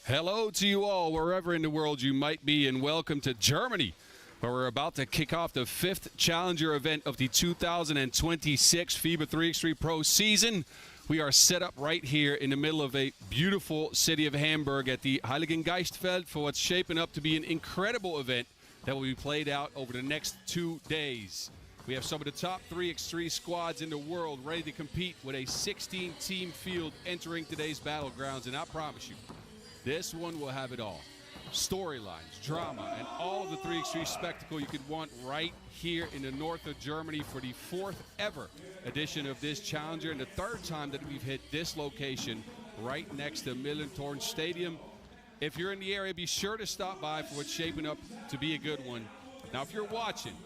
Hello to you all, wherever in the world you might be, and welcome to Germany, where we're about to kick off the 5th Challenger event of the 2026 FIBA 3x3 Pro season. We are set up right here in the middle of a beautiful city of Hamburg at the Heiligengeistfeld for what's shaping up to be an incredible event that will be played out over the next 2 days. We have some of the top 3x3 squads in the world ready to compete with a 16-team field entering today's battlegrounds, and I promise you, this one will have it all. Storylines, drama, and all of the 3x3 spectacle you could want right here in the north of Germany for the 4th ever edition of this Challenger, and the 3rd time that we've hit this location right next to Millentorn Stadium. If you're in the area, be sure to stop by for what's shaping up to be a good one. Now, if you're watching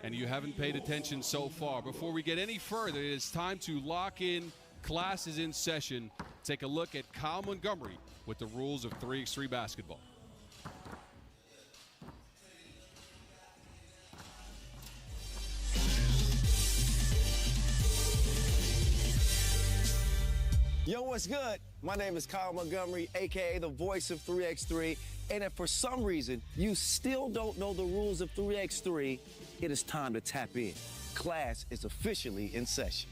and you haven't paid attention so far, before we get any further, it is time to lock in. Class is in session. Take a look at Kyle Montgomery with the rules of 3x3 basketball. Yo, what's good? My name is Kyle Montgomery, aka the voice of 3x3, and if for some reason you still don't know the rules of 3x3, it is time to tap in. Class is officially in session.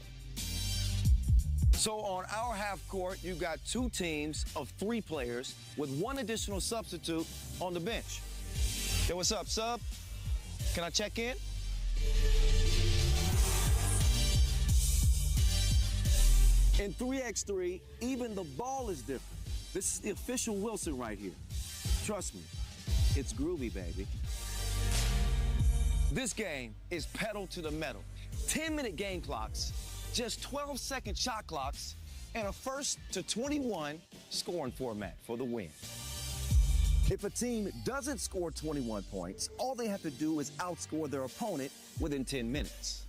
So on our half court, you got 2 teams of 3 players with 1 additional substitute on the bench. Yo, what's up, sub? Can I check in? In 3x3, even the ball is different. This is the official Wilson right here. Trust me, it's groovy, baby. This game is pedal to the metal. 10-minute game clocks, just 12-second shot clocks, and a 1st to 21 scoring format for the win. If a team doesn't score 21 points, all they have to do is outscore their opponent within 10 minutes.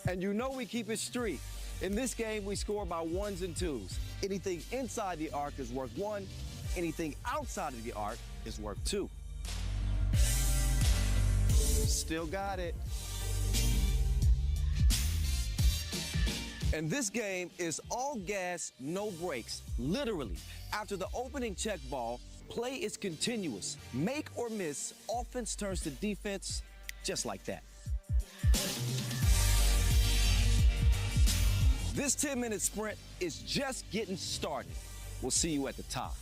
And you know we keep it street. In this game, we score by 1s and 2s. Anything inside the arc is worth 1. Anything outside of the arc is worth 2. Still got it. And this game is all gas, no brakes. Literally, after the opening check ball, play is continuous. Make or miss, offense turns to defense, just like that. This 10-minute sprint is just getting started. We'll see you at the top.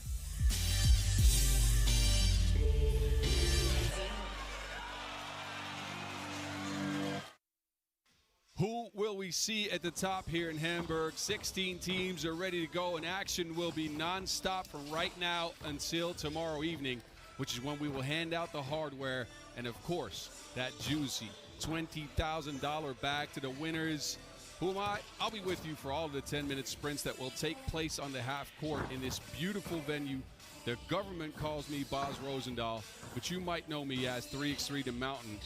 Who will we see at the top here in Hamburg? 16 teams are ready to go, and action will be non-stop from right now until tomorrow evening, which is when we will hand out the hardware and, of course, that juicy $20,000 bag to the winners. Who am I? I'll be with you for all of the 10-minute sprints that will take place on the half court in this beautiful venue. The government calls me Boz Rosendahl, but you might know me as 3x3 The Mountain.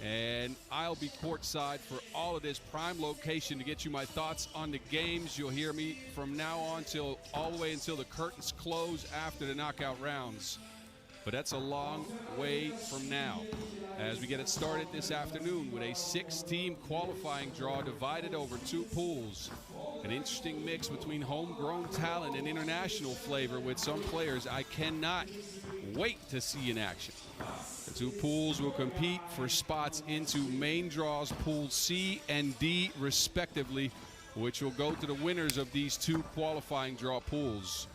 And I'll be courtside for all of this prime location to get you my thoughts on the games. You'll hear me from now on till all the way until the curtains close after the knockout rounds. But that's a long way from now as we get it started this afternoon with a 6-team qualifying draw divided over 2 pools. An interesting mix between homegrown talent and international flavor with some players I cannot wait to see in action. The 2 pools will compete for spots into main draws Pool C and D respectively, which will go to the winners of these 2 qualifying draw pools.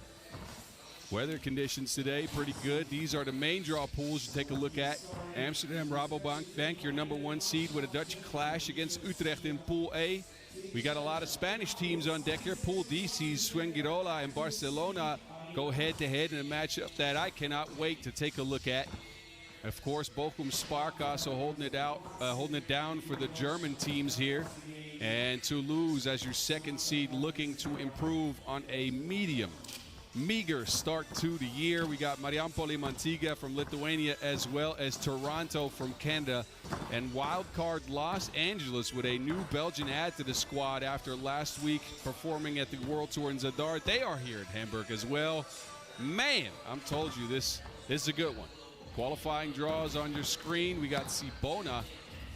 Weather conditions today, pretty good. These are the main draw pools you take a look at. Amsterdam Rabobank, your #1 seed with a Dutch clash against Utrecht in Pool A. We got a lot of Spanish teams on deck here. Pool D sees Fuengirola and Barcelona go head-to-head in a matchup that I cannot wait to take a look at. Of course, Bochum Sparkasse holding it down for the German teams here. And Toulouse as your 2nd seed looking to improve on a meager start to the year. We got Marijampolė Mantiga from Lithuania as well as Toronto from Canada. And wildcard Los Angeles with a new Belgian add to the squad after last week performing at the World Tour in Zadar. They are here at Hamburg as well. Man, I'm told you this is a good one. Qualifying draws on your screen. We got Cibona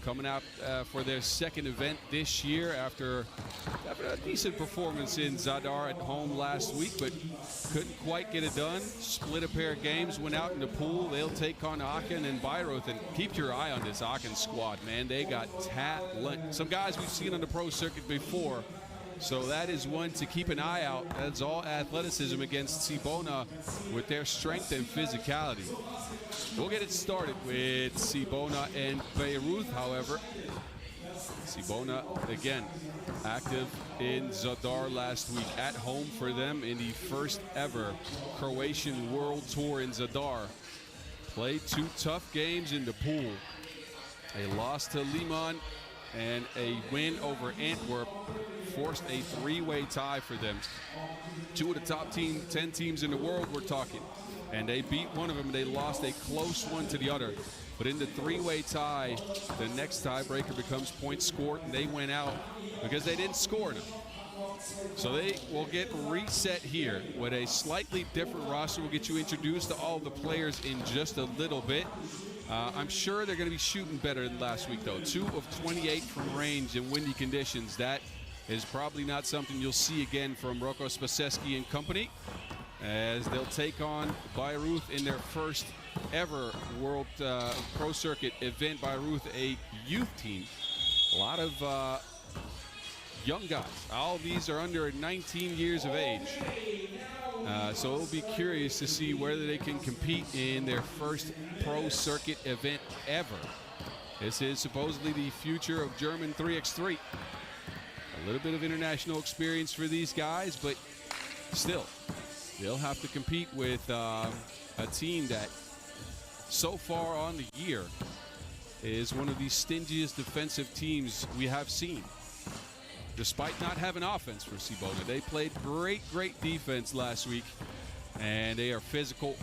coming out for their second event this year after having a decent performance in Zadar at home last week, but couldn't quite get it done. Split a pair of games, went out in the pool. They'll take on Aachen and Bayreuth, and keep your eye on this Aachen squad, man. They got talent. Some guys we've seen on the pro circuit before. So that is one to keep an eye out. That's all athleticism against Cibona with their strength and physicality. We'll get it started with Cibona and Bayreuth, however. Cibona, again, active in Zadar last week at home for them in the first ever Croatian World Tour in Zadar. Played 2 tough games in the pool. A loss to Liman and a win over Antwerp forced a 3-way tie for them. 2 of the top 10 teams in the world we're talking. And they beat one of them, and they lost a close one to the other. But in the 3-way tie, the next tiebreaker becomes points scored, and they went out because they didn't score enough. So they will get reset here with a slightly different roster. We'll get you introduced to all the players in just a little bit. I'm sure they're going to be shooting better than last week, though. 2 of 28 from range in windy conditions. That is probably not something you'll see again from Rocco Spaseski and company, as they'll take on Bayreuth in their first ever World Pro Circuit event. Bayreuth, a youth team. A lot of young guys. All of these are under 19 years of age. So it'll be curious to see whether they can compete in their first Pro Circuit event ever. This is supposedly the future of German 3x3. A little bit of international experience for these guys, but still, they'll have to compete with a team that so far on the year is one of the stingiest defensive teams we have seen. Despite not having offense for Cibona, they played great defense last week, and they are physical,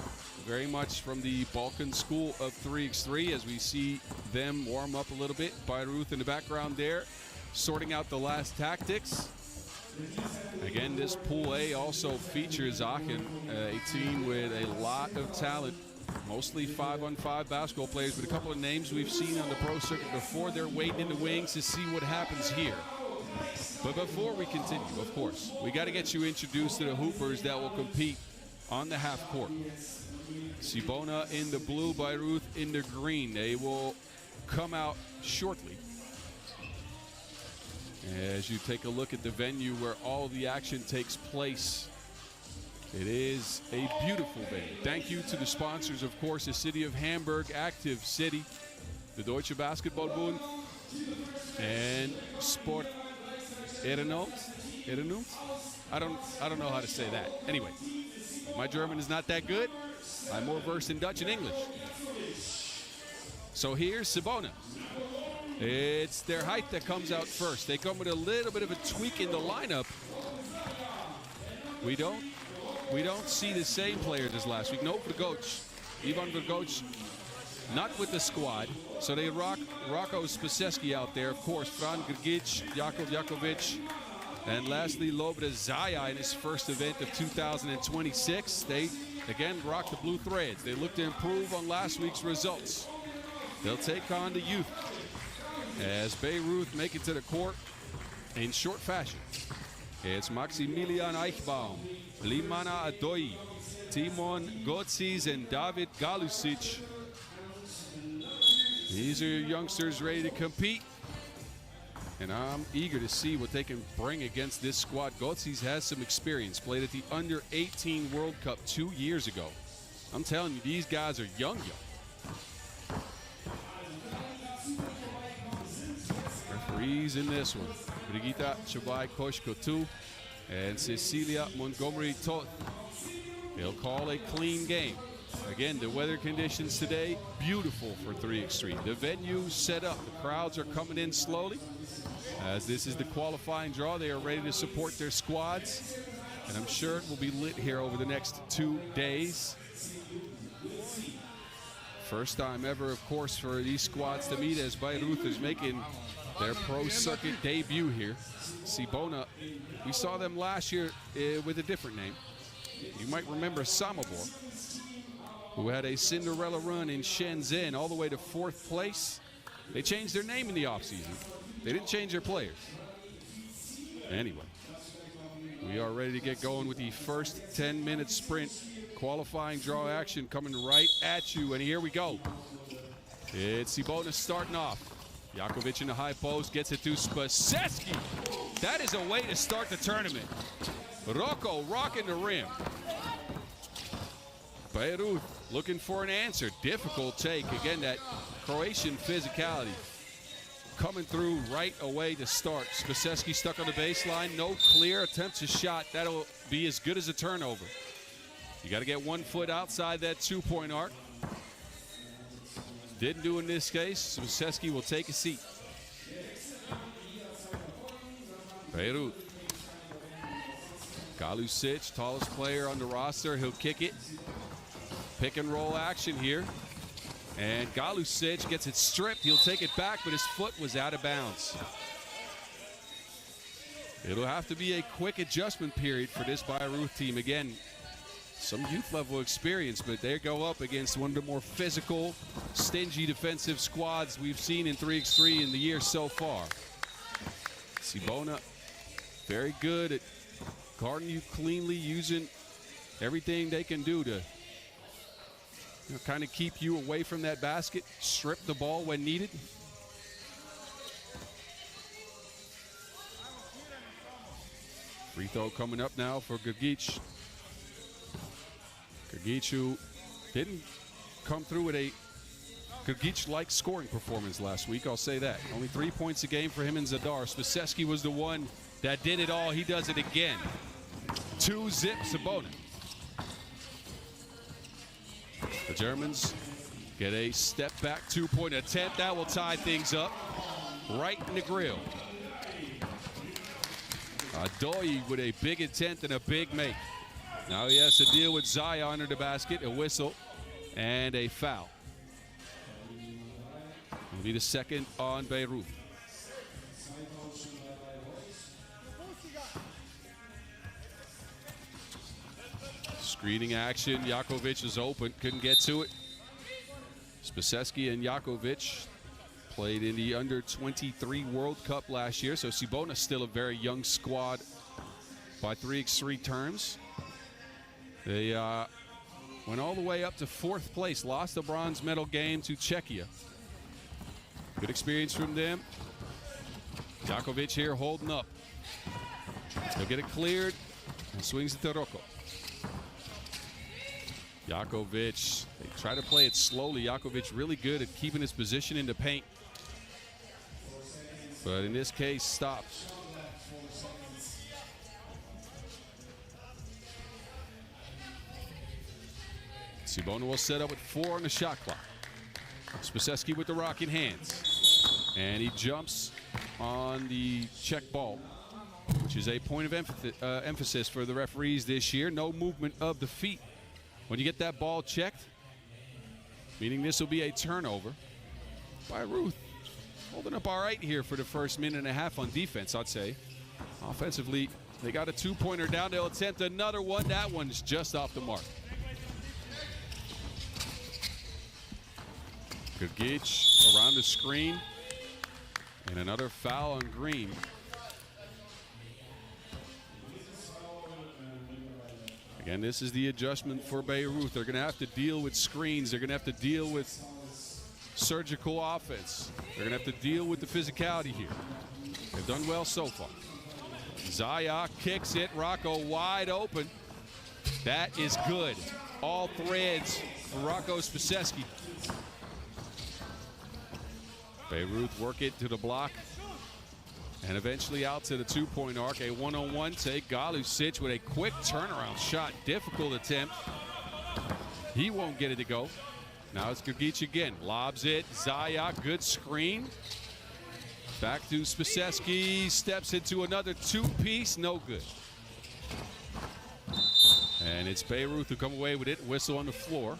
very much from the Balkan school of 3x3 as we see them warm up a little bit. Bayreuth in the background there, sorting out the last tactics. Again, this Pool A also features Aachen, a team with a lot of talent, mostly 5-on-5 basketball players, but a couple of names we've seen on the pro circuit before. They're waiting in the wings to see what happens here. But before we continue, of course, we got to get you introduced to the hoopers that will compete on the half court. Cibona in the blue, Bayreuth in the green. They will come out shortly as you take a look at the venue where all the action takes place. It is a beautiful venue. Thank you to the sponsors, of course, the city of Hamburg, Active City, the Deutsche Basketballbund, and Sport Ehrenamt. I don't know how to say that. Anyway, my German is not that good. I'm more versed in Dutch and English. So here's Cibona. It's their height that comes out first. They come with a little bit of a tweak in the lineup. We don't see the same players as last week. No Vergoc. Ivan Vergoc not with the squad. So they rock Rocco Spaseski out there. Of course, Fran Grgic, Jakov Jakovic, and lastly Lobre Zaya in his first event of 2026. They again rock the blue threads. They look to improve on last week's results. They'll take on the youth as Bayreuth make it to the court in short fashion. It's Maximilian Eichbaum, Limana Adoi, Timon Gotsis, and David Galusic. These are youngsters ready to compete, and I'm eager to see what they can bring against this squad. Gotsis has some experience, played at the Under-18 World Cup 2 years ago. I'm telling you, these guys are young. Referees in this one, Brigitta Chabai-Koshko and Cecilia Montgomery Toth. They'll call a clean game. Again, the weather conditions today, beautiful for 3x3. The venue set up. The crowds are coming in slowly. As this is the qualifying draw, they are ready to support their squads. And I'm sure it will be lit here over the next 2 days. First time ever, of course, for these squads to meet as Bayreuth is making their pro circuit debut here. Cibona, we saw them last year with a different name. You might remember Samobor, who had a Cinderella run in Shenzhen all the way to 4th place. They changed their name in the offseason. They didn't change their players. Anyway, we are ready to get going with the first 10-minute sprint. Qualifying draw action coming right at you, and here we go. It's Cibona starting off. Jakovic in the high post, gets it to Spaseski. That is a way to start the tournament. Rocco rocking the rim. Bayreuth looking for an answer. Difficult take. Again, that Croatian physicality coming through right away to start. Spaseski stuck on the baseline. No clear, attempts a shot. That'll be as good as a turnover. You got to get 1 foot outside that 2-point arc. Didn't do in this case. Spaseski will take a seat. Bayreuth. Galusic, tallest player on the roster. He'll kick it. Pick and roll action here. And Galusic gets it stripped. He'll take it back, but his foot was out of bounds. It'll have to be a quick adjustment period for this Bayreuth team. Again, some youth level experience, but they go up against one of the more physical, stingy defensive squads we've seen in 3x3 in the year so far. Cibona, very good at guarding you cleanly, using everything they can do to kind of keep you away from that basket, strip the ball when needed. Free throw coming up now for Grgic. Grgic, who didn't come through with a Grgic-like scoring performance last week, I'll say that. Only 3 points a game for him and Zadar. Spaseski was the one that did it all. He does it again. 2-zip Cibona. The Germans get a step-back 2-point attempt. That will tie things up right in the grill. Adoyi with a big attempt and a big make. Now he has to deal with Zaya under the basket, a whistle, and a foul. It'll be the second on Bayreuth. Screening action. Jakovic is open. Couldn't get to it. Spaseski and Jakovic played in the under-23 World Cup last year, so Cibona still a very young squad by 3x3 terms. They went all the way up to 4th place, lost the bronze medal game to Czechia. Good experience from them. Jakovic here holding up. He'll get it cleared and swings it to Rocco. Jakovic, they try to play it slowly. Jakovic really good at keeping his position in the paint. But in this case, stops. Cibona will set up with 4 on the shot clock. Spaseski with the rocking hands. And he jumps on the check ball, which is a point of emphasis for the referees this year. No movement of the feet when you get that ball checked, meaning this will be a turnover. Bayreuth holding up all right here for the first minute and a half on defense, I'd say. Offensively, they got a 2-pointer down. They'll attempt another one. That one's just off the mark. Grgic around the screen. And another foul on Green. Again, this is the adjustment for Bayreuth. They're going to have to deal with screens. They're going to have to deal with surgical offense. They're going to have to deal with the physicality here. They've done well so far. Zaya kicks it. Rocco wide open. That is good. All threads for Rocco Spaseski. Bayreuth work it to the block. And eventually out to the 2-point arc. A one-on-one take. Galusic with a quick turnaround shot. Difficult attempt. He won't get it to go. Now it's Grgic again. Lobs it. Zaya, good screen. Back to Spaseski. Steps into another 2-piece. No good. And it's Bayreuth who come away with it. Whistle on the floor.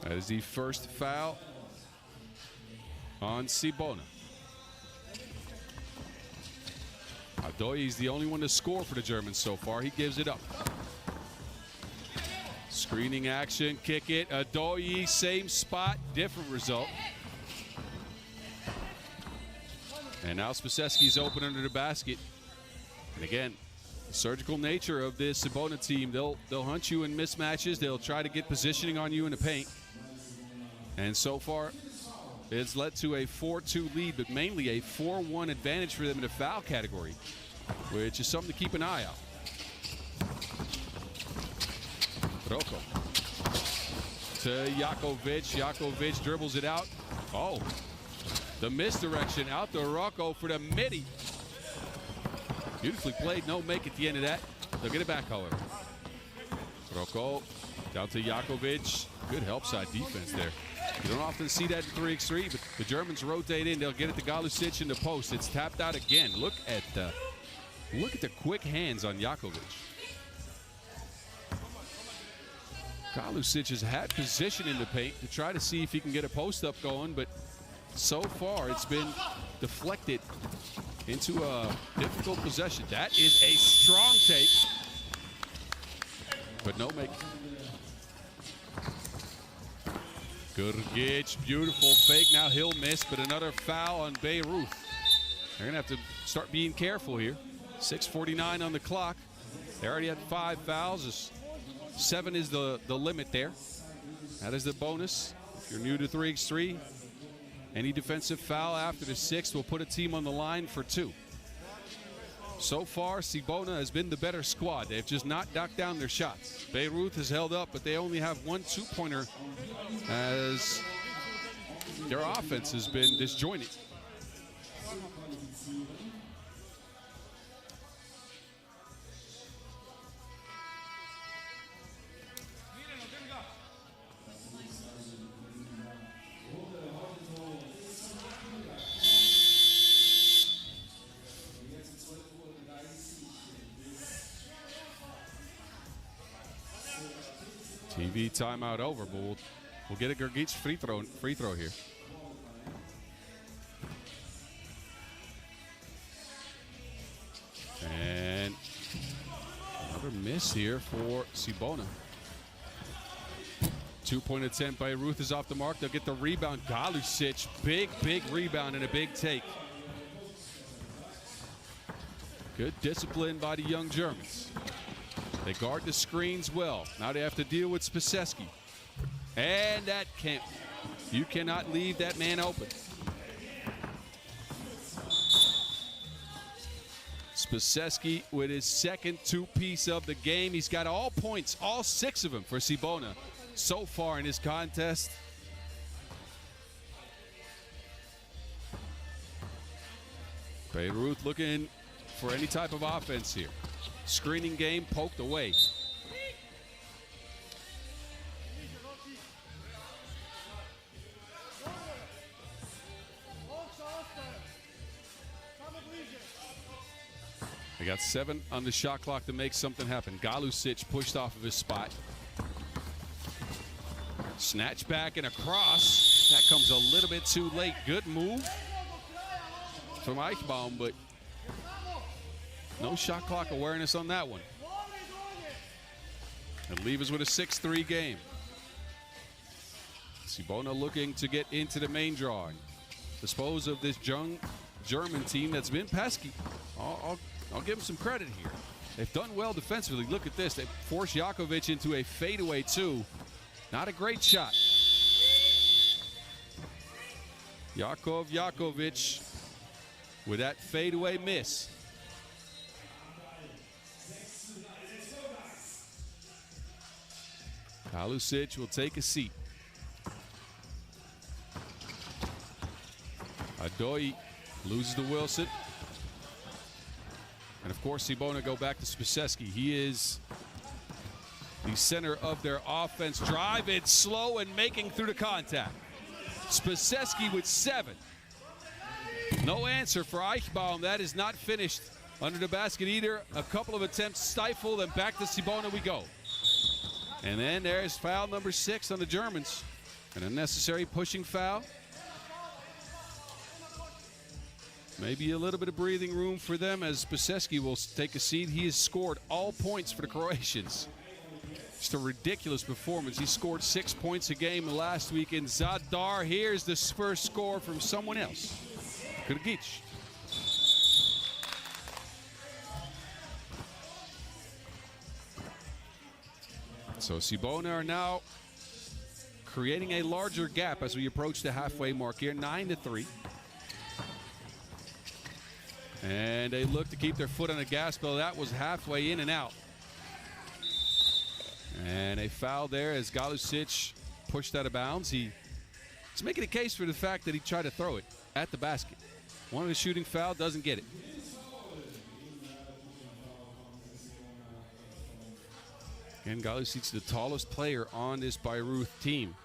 That is the first foul on Cibona. Adoyi is the only one to score for the Germans so far. He gives it up. Screening action, kick it. Adoyi, same spot, different result. And now Spasesky's open under the basket. And again, the surgical nature of this Cibona team, they'll hunt you in mismatches. They'll try to get positioning on you in the paint. And so far, it's led to a 4-2 lead, but mainly a 4-1 advantage for them in the foul category, which is something to keep an eye out. Rocco to Jakovic. Jakovic dribbles it out. Oh, the misdirection out to Rocco for the midi. Beautifully played. No make at the end of that. They'll get it back, however. Rocco down to Jakovic. Good help side defense there. You don't often see that in 3x3, but the Germans rotate in. They'll get it to Galusic in the post. It's tapped out again. Look at the quick hands on Jakovic. Galusic has had position in the paint to try to see if he can get a post-up going, but so far it's been deflected into a difficult possession. That is a strong take, but no make. Gurgic, beautiful fake. Now he'll miss, but another foul on Bayreuth. They're gonna have to start being careful here. 6:49 on the clock. They already had 5 fouls. 7 is the limit there. That is the bonus. If you're new to 3x3, any defensive foul after the 6th will put a team on the line for 2. So far, Cibona has been the better squad. They've just not knocked down their shots. Bayreuth has held up, but they only have 1 2-pointer as their offense has been disjointed. TV timeout over, but we'll get a Gurgic free throw here. And another miss here for Cibona. 2-point attempt by Ruth is off the mark. They'll get the rebound. Galusic, big rebound and a big take. Good discipline by the young Germans. They guard the screens well. Now they have to deal with Spasesky. And that can't, you cannot leave that man open. Spasesky with his second 2-piece of the game. He's got all points, all 6 of them for Cibona so far in this contest. Bayreuth looking for any type of offense here. Screening game poked away. They got 7 on the shot clock to make something happen. Galusic pushed off of his spot. Snatch back and across. That comes a little bit too late. Good move from Eichbaum, but no shot clock awareness on that one. And leave us with a 6-3 game. Cibona looking to get into the main drawing. Dispose of this young German team that's been pesky. I'll give them some credit here. They've done well defensively. Look at this. They forced Jakovic into a fadeaway 2. Not a great shot. Jakovic with that fadeaway miss. Galusic will take a seat. Adoyi loses to Wilson. And of course, Cibona go back to Spasesky. He is the center of their offense. Drive it slow and making through the contact. Spasesky with 7. No answer for Eichbaum. That is not finished under the basket either. A couple of attempts stifled, and back to Cibona we go. And then there's foul number 6 on the Germans. An unnecessary pushing foul. Maybe a little bit of breathing room for them as Spasesky will take a seat. He has scored all points for the Croatians. Just a ridiculous performance. He scored 6 points a game last week in Zadar. Here's the first score from someone else. Grgic. So Cibona are now creating a larger gap as we approach the halfway mark here, 9-3. And they look to keep their foot on the gas pedal. That was halfway in and out. And a foul there as Galusic pushed out of bounds. He's making a case for the fact that he tried to throw it at the basket. Wanted a shooting foul, doesn't get it. And Galusic, the tallest player on this Bayreuth team.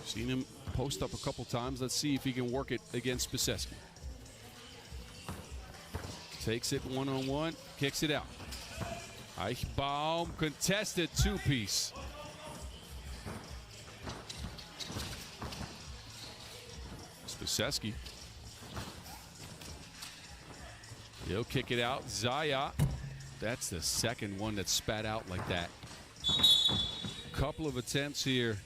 Seen him post up a couple times. Let's see if he can work it against Spacewski. Takes it one-on-one, kicks it out. Eichbaum, contested two-piece. Spacewski. He'll kick it out. Zaya. That's the second one that spat out like that. Couple of attempts here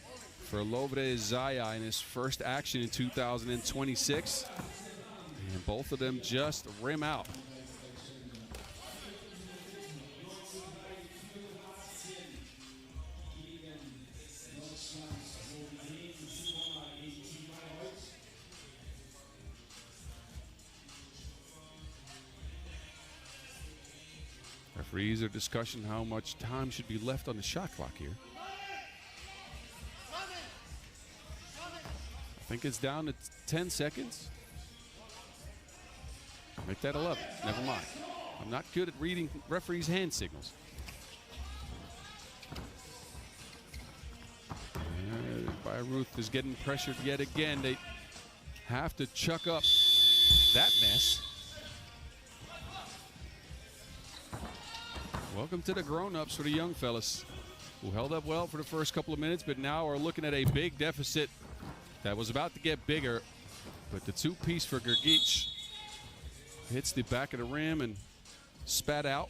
for Lovre Zaya in his first action in 2026. And both of them just rim out. Referees are discussing how much time should be left on the shot clock here. I think it's down to 10 seconds. Make that 11. Never mind. I'm not good at reading referees' hand signals. Bayreuth is getting pressured yet again. They have to chuck up that mess. Welcome to the grown-ups for the young fellas who held up well for the first couple of minutes, but now are looking at a big deficit that was about to get bigger. But the two-piece for Grgic hits the back of the rim and spat out.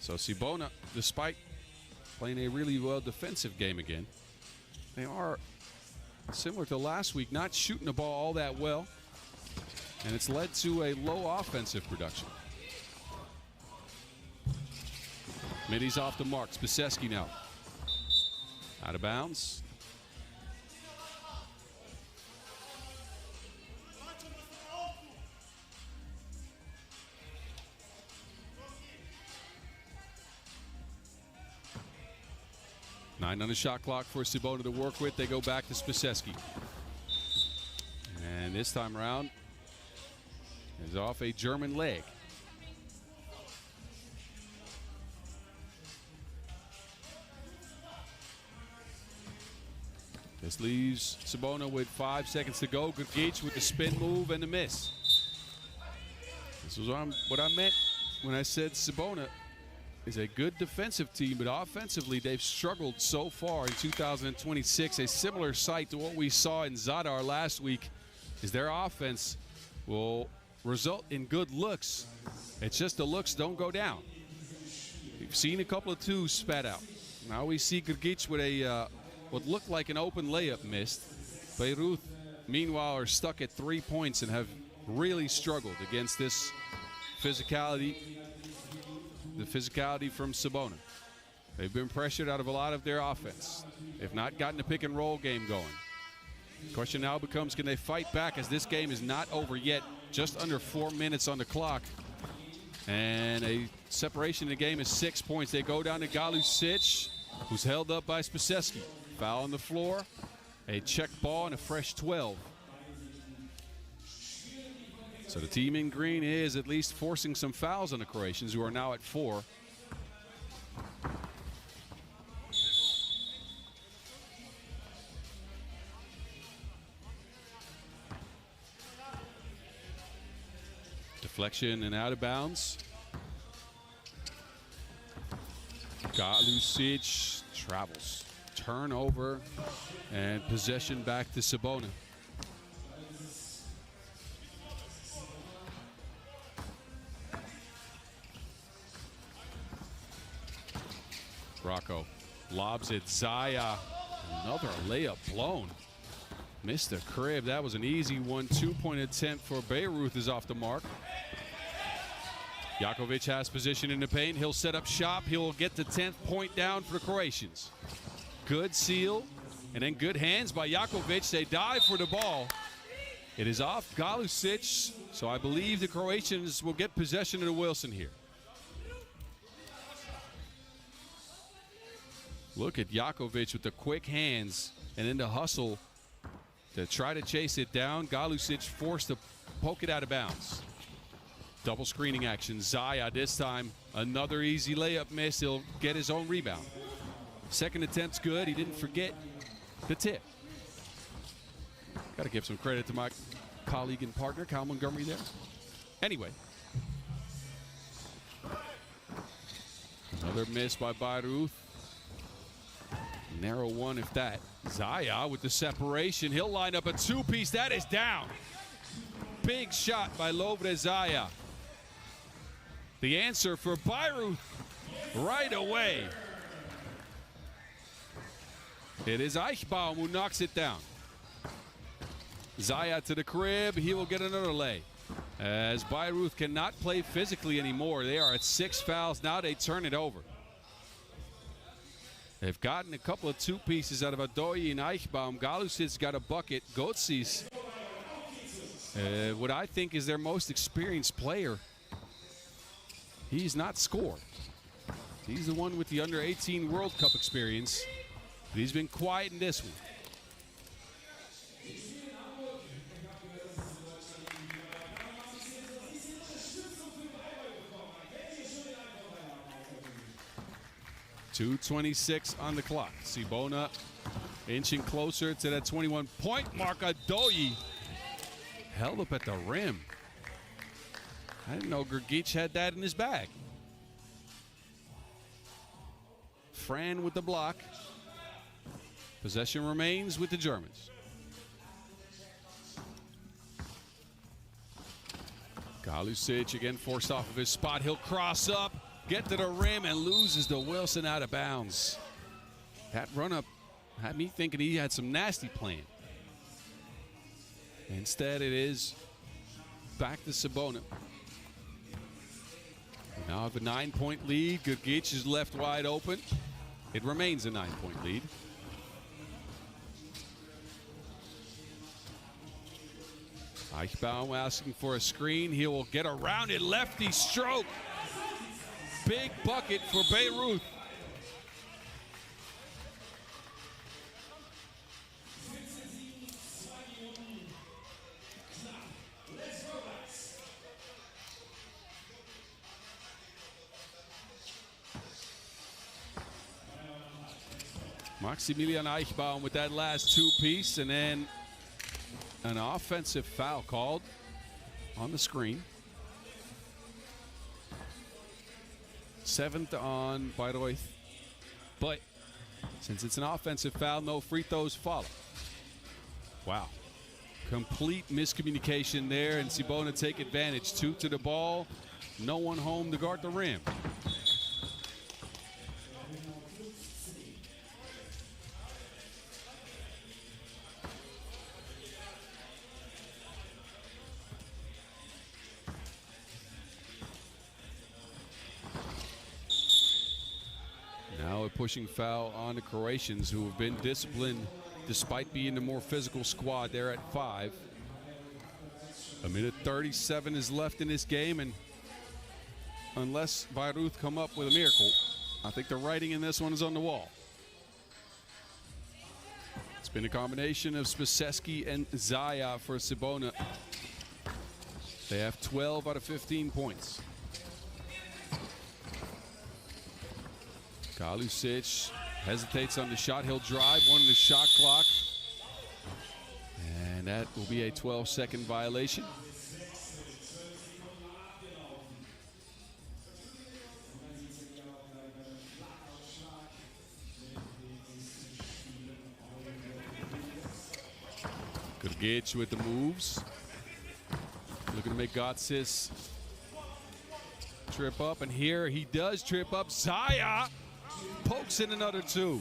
So Cibona, despite playing a really well defensive game again, they are similar to last week, not shooting the ball all that well, and it's led to a low offensive production. Middy's off the mark. Spacewski now. Out of bounds. Nine on the shot clock for Cibona to work with. They go back to Spacewski. And this time around is off a German leg. This leaves Cibona with 5 seconds to go. Grgic with the spin move and the miss. This was what I meant when I said Cibona is a good defensive team, but offensively they've struggled so far in 2026. A similar sight to what we saw in Zadar last week is their offense will result in good looks. It's just the looks don't go down. We've seen a couple of twos spat out. Now we see Grgic with a what looked like an open layup missed. Bayreuth, meanwhile, are stuck at 3 points and have really struggled against this physicality, the physicality from Cibona. They've been pressured out of a lot of their offense. They've not gotten a pick and roll game going. The question now becomes, can they fight back, as this game is not over yet, just under 4 minutes on the clock. And a separation in the game is 6 points. They go down to Galusic, who's held up by Spacewski. Foul on the floor, a check ball, and a fresh 12. So the team in green is at least forcing some fouls on the Croatians, who are now at 4. Deflection and out of bounds. Galusic travels. Turnover and possession back to Cibona. Rocco lobs it. Zaya, another layup blown. Missed the crib. That was an easy one. 2-point attempt for Bayreuth is off the mark. Jakovic has position in the paint. He'll set up shop. He'll get the 10th point down for the Croatians. Good seal, and then good hands by Jakovic. They dive for the ball. It is off Galusic, so I believe the Croatians will get possession of the Wilson here. Look at Jakovic with the quick hands and then the hustle to try to chase it down. Galusic forced to poke it out of bounds. Double screening action. Zaya this time, another easy layup miss. He'll get his own rebound. Second attempt's good. He didn't forget the tip. Got to give some credit to my colleague and partner, Kyle Montgomery there. Anyway. Another miss by Bayreuth. Narrow one if that. Zaya with the separation. He'll line up a two-piece. That is down. Big shot by Lovre Zaya. The answer for Bayreuth right away. It is Eichbaum who knocks it down. Zaya to the crib. He will get another lay. As Bayreuth cannot play physically anymore. They are at 6 fouls. Now they turn it over. They've gotten a couple of two pieces out of Adoyi and Eichbaum. Galusic's got a bucket. Gotsis, what I think is their most experienced player, he's not scored. He's the one with the under-18 World Cup experience, but he's been quiet in this one. .226 on the clock. Cibona inching closer to that 21-point mark. Adoyi held up at the rim. I didn't know Grgic had that in his bag. Fran with the block. Possession remains with the Germans. Galusic again forced off of his spot. He'll cross up, get to the rim, and loses to Wilson out of bounds. That run-up had me thinking he had some nasty plan. Instead, it is back to Cibona. We now have a 9-point lead. Grgic is left wide open. It remains a 9-point lead. Eichbaum asking for a screen. He will get around it. Lefty stroke. Big bucket for Bayreuth. Maximilian Eichbaum with that last two-piece, and then an offensive foul called on the screen. 7th on Bayreuth. But since it's an offensive foul, no free throws follow. Wow. Complete miscommunication there, and Cibona take advantage. 2 to the ball. No one home to guard the rim. Now a pushing foul on the Croatians, who have been disciplined despite being the more physical squad. They're at 5. A minute 37 is left in this game, and unless Bayreuth come up with a miracle, I think the writing in this one is on the wall. It's been a combination of Spiseski and Zaya for Cibona. They have 12 out of 15 points. Galusic hesitates on the shot. He'll drive, 1 on the shot clock. And that will be a 12-second violation. Grgic with the moves. Looking to make Gotsis trip up, and here he does trip up. Zaya pokes in another 2.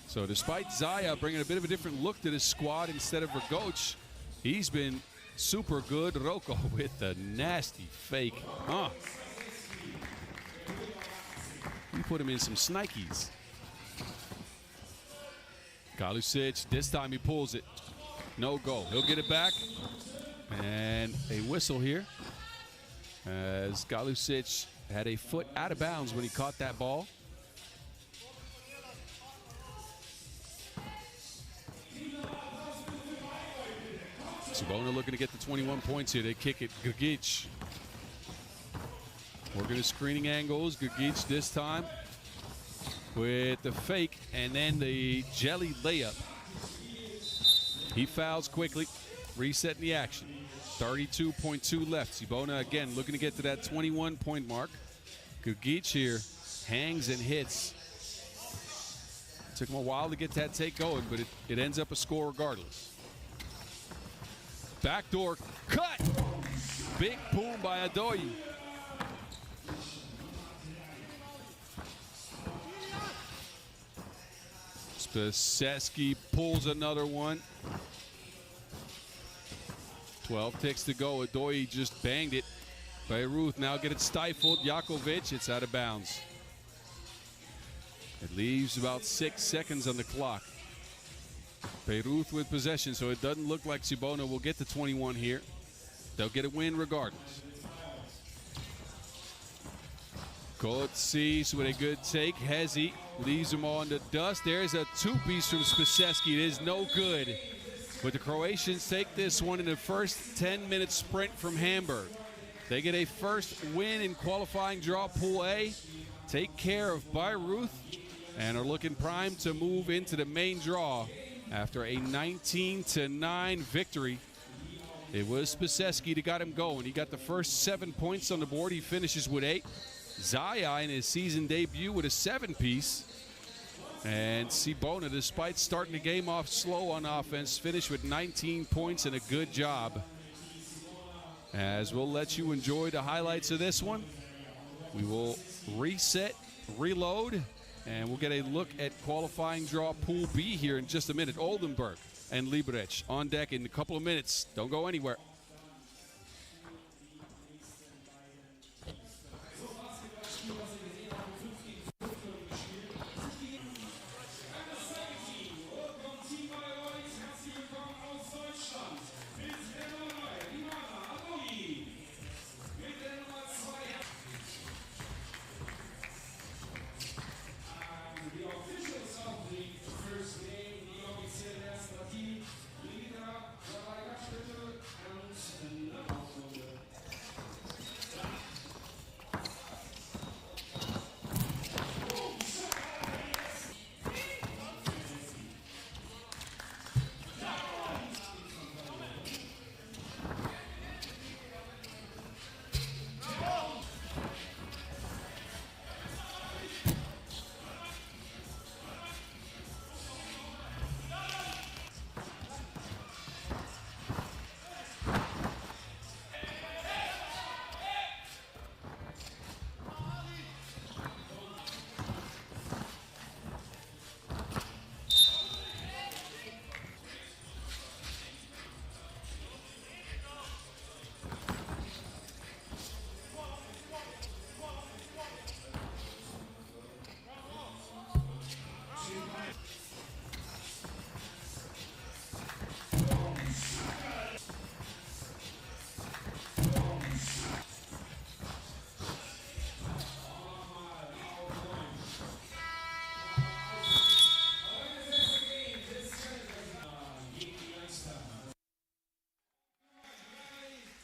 So despite Zaya bringing a bit of a different look to this squad instead of Vergoch, he's been super good. Rocco with the nasty fake. We put him in some Snikes. Galusic, this time he pulls it. No go. He'll get it back. And a whistle here, as Galusic had a foot out of bounds when he caught that ball. Cibona looking to get the 21 points here. They kick it. Gagic working the screening angles. Gagic this time with the fake and then the jelly layup. He fouls quickly, resetting the action. 32.2 left. Cibona again looking to get to that 21-point mark. Gagic here hangs and hits. Took him a while to get that take going, but it ends up a score regardless. Backdoor cut. Big boom by Adoyi. Spacesky pulls another one. 12 ticks to go. Adoyi just banged it. Bayreuth now get it stifled. Jakovic, it's out of bounds. It leaves about 6 seconds on the clock. Bayreuth with possession, so it doesn't look like Cibona will get the 21 here. They'll get a win regardless. Kotsis with a good take. Hezi leaves them on the dust. There's a 2-piece from Spacesky. It is no good. But the Croatians take this one in the first 10-minute sprint from Hamburg. They get a first win in qualifying draw Pool A, take care of Bayreuth, and are looking primed to move into the main draw after a 19-9 victory. It was Spacesky that got him going. He got the first 7 points on the board. He finishes with 8. Zaya in his season debut with a 7-piece. And Cibona, despite starting the game off slow on offense, finished with 19 points and a good job. As we'll let you enjoy the highlights of this one, we will reset, reload, and we'll get a look at qualifying draw Pool B here in just a minute. Oldenburg and Liberec on deck in a couple of minutes. Don't go anywhere.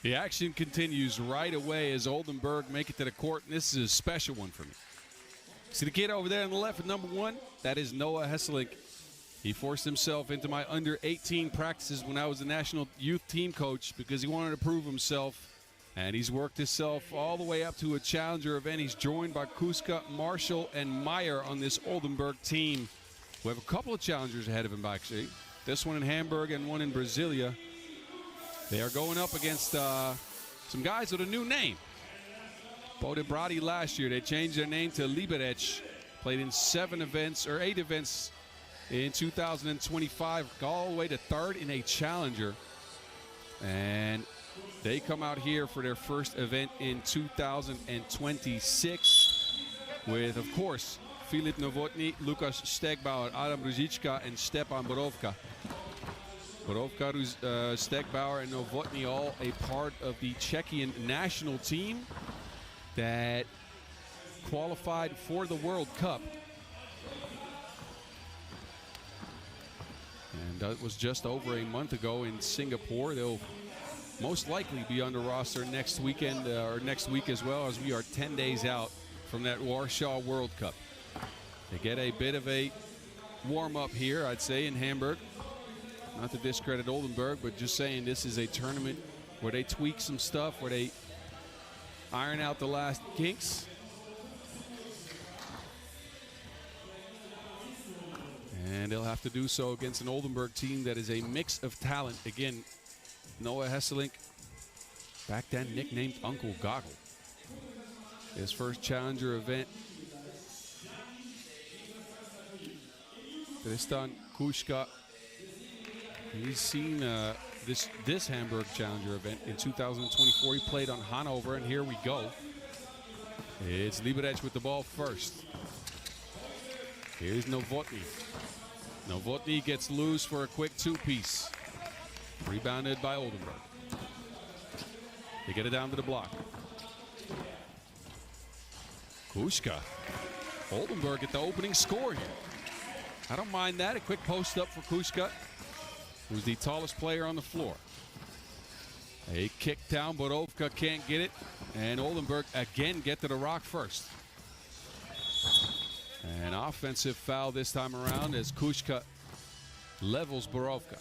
The action continues right away as Oldenburg make it to the court, and this is a special one for me. See the kid over there on the left at number 1? That is Noah Hesselink. He forced himself into my under-18 practices when I was the national youth team coach because he wanted to prove himself, and he's worked himself all the way up to a challenger event. He's joined by Kuska, Marshall, and Meyer on this Oldenburg team. We have a couple of challengers ahead of him, actually. This one in Hamburg and one in Brasilia. They are going up against some guys with a new name. Bodebrati last year. They changed their name to Liberec. Played in 8 events in 2025. All the way to 3rd in a challenger. And they come out here for their first event in 2026 with, of course, Filip Novotny, Lukas Stegbauer, Adam Ružička, and Stepan Borovka. Borovka, Stegbauer, and Novotny all a part of the Czechian national team that qualified for the World Cup. And that was just over a month ago in Singapore. They'll most likely be on the roster next weekend or next week as well, as we are 10 days out from that Warsaw World Cup. They get a bit of a warm-up here, I'd say, in Hamburg. Not to discredit Oldenburg, but just saying this is a tournament where they tweak some stuff, where they iron out the last kinks. And they'll have to do so against an Oldenburg team that is a mix of talent. Again, Noah Hesselink, back then nicknamed Uncle Goggle. His first challenger event. Tristan Kuška. He's seen this Hamburg Challenger event in 2024. He played on Hanover, and here we go. It's Liberec with the ball first. Here's Novotny. Novotny gets loose for a quick two-piece. Rebounded by Oldenburg. They get it down to the block. Kuška. Oldenburg at the opening score here. I don't mind that. A quick post up for Kuška, who's the tallest player on the floor. A kick down, Borovka can't get it. And Oldenburg again get to the rock first. An offensive foul this time around as Kuška levels Borovka.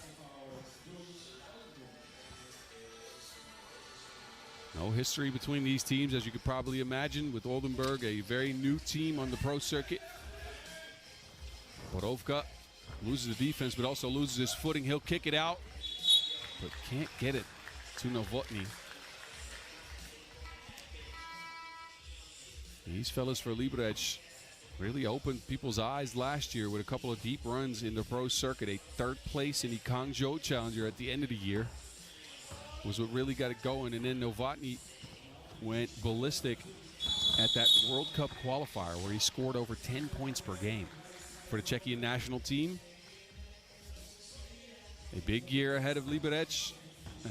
No history between these teams, as you could probably imagine, with Oldenburg, a very new team on the pro circuit. Borovka loses the defense, but also loses his footing. He'll kick it out, but can't get it to Novotny. These fellas for Liberec really opened people's eyes last year with a couple of deep runs in the pro circuit. A 3rd place in the Guangzhou Challenger at the end of the year was what really got it going. And then Novotny went ballistic at that World Cup qualifier where he scored over 10 points per game for the Czechian national team. A big year ahead of Liberec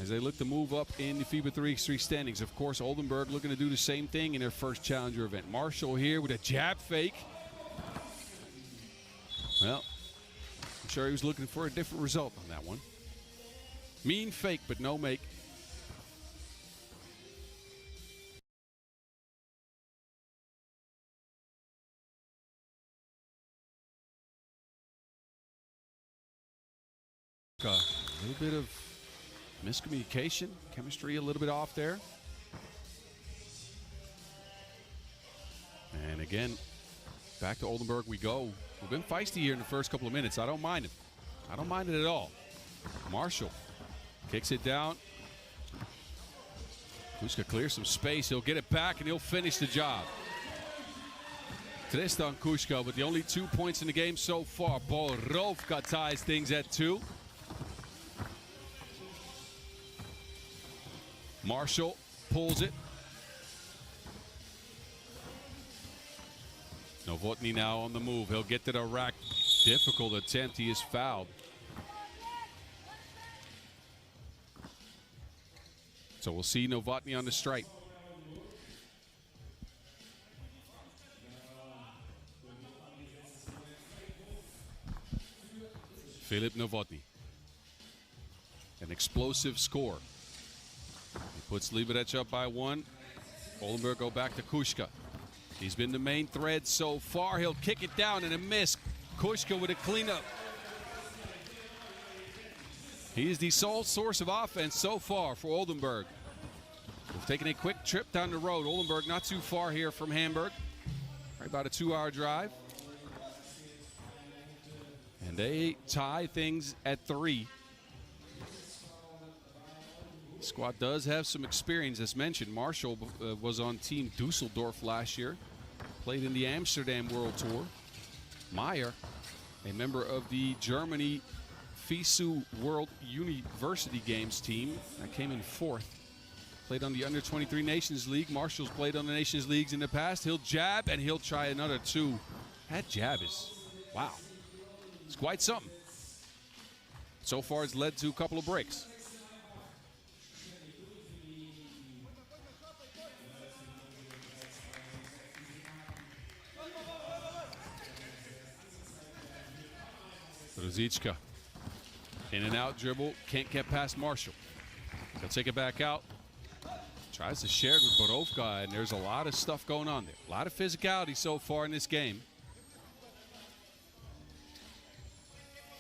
as they look to move up in the FIBA 3x3 standings. Of course, Oldenburg looking to do the same thing in their first challenger event. Marshall here with a jab fake. Well, I'm sure he was looking for a different result on that one. Mean fake, but no make. A little bit of miscommunication, chemistry a little bit off there. And again, back to Oldenburg we go. We've been feisty here in the first couple of minutes. I don't mind it. I don't mind it at all. Marshall kicks it down. Kuška clears some space. He'll get it back and he'll finish the job. Tristan Kuška with the only 2 points in the game so far. Borovka ties things at 2. Marshall pulls it. Novotny now on the move. He'll get to the rack. Difficult attempt. He is fouled. So we'll see Novotny on the strike. Filip Novotny. An explosive score. He puts Liberec up by 1. Oldenburg go back to Kuška. He's been the main thread so far. He'll kick it down and a miss. Kuška with a cleanup. He is the sole source of offense so far for Oldenburg. We've taken a quick trip down the road. Oldenburg not too far here from Hamburg. Right about a 2-hour drive. And they tie things at 3. Squad does have some experience, as mentioned. Marshall was on Team Dusseldorf last year. Played in the Amsterdam World Tour. Meyer, a member of the Germany FISU World University Games team, that came in 4th. Played on the Under-23 Nations League. Marshall's played on the Nations Leagues in the past. He'll jab, and he'll try another 2. That jab is, wow. It's quite something. So far, it's led to a couple of breaks. Ruzicka. In and out dribble. Can't get past Marshall. He'll take it back out. Tries to share it with Borovka, and there's a lot of stuff going on there. A lot of physicality so far in this game.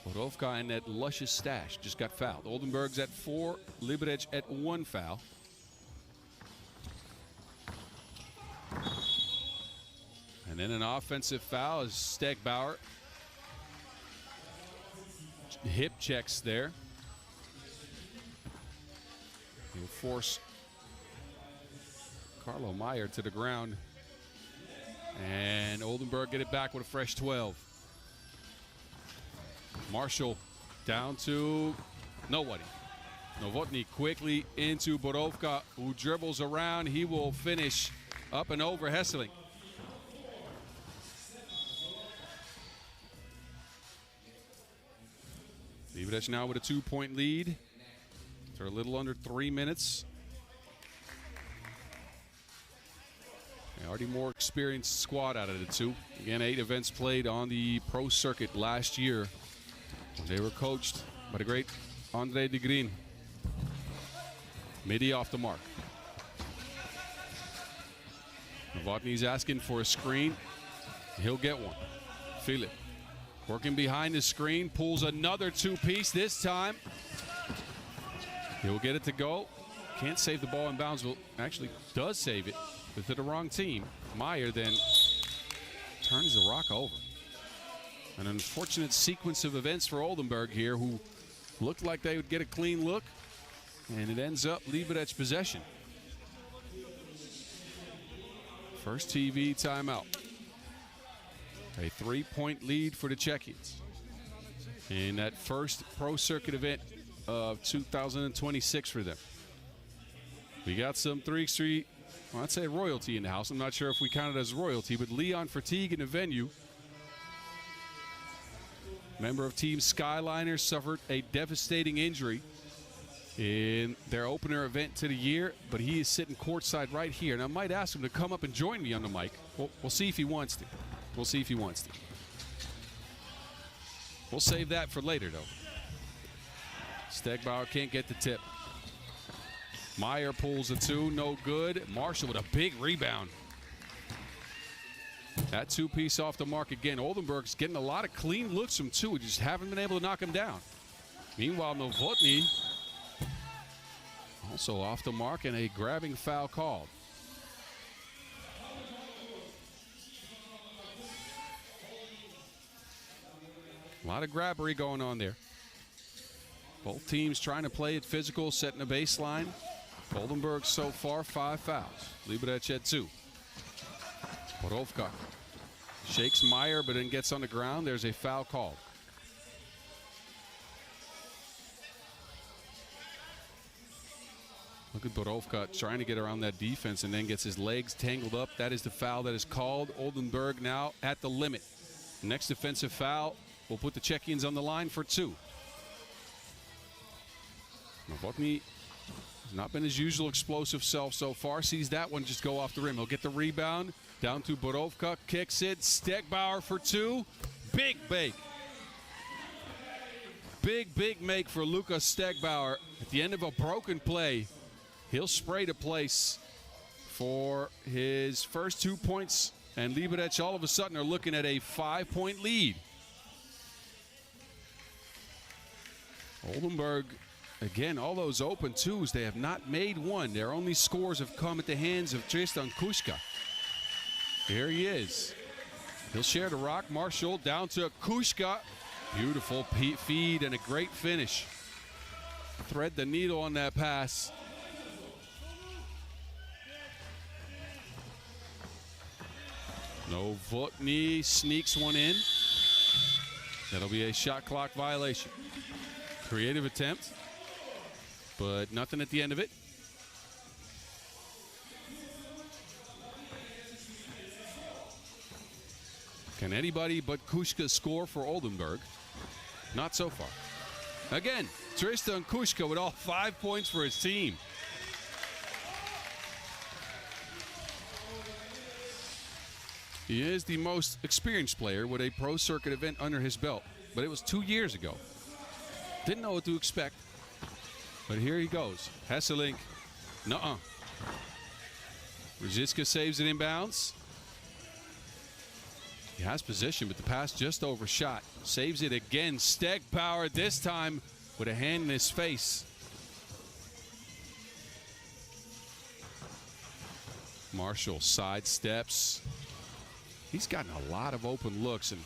Borovka and that luscious stash just got fouled. Oldenburg's at 4, Liberec at 1 foul. And then an offensive foul is Stegbauer. Hip checks there. He'll force Carlo Meyer to the ground. And Oldenburg get it back with a fresh 12. Marshall down to nobody. Novotny quickly into Borovka, who dribbles around. He will finish up and over Hesseling. Liberec now with a 2-point lead. They're a little under 3 minutes. Already more experienced squad out of the two. Again, 8 events played on the pro circuit last year. They were coached by the great André de Green. Midi off the mark. Novotny's asking for a screen. He'll get one. Feel it. Working behind the screen, pulls another 2-piece this time. He'll get it to go. Can't save the ball in bounds. Well, actually does save it, but to the wrong team. Meyer then turns the rock over. An unfortunate sequence of events for Oldenburg here, who looked like they would get a clean look, and it ends up Liberec possession. First TV timeout. A 3-point lead for the Czechians in that first pro circuit event of 2026 for them. We got some 3x3, well, I'd say royalty in the house. I'm not sure if we count it as royalty, but Leon Fatigue in the venue. Member of Team Skyliner suffered a devastating injury in their opener event to the year, but he is sitting courtside right here. And I might ask him to come up and join me on the mic. We'll see if he wants to. We'll see if he wants to. We'll save that for later, though. Stegbauer can't get the tip. Meyer pulls a 2, no good. Marshall with a big rebound. That 2-piece off the mark again. Oldenburg's getting a lot of clean looks from 2, just haven't been able to knock him down. Meanwhile, Novotny also off the mark and a grabbing foul called. A lot of grabbery going on there. Both teams trying to play it physical, setting a baseline. Oldenburg so far 5 fouls. Liberec at 2. Borovka shakes Meyer, but then gets on the ground. There's a foul called. Look at Borovka trying to get around that defense and then gets his legs tangled up. That is the foul that is called. Oldenburg now at the limit. Next defensive foul will put the Czechians on the line for 2. Novotny has not been his usual explosive self so far. Sees that one just go off the rim. He'll get the rebound. Down to Borovka. Kicks it. Stegbauer for 2. Big make. Big make for Lukas Stegbauer. At the end of a broken play, he'll spray the place for his first 2 points. And Liberec all of a sudden are looking at a 5-point lead. Oldenburg, again, all those open 2s, they have not made one. Their only scores have come at the hands of Tristan Kuška. Here he is. He'll share the rock. Marshall down to Kuška. Beautiful feed and a great finish. Thread the needle on that pass. Novotny sneaks one in. That'll be a shot clock violation. Creative attempt, but nothing at the end of it. Can anybody but Kuška score for Oldenburg? Not so far. Again, Tristan Kuška with all 5 points for his team. He is the most experienced player with a pro circuit event under his belt, but it was 2 years ago. Didn't know what to expect, but here he goes. Hesselink, nuh-uh. Ruzicka saves it inbounds. He has position, but the pass just overshot. Saves it again. Stegbauer this time with a hand in his face. Marshall sidesteps. He's gotten a lot of open looks and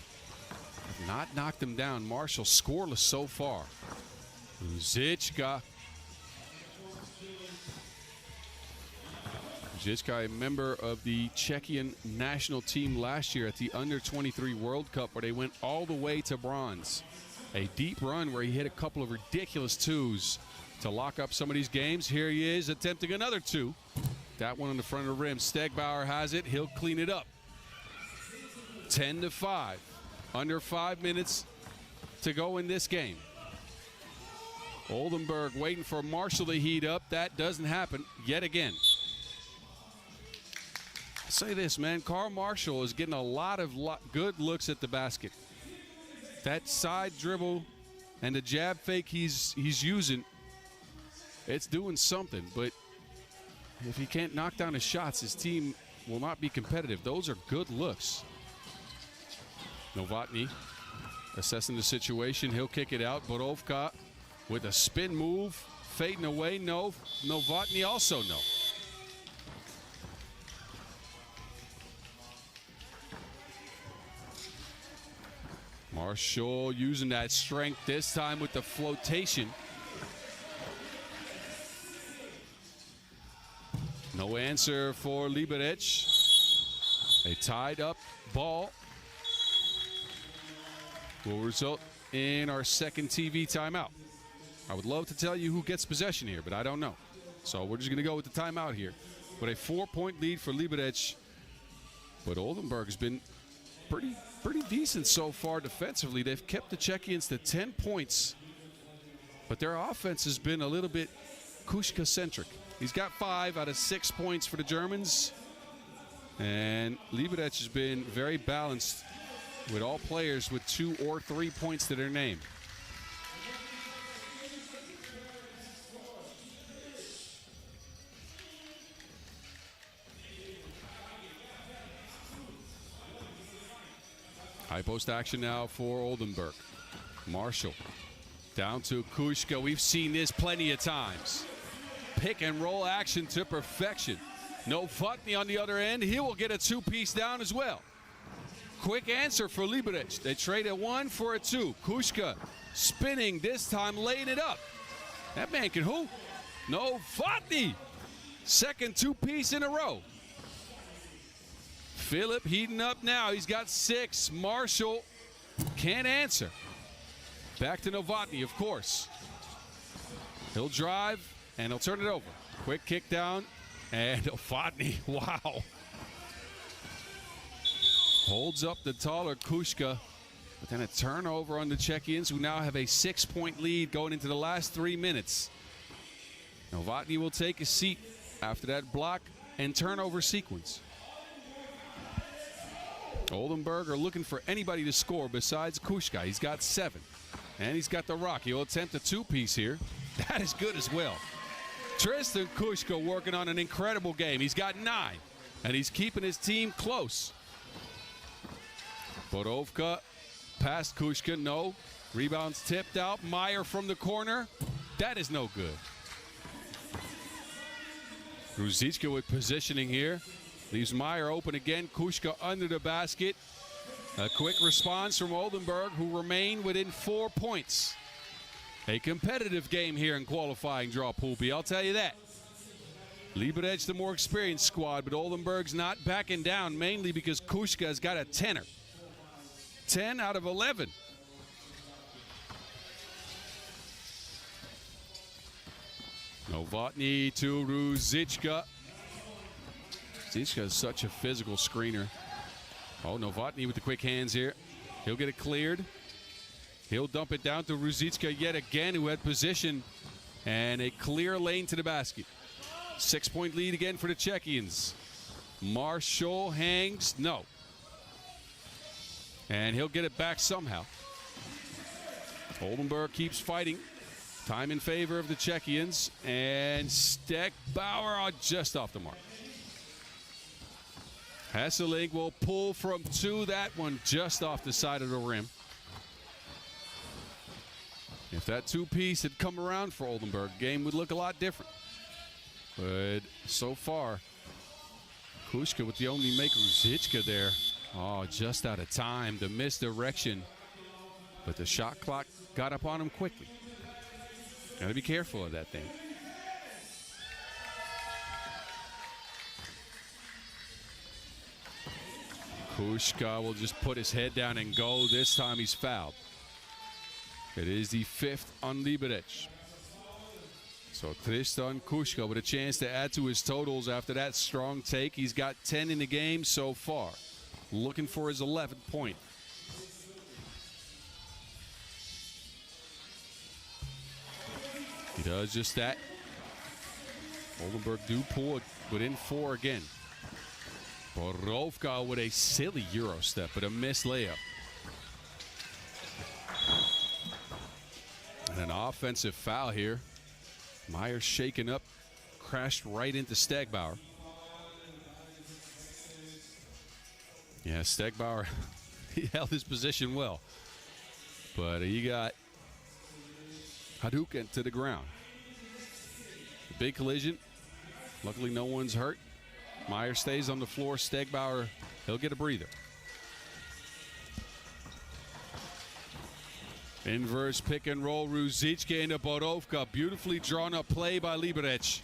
have not knocked him down. Marshall scoreless so far. Ruzicka. Ruzicka, a member of the Czechian national team last year at the Under-23 World Cup, where they went all the way to bronze. A deep run where he hit a couple of ridiculous twos to lock up some of these games. Here he is attempting another two. That one on the front of the rim. Stegbauer has it. He'll clean it up. 10-5. Under 5 minutes to go in this game. Oldenburg waiting for Marshall to heat up. That doesn't happen yet again. I'll say this, man. Carl Marshall is getting a lot of good looks at the basket. That side dribble and the jab fake he's using, it's doing something. But if he can't knock down his shots, his team will not be competitive. Those are good looks. Novotny assessing the situation. He'll kick it out. Borovka with a spin move. Fading away. No. Novotny also no. Marshall using that strength this time with the flotation. No answer for Liberec. A tied up ball will result in our second TV timeout. I would love to tell you who gets possession here, but I don't know. So we're just going to go with the timeout here. With a 4-point lead for Liberec. But Oldenburg has been pretty decent so far defensively. They've kept the Czechians to 10 points. But their offense has been a little bit Kuška-centric. He's got 5 out of 6 points for the Germans. And Liberec has been very balanced with all players with 2 or 3 points to their name. High post action now for Oldenburg. Marshall down to Kuška. We've seen this plenty of times. Pick and roll action to perfection. Novotny on the other end. He will get a 2-piece down as well. Quick answer for Liberec. They trade a 1 for a 2. Kuška spinning this time, laying it up. That man can hoop. Novotny. Second 2-piece in a row. Phillip heating up now. He's got 6. Marshall can't answer. Back to Novotny, of course. He'll drive, and he'll turn it over. Quick kick down, and Novotny, wow. Holds up the taller Kuška, but then a turnover on the Czechians, who now have a 6-point lead going into the last 3 minutes. Novotny will take a seat after that block and turnover sequence. Oldenburg are looking for anybody to score besides Kuška. He's got 7, and he's got the rock. He'll attempt a 2-piece here. That is good as well. Tristan Kuška working on an incredible game. He's got 9, and he's keeping his team close. Borovka past Kuška, no. Rebounds tipped out. Meyer from the corner. That is no good. Ruzicka with positioning here. Leaves Meyer open again. Kuška under the basket. A quick response from Oldenburg, who remain within 4 points. A competitive game here in qualifying draw Pool B, I'll tell you that. Liberec, the more experienced squad, but Oldenburg's not backing down, mainly because Kushka's got a 10er. 10 out of 11. Novotny to Ruzicka. Ruzicka is such a physical screener. Oh, Novotny with the quick hands here. He'll get it cleared. He'll dump it down to Ruzicka yet again, who had position and a clear lane to the basket. 6-point lead again for the Czechians. Marshall hangs, no. And he'll get it back somehow. Oldenburg keeps fighting. Time in favor of the Czechians. And Stegbauer just off the mark. Hesselink will pull from 2. That one just off the side of the rim. If that 2-piece had come around for Oldenburg, game would look a lot different. But so far, Kushka with the only make. Ruzicka there. Oh, just out of time. The misdirection. But the shot clock got up on him quickly. Got to be careful of that thing. Kushka will just put his head down and go. This time he's fouled. It is the 5th on Liberec. So Tristan Kushka with a chance to add to his totals after that strong take. He's got 10 in the game so far. Looking for his 11th point. He does just that. Oldenburg do pull it within 4 again. Borovka with a silly Euro step, but a missed layup. And an offensive foul here. Myers shaken up, crashed right into Stegbauer. Yeah, Stegbauer, he held his position well. But he got Hadouken to the ground. Big collision. Luckily, no one's hurt. Myers stays on the floor. Stegbauer, he'll get a breather. Inverse pick and roll. Ruzicka into Borovka. Beautifully drawn up play by Liberec.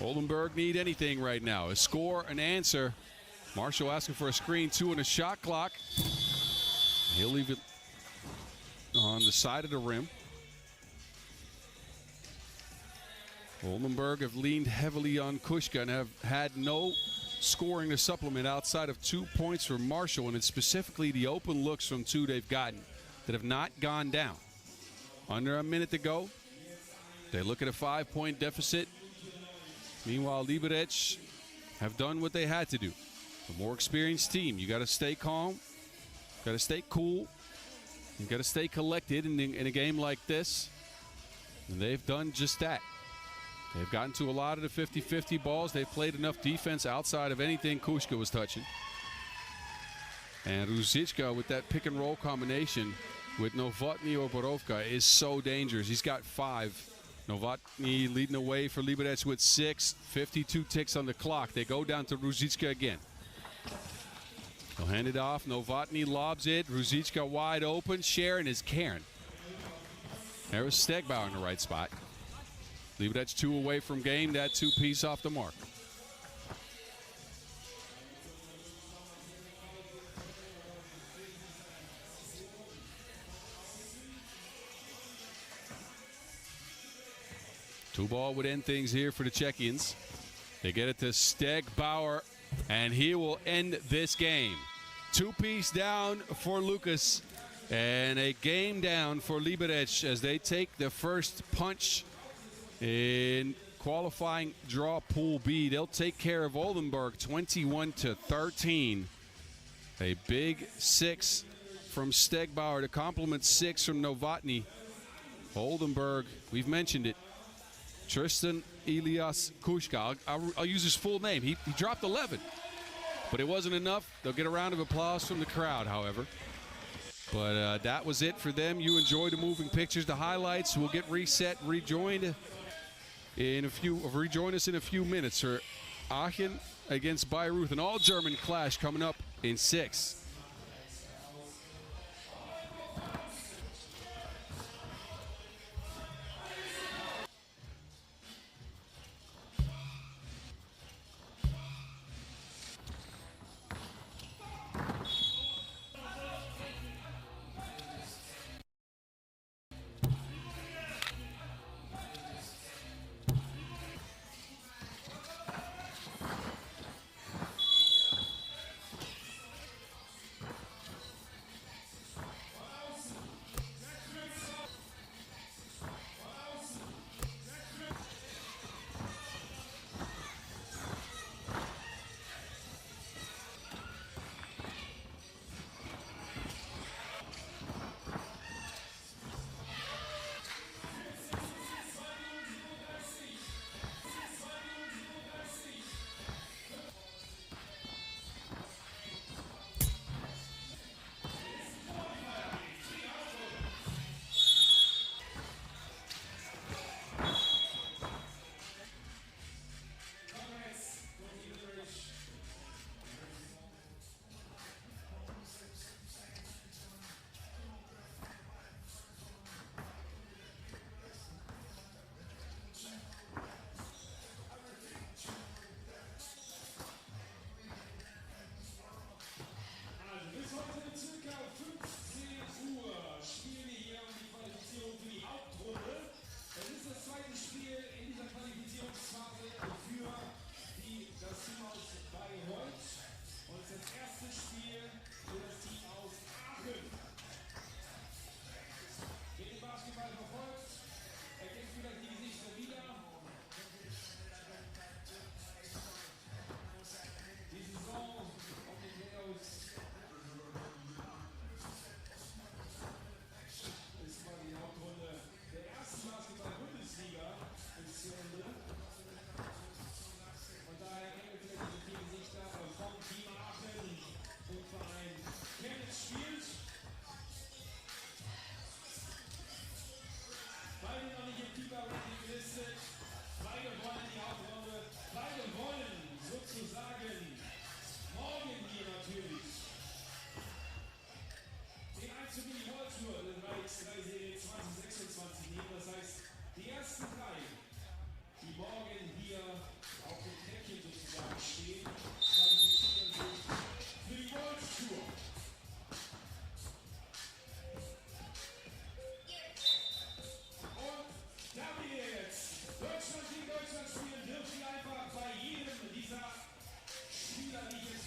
Oldenburg need anything right now. A score, an answer. Marshall asking for a screen, 2 on a shot clock. He'll leave it on the side of the rim. Oldenburg have leaned heavily on Kushka and have had no scoring to supplement outside of 2 points from Marshall, and it's specifically the open looks from 2 they've gotten that have not gone down. Under a minute to go. They look at a 5-point deficit. Meanwhile, Liberec have done what they had to do. The more experienced team, you got to stay calm, got to stay cool, you got to stay collected in a game like this, and they've done just that. They've gotten to a lot of the 50-50 balls. They've played enough defense outside of anything Kushka was touching. And Ruzicka with that pick and roll combination with Novotny or Borovka is so dangerous. He's got 5. Novotny leading away for Liberec with 6. 52 ticks on the clock. They go down to Ruzicka again. He'll hand it off. Novotny lobs it. Ruzicka wide open. Sharon is Karen. There was Stegbauer in the right spot. Liberec 2 away from game. That 2-piece off the mark. Two ball would end things here for the Czechians. They get it to Stegbauer, and he will end this game. 2-piece down for Lucas, and a game down for Liberec as they take the first punch in qualifying draw Pool B. They'll take care of Oldenburg 21-13. A big 6 from Stegbauer to complement 6 from Novotny. Oldenburg, we've mentioned it. Tristan Elias Kushka. I'll use his full name. He dropped 11, but it wasn't enough. They'll get a round of applause from the crowd, however. But that was it for them. You enjoy the moving pictures, the highlights. We'll get reset, rejoin us in a few minutes for Aachen against Bayreuth, an all-German clash coming up in 6.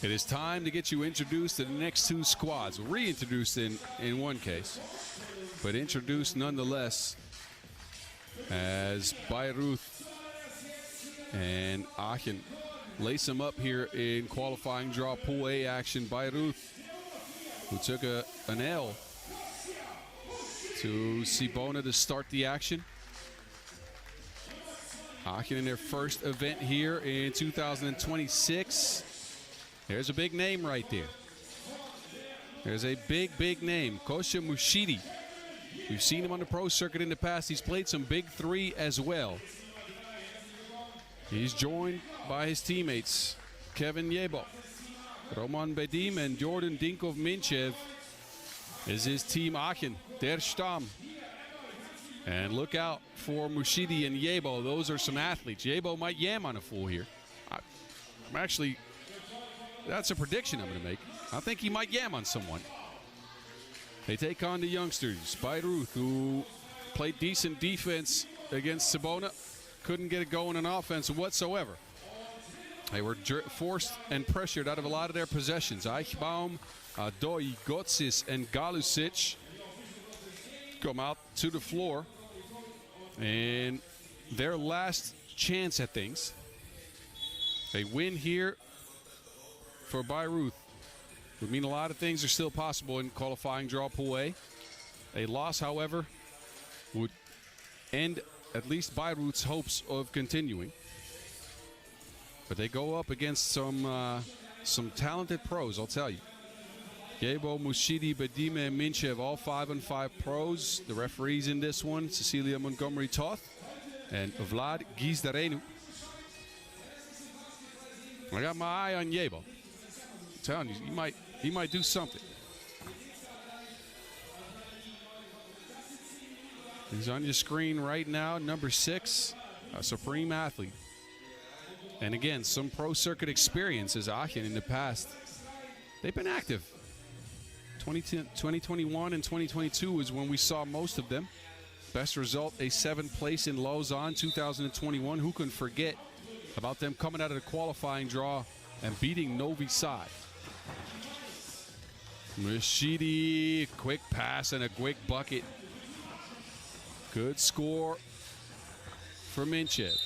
It is time to get you introduced to the next two squads. Reintroduced in one case, but introduced nonetheless, as Bayreuth and Aachen lace them up here in qualifying draw Pool A action. Bayreuth, who took an L to Cibona to start the action. Aachen in their first event here in 2026. There's a big name right there. There's a big name. Kosha Mushidi. We've seen him on the pro circuit in the past. He's played some Big 3 as well. He's joined by his teammates, Kevin Yebo, Roman Bedim, and Jordan Dinkov-Minchev is his team Aachen, Der Stamm. And look out for Mushidi and Yebo. Those are some athletes. Yebo might yam on a fool here. That's a prediction I'm going to make. I think he might yam on someone. They take on the youngsters. Bayreuth, who played decent defense against Cibona, couldn't get it going on offense whatsoever. They were forced and pressured out of a lot of their possessions. Eichbaum, Doi, Gotsis, and Galusic come out to the floor. And their last chance at things. They win here for Bayreuth. Would mean a lot of things are still possible in qualifying draw Pool A. A loss, however, would end at least Bayreuth's hopes of continuing. But they go up against some talented pros, I'll tell you. Yebo, Mushidi, Bedime, and Minchev, all 5-on-5 pros. The referees in this one, Cecilia Montgomery-Toth and Vlad Gizdarenu. I got my eye on Yebo. I'm telling you, he might do something. He's on your screen right now, number 6, a supreme athlete. And again, some pro circuit experience as Aachen in the past. They've been active. 2021 and 2022 is when we saw most of them. Best result, a 7th place in Lausanne 2021. Who can forget about them coming out of the qualifying draw and beating Novi Sad? Mushidi, quick pass and a quick bucket. Good score for Minchev.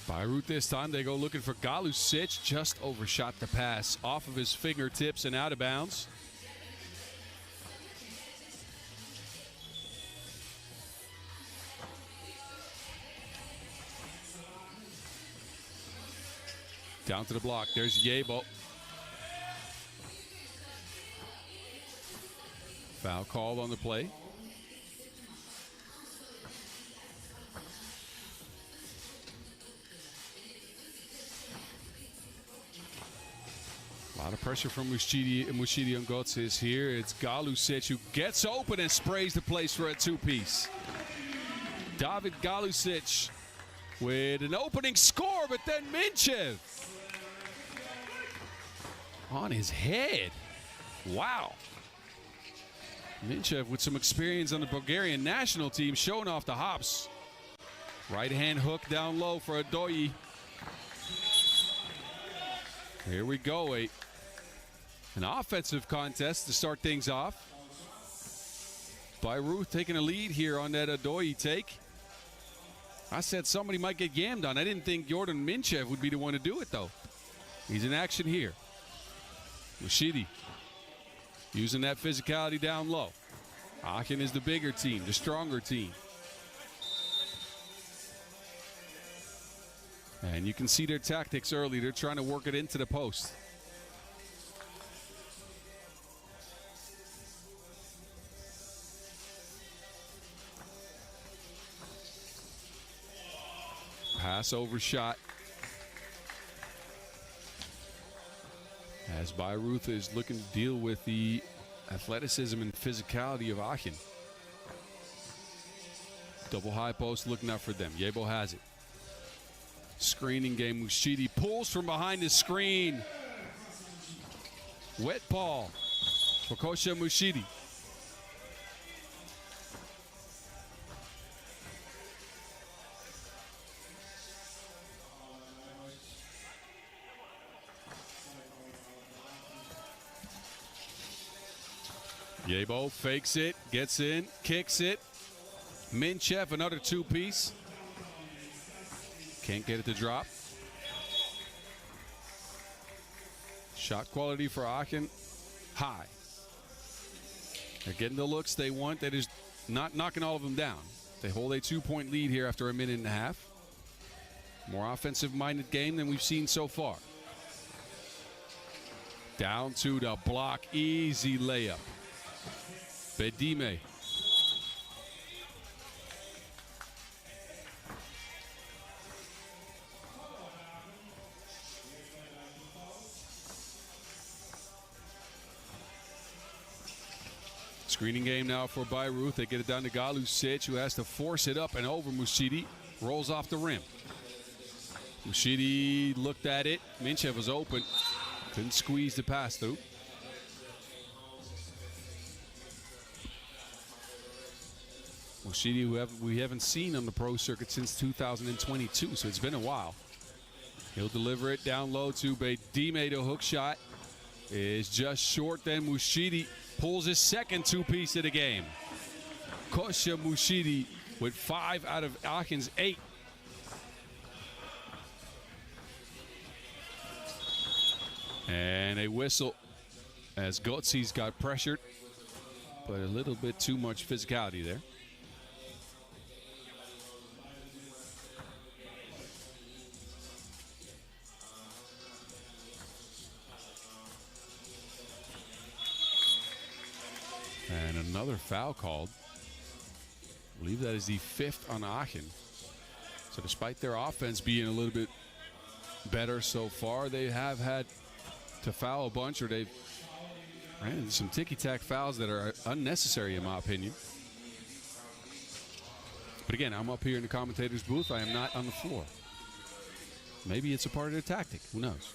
Bayreuth this time, they go looking for Galusic. Just overshot the pass off of his fingertips and out of bounds. Down to the block. There's Yebo. Foul called on the play. A lot of pressure from Mushidi and Gotsis here. It's Galusic who gets open and sprays the place for a two-piece. David Galusic with an opening score, but then Minchev on his head. Wow. Minchev with some experience on the Bulgarian national team, showing off the hops. Right hand hook down low for Adoyi. Here we go, an offensive contest to start things off. Bayreuth taking a lead here on that Adoyi take. I said somebody might get yammed on. I didn't think Jordan Minchev would be the one to do it, though. He's in action here. Mushidi using that physicality down low. Aachen is the bigger team, the stronger team. And you can see their tactics early. They're trying to work it into the post. Pass overshot. As Bayreuth is looking to deal with the athleticism and physicality of Aachen. Double high post looking out for them. Yebo has it. Screening game. Mushidi pulls from behind the screen. Wet ball for Kosha Mushidi. Yebo fakes it, gets in, kicks it. Minchev, another two-piece. Can't get it to drop. Shot quality for Aachen, high. They're getting the looks they want. They're just not knocking all of them down. They hold a 2-point lead here after a minute and a half. More offensive-minded game than we've seen so far. Down to the block, easy layup. Bedime. Screening game now for Bayreuth. They get it down to Galusic, who has to force it up and over Mushidi. Rolls off the rim. Mushidi looked at it. Minchev was open. Couldn't squeeze the pass through. Mushidi, who we haven't seen on the pro circuit since 2022, so it's been a while. He'll deliver it down low to Bedime. The hook shot is just short. Then Mushidi pulls his second two-piece of the game. Kosha Mushidi with 5 out of Aachen's 8. And a whistle as Gotzi's got pressured, but a little bit too much physicality there. And another foul called. I believe that is the 5th on Aachen. So despite their offense being a little bit better so far, they have had to foul a bunch, or they've ran into some ticky-tack fouls that are unnecessary in my opinion. But again, I'm up here in the commentator's booth. I am not on the floor. Maybe it's a part of their tactic. Who knows?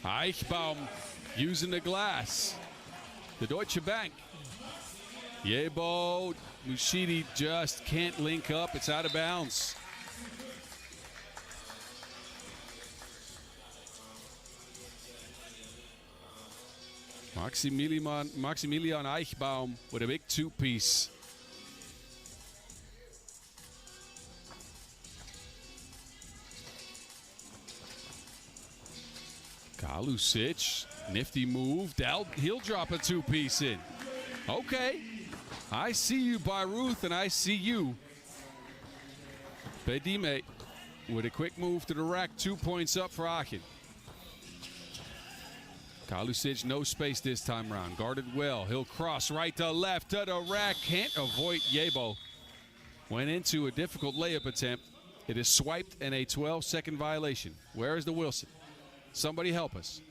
Eichbaum using the glass. The Deutsche Bank. Yebo, Mushidi just can't link up. It's out of bounds. Maximilian Eichbaum with a big two-piece. Galusic, nifty move. He'll drop a two-piece in. Okay. I see you, Bayreuth, and I see you. Bedime with a quick move to the rack. 2 points up for Aachen. Galusic, no space this time around. Guarded well. He'll cross right to left to the rack. Can't avoid Yebo. Went into a difficult layup attempt. It is swiped and a 12-second violation. Where is the Wilson? Somebody help us.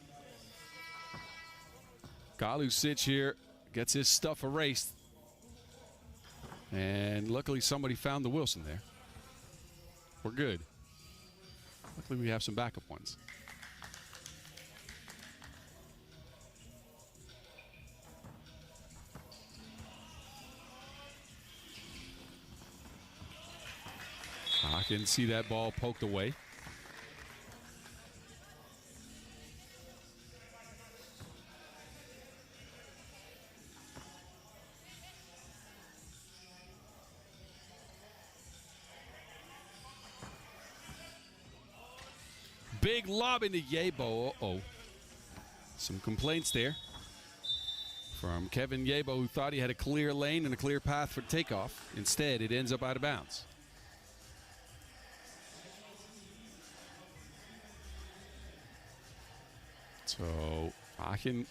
Galusic here gets his stuff erased. And luckily somebody found the Wilson there. We're good. Luckily we have some backup ones. I can see that ball poked away. Big lob into Yebo. Uh-oh. Some complaints there from Kevin Yebo, who thought he had a clear lane and a clear path for takeoff. Instead, it ends up out of bounds. So Aachen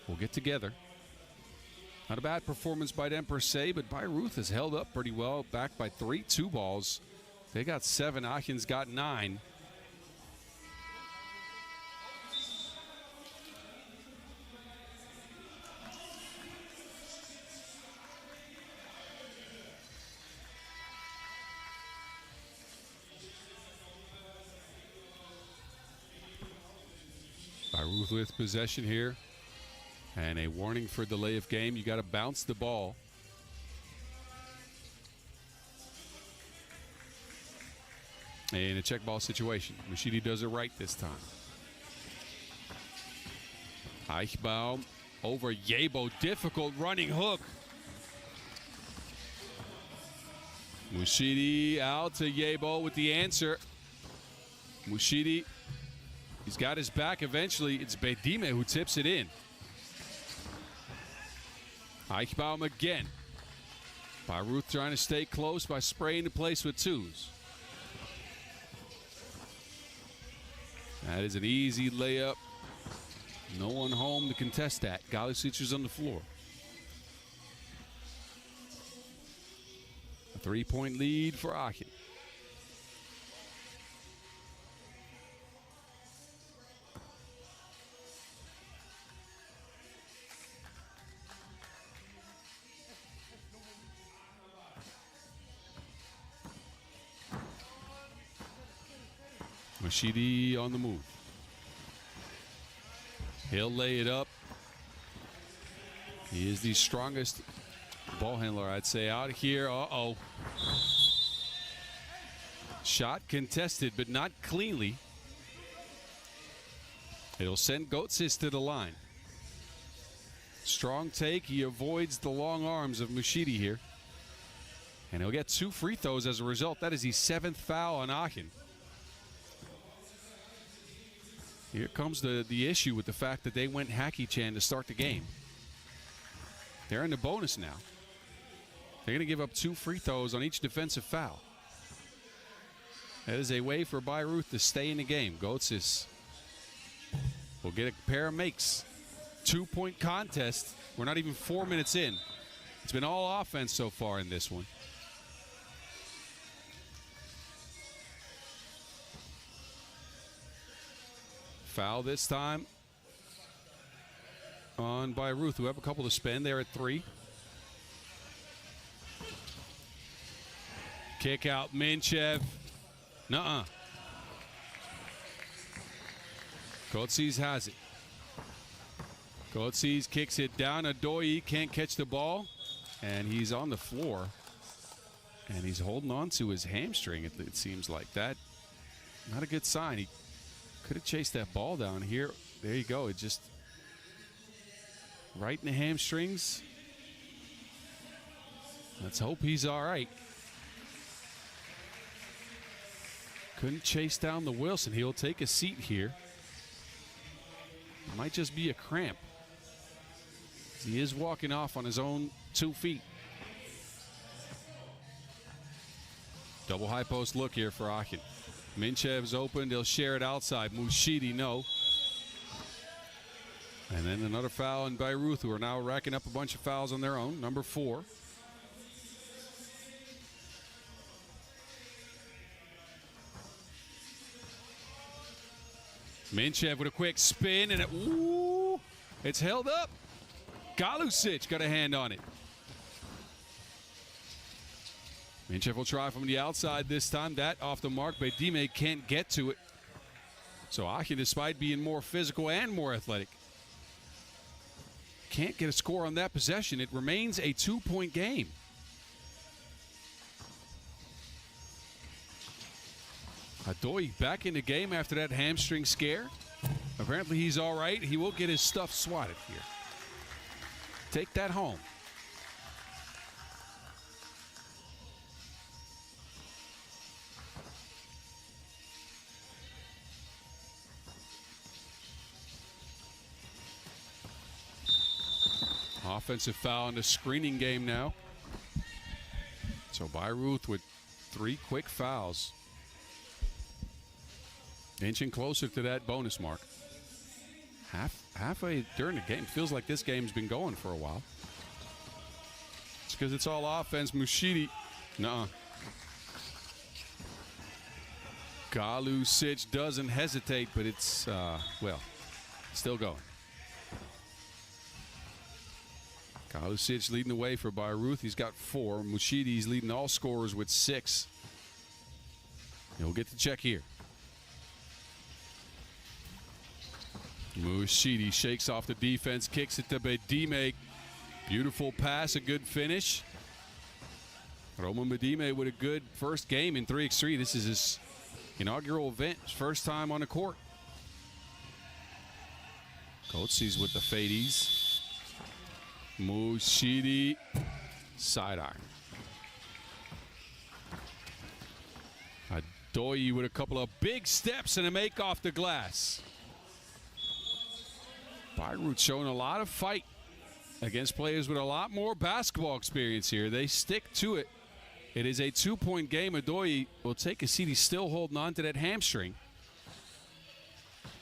will get together. Not a bad performance by them per se, but Bayreuth has held up pretty well, back by 3 2 balls. They got 7. Aachen's got 9. Bayreuth with possession here And a warning for delay of game. You got to bounce the ball. In a check ball situation. Muschidi does it right this time. Eichbaum over Yebo. Difficult running hook. Muschidi out to Yebo with the answer. Muschidi, he's got his back eventually. It's Bedime who tips it in. Eichbaum again. Bayreuth trying to stay close by spraying the place with twos. That is an easy layup. No one home to contest that. Galusic is on the floor. A 3-point lead for Aachen. Muschidi on the move. He'll lay it up. He is the strongest ball handler, I'd say, out here. Uh-oh. Shot contested, but not cleanly. It'll send Götzis to the line. Strong take. He avoids the long arms of Muschidi here. And he'll get 2 free throws as a result. That is the 7th foul on Aachen. Here comes the issue with the fact that they went Hacky-chan to start the game. They're in the bonus now. They're going to give up 2 free throws on each defensive foul. That is a way for Bayreuth to stay in the game. Götzis will get a pair of makes. 2-point contest. We're not even 4 minutes in. It's been all offense so far in this one. Foul this time on Bayreuth, who have a couple to spend. They're at 3. Kick out Minchev. Nuh-uh. Götzis has it. Götzis kicks it down. Adoyi can't catch the ball, and he's on the floor. And he's holding on to his hamstring, it seems like. That, not a good sign. He could have chased that ball down here. There you go. It just right in the hamstrings. Let's hope he's all right. Couldn't chase down the Wilson. He'll take a seat here. It might just be a cramp. He is walking off on his own 2 feet. Double high post look here for Aachen. Minchev's open. They'll share it outside. Muschidi, no. And then another foul in Bayreuth, who are now racking up a bunch of fouls on their own. Number 4. Minchev with a quick spin, and it's held up. Galusic got a hand on it. Minchev will try from the outside this time. That off the mark. Bedime can't get to it. So Aachen, despite being more physical and more athletic, can't get a score on that possession. It remains a 2-point game. Adoyi back in the game after that hamstring scare. Apparently he's all right. He will get his stuff swatted here. Take that home. Offensive foul in the screening game now. So Bayreuth with 3 quick fouls. Inching closer to that bonus mark. Halfway during the game. Feels like this game's been going for a while. It's because it's all offense. Muschidi. Nuh-uh. Galusic doesn't hesitate, but it's, well, still going. Galusic leading the way for Bayreuth. He's got 4. Muschidi's leading all scorers with 6. He'll get the check here. Mushidi shakes off the defense, kicks it to Bedime. Beautiful pass, a good finish. Roman Bedime with a good first game in 3x3. This is his inaugural event, his first time on the court. Coates with the fades. Mushidi, sidearm. Adoyi with a couple of big steps and a make off the glass. Bayreuth showing a lot of fight against players with a lot more basketball experience here. They stick to it. It is a 2-point game. Adoyi will take a seat. He's still holding on to that hamstring.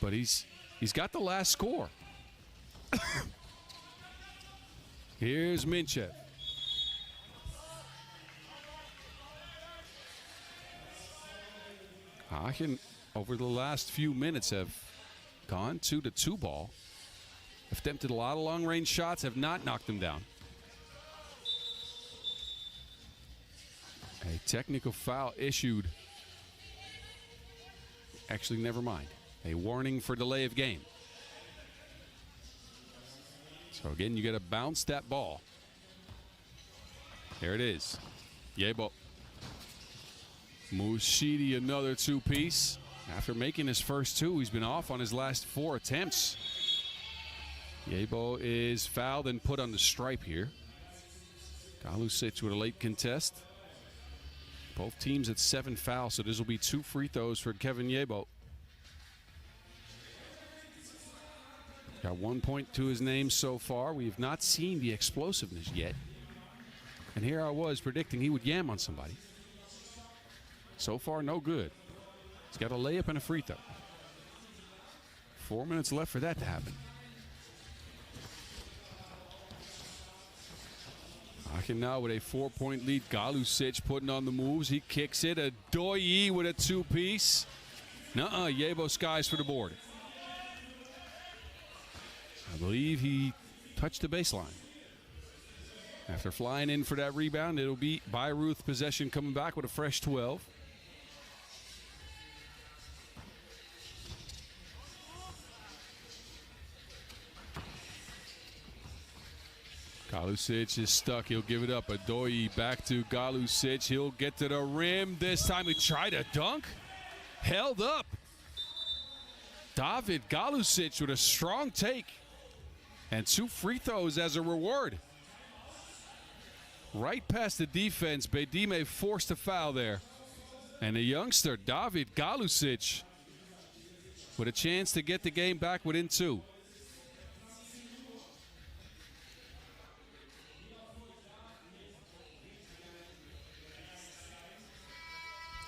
But he's got the last score. Here's Minchev. Aachen, over the last few minutes, have gone to the 2-ball. Attempted a lot of long-range shots, have not knocked them down. A technical foul issued. Actually, never mind. A warning for delay of game. So again, you got to bounce that ball. There it is. Yebo. Mushidi, another 2-piece. After making his first 2, he's been off on his last 4 attempts. Yebo is fouled and put on the stripe here. Galusic with a late contest. Both teams at 7 fouls, so this will be 2 free throws for Kevin Yebo. Got 1 point to his name so far. We have not seen the explosiveness yet. And here I was predicting he would yam on somebody. So far, no good. He's got a layup and a free throw. 4 minutes left for that to happen. Aachen now with a 4-point lead. Galusic putting on the moves. He kicks it. Adoyi with a 2-piece. Nuh-uh. Yebo skies for the board. I believe he touched the baseline. After flying in for that rebound, it'll be Bayreuth possession coming back with a fresh 12. Galusic is stuck. He'll give it up. Adoyi back to Galusic. He'll get to the rim. This time he tried a dunk. Held up. David Galusic with a strong take. And 2 free throws as a reward. Right past the defense. Bedime forced a foul there. And the youngster, David Galusic, with a chance to get the game back within 2.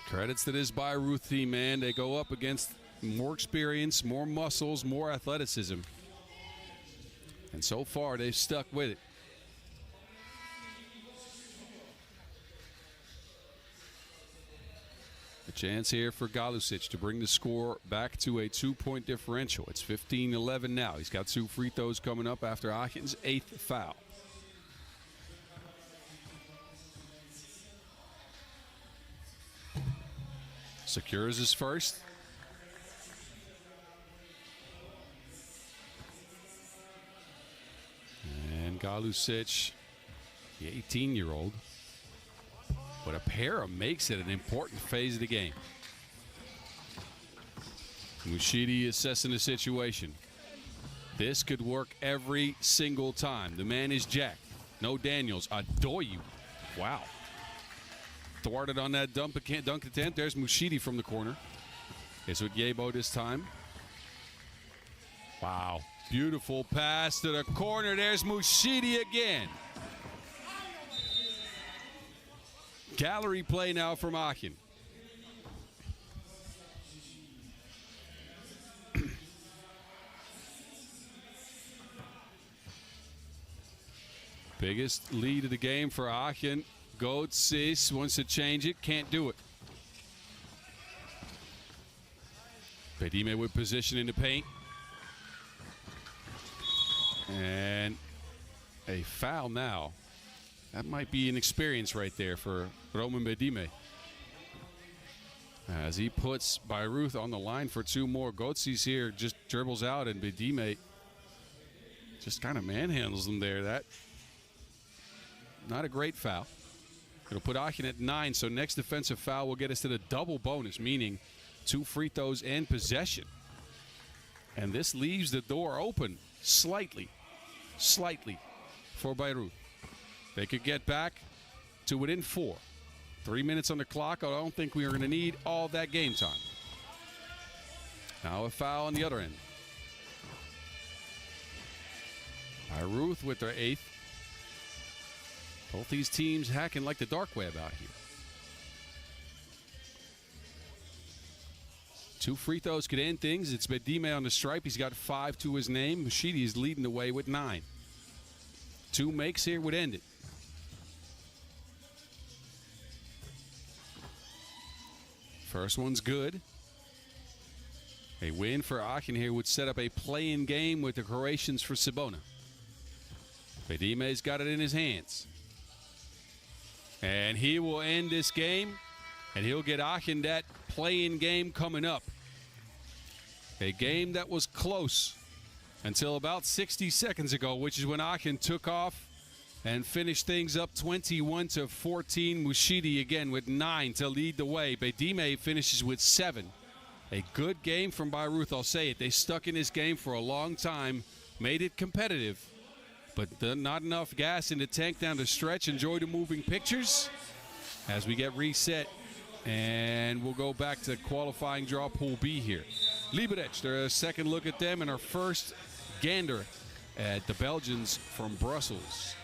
Credits to this Bayreuth team, man. They go up against more experience, more muscles, more athleticism. And so far, they've stuck with it. A chance here for Galusic to bring the score back to a 2-point differential. It's 15-11 now. He's got 2 free throws coming up after Aachen's 8th foul. Secures his first. And Galusic, the 18-year-old, but a pair of makes it an important phase of the game. Mushidi assessing the situation. This could work every single time. The man is jacked. No Daniels. Adoyi. Wow. Thwarted on that dunk attempt. There's Mushidi from the corner. It's with Yebo this time. Wow. Beautiful pass to the corner. There's Mushidi again. Gallery play now from Aachen. Biggest lead of the game for Aachen. Goetz wants to change it, can't do it. Bedime with position in the paint. And a foul now. That might be an experience right there for Roman Bedime. As he puts Bayreuth on the line for 2 more. Gotzi's here, just dribbles out, and Bedime just kind of manhandles them there. That not a great foul. It'll put Aachen at 9, so next defensive foul will get us to the double bonus, meaning 2 free throws and possession. And this leaves the door open slightly for Bayreuth. They could get back to within 4. 3 minutes on the clock. I don't think we are going to need all that game time. Now a foul on the other end. Bayreuth with their 8th. Both these teams hacking like the dark web out here. 2 free throws could end things. It's Bedime on the stripe. He's got 5 to his name. Mashidi is leading the way with 9. 2 makes here would end it. First one's good. A win for Aachen here would set up a play-in game with the Croatians for Cibona. Bedime's got it in his hands. And he will end this game, and he'll get Aachen that play-in game coming up. A game that was close until about 60 seconds ago, which is when Aachen took off and finished things up 21-14. Mushidi again with 9 to lead the way. Bedime finishes with 7. A good game from Bayreuth, I'll say it. They stuck in this game for a long time, made it competitive, but not enough gas in the tank down the stretch. Enjoy the moving pictures as we get reset, and we'll go back to qualifying draw Pool B here. Liberec, their second look at them, and our first gander at the Belgians from Brussels.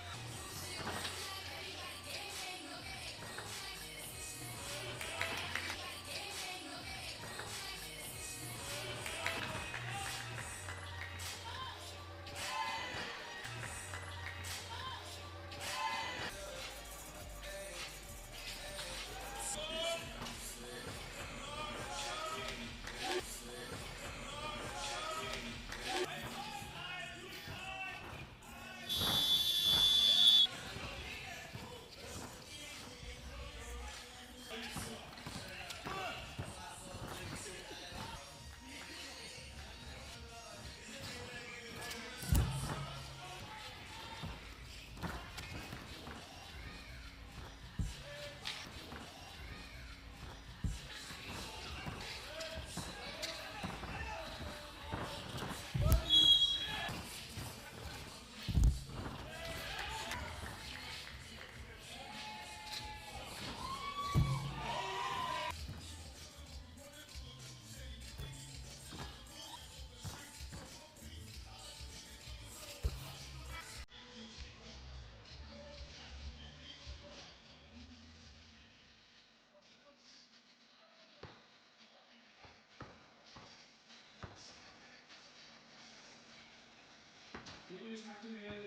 Wir lösen aktuell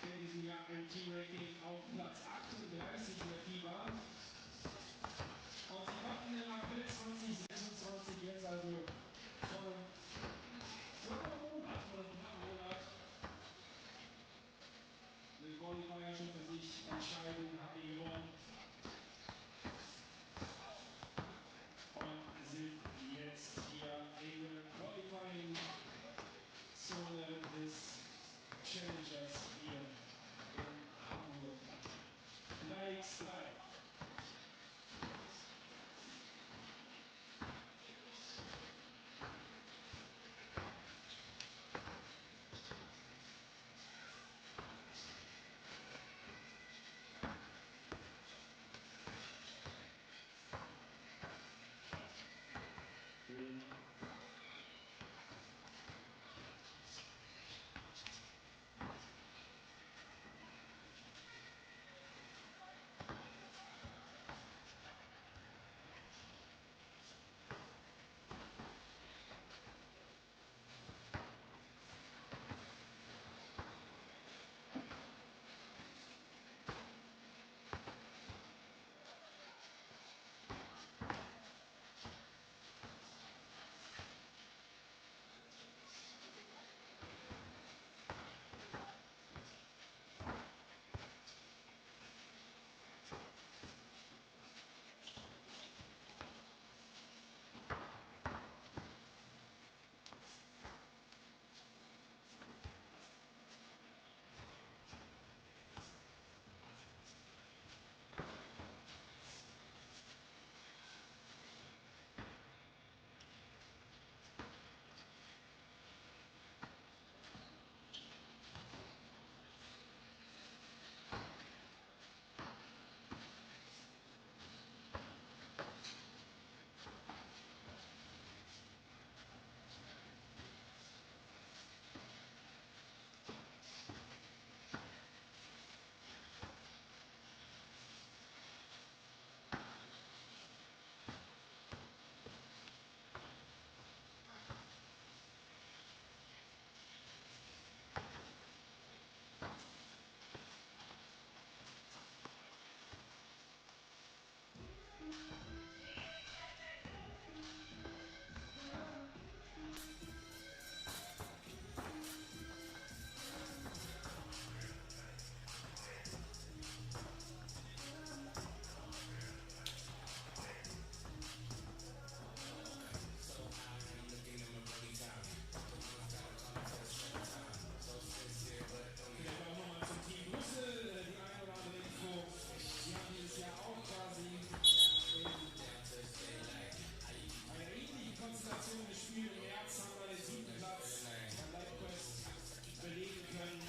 in diesem Jahr ein Team-Ranking auf Platz 38 in der FIBA. Und sie konnten im April 2026 jetzt also vor einem Monat oder ein paar Monaten den Qualifier schon für sich entscheiden, haben die gewonnen und sind jetzt hier in der Qualifying-Zone des Challengers hier in Hamburg. 3x3.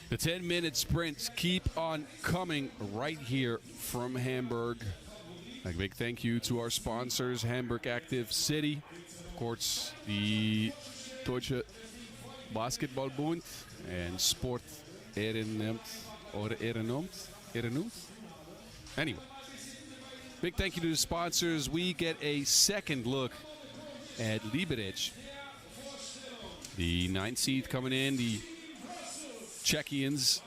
The 10-minute sprints keep on coming right here from Hamburg. A big thank you to our sponsors, Hamburg Active City, of course, the Deutsche Basketballbund and Sport Ehrenamt. Anyway, big thank you to the sponsors. We get a second look at Liberec, the 9th seed coming in, the Czechians,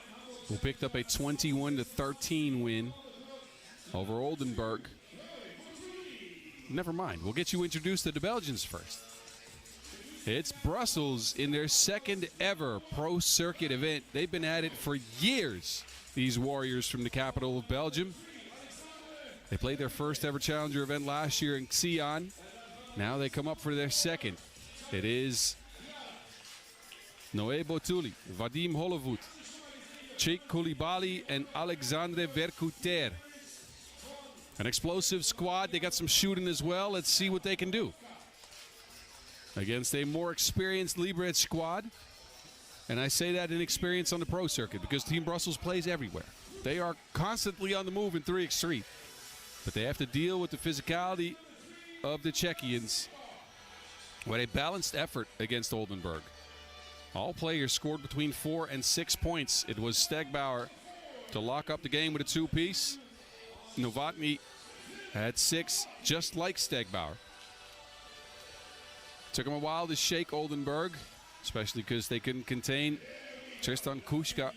who picked up a 21-13 win over Oldenburg. Never mind. We'll get you introduced to the Belgians first. It's Brussels in their second ever pro circuit event. They've been at it for years, these Warriors from the capital of Belgium. They played their first ever Challenger event last year in Sion. Now they come up for their second. It is Noé Botuli, Vadim Holevoet, Chik Koulibaly, and Alexandre Vercouter. An explosive squad. They got some shooting as well. Let's see what they can do against a more experienced Liberec squad. And I say that in experience on the pro circuit because Team Brussels plays everywhere. They are constantly on the move in 3x3. But they have to deal with the physicality of the Czechians with a balanced effort against Oldenburg. All players scored between 4 and 6 points. It was Stegbauer to lock up the game with a two-piece. Novotny had 6, just like Stegbauer. Took him a while to shake Oldenburg, especially because they couldn't contain Tristan Kuška.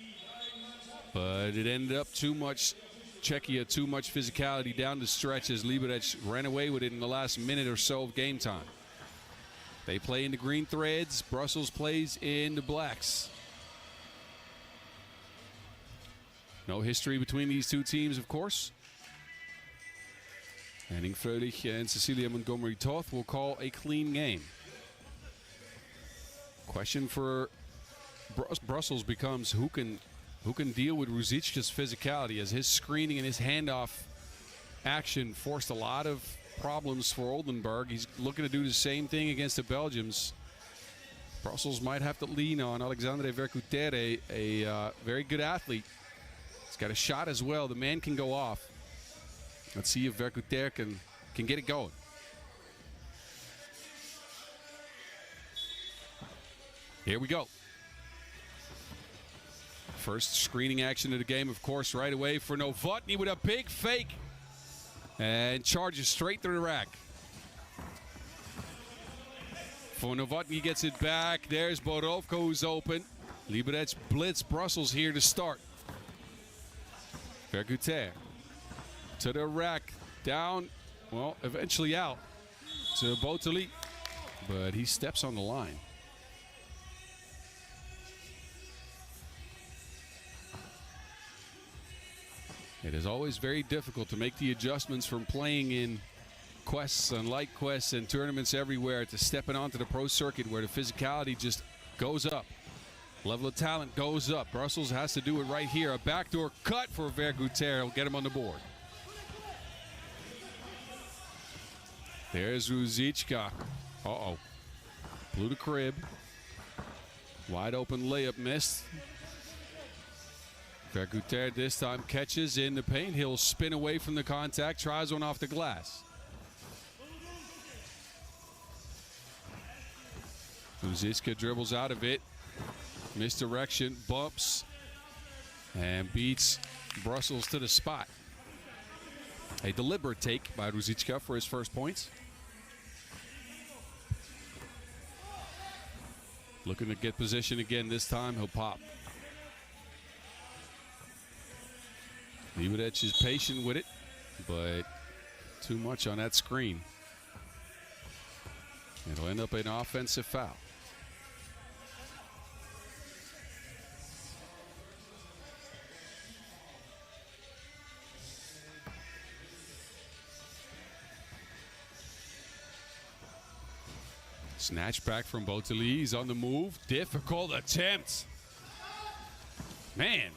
But it ended up too much Czechia, too much physicality down the stretch as Liberec ran away with it in the last minute or so of game time. They play in the green threads. Brussels plays in the blacks. No history between these two teams, of course. Henning Fröhlich and Cecilia Montgomery-Toth will call a clean game. Question for Brussels becomes who can deal with Ruzicka's physicality, as his screening and his handoff action forced a lot of problems for Oldenburg. He's looking to do the same thing against the Belgians. Brussels might have to lean on Alexandre Vercouter, a very good athlete. He's got a shot as well. The man can go off. Let's see if Vercouter can get it going. Here we go. First screening action of the game, of course, right away for Novotny with a big fake. And charges straight through the rack. For Novotny, gets it back. There's Borovko, who's open. Liberec blitz Brussels here to start. Vercouter to the rack. Down, well, eventually out to Botuli. But he steps on the line. It is always very difficult to make the adjustments from playing in quests and light quests and tournaments everywhere to stepping onto the pro circuit where the physicality just goes up. Level of talent goes up. Brussels has to do it right here. A backdoor cut for Vercouter will get him on the board. There's Ruzicka. Uh-oh. Blew the crib. Wide open layup missed. Vercouter this time catches in the paint. He'll spin away from the contact, tries one off the glass. Ruzicka dribbles out of it. Misdirection, bumps, and beats Brussels to the spot. A deliberate take by Ruzicka for his first points. Looking to get position again this time. He'll pop. Liberec is patient with it, but too much on that screen. It'll end up an offensive foul. Snatch back from Botuli. He's on the move. Difficult attempt. Man.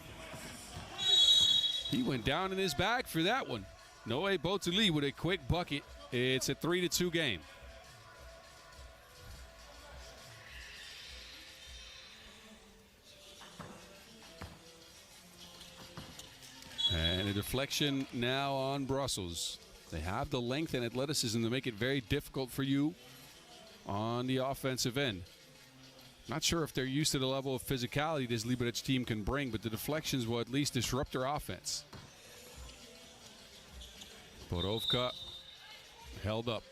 He went down in his bag for that one. Noé Botuli with a quick bucket. It's a 3-2 game. And a deflection now on Brussels. They have the length and athleticism to make it very difficult for you on the offensive end. Not sure if they're used to the level of physicality this Liberec team can bring, but the deflections will at least disrupt their offense. Borovka held up.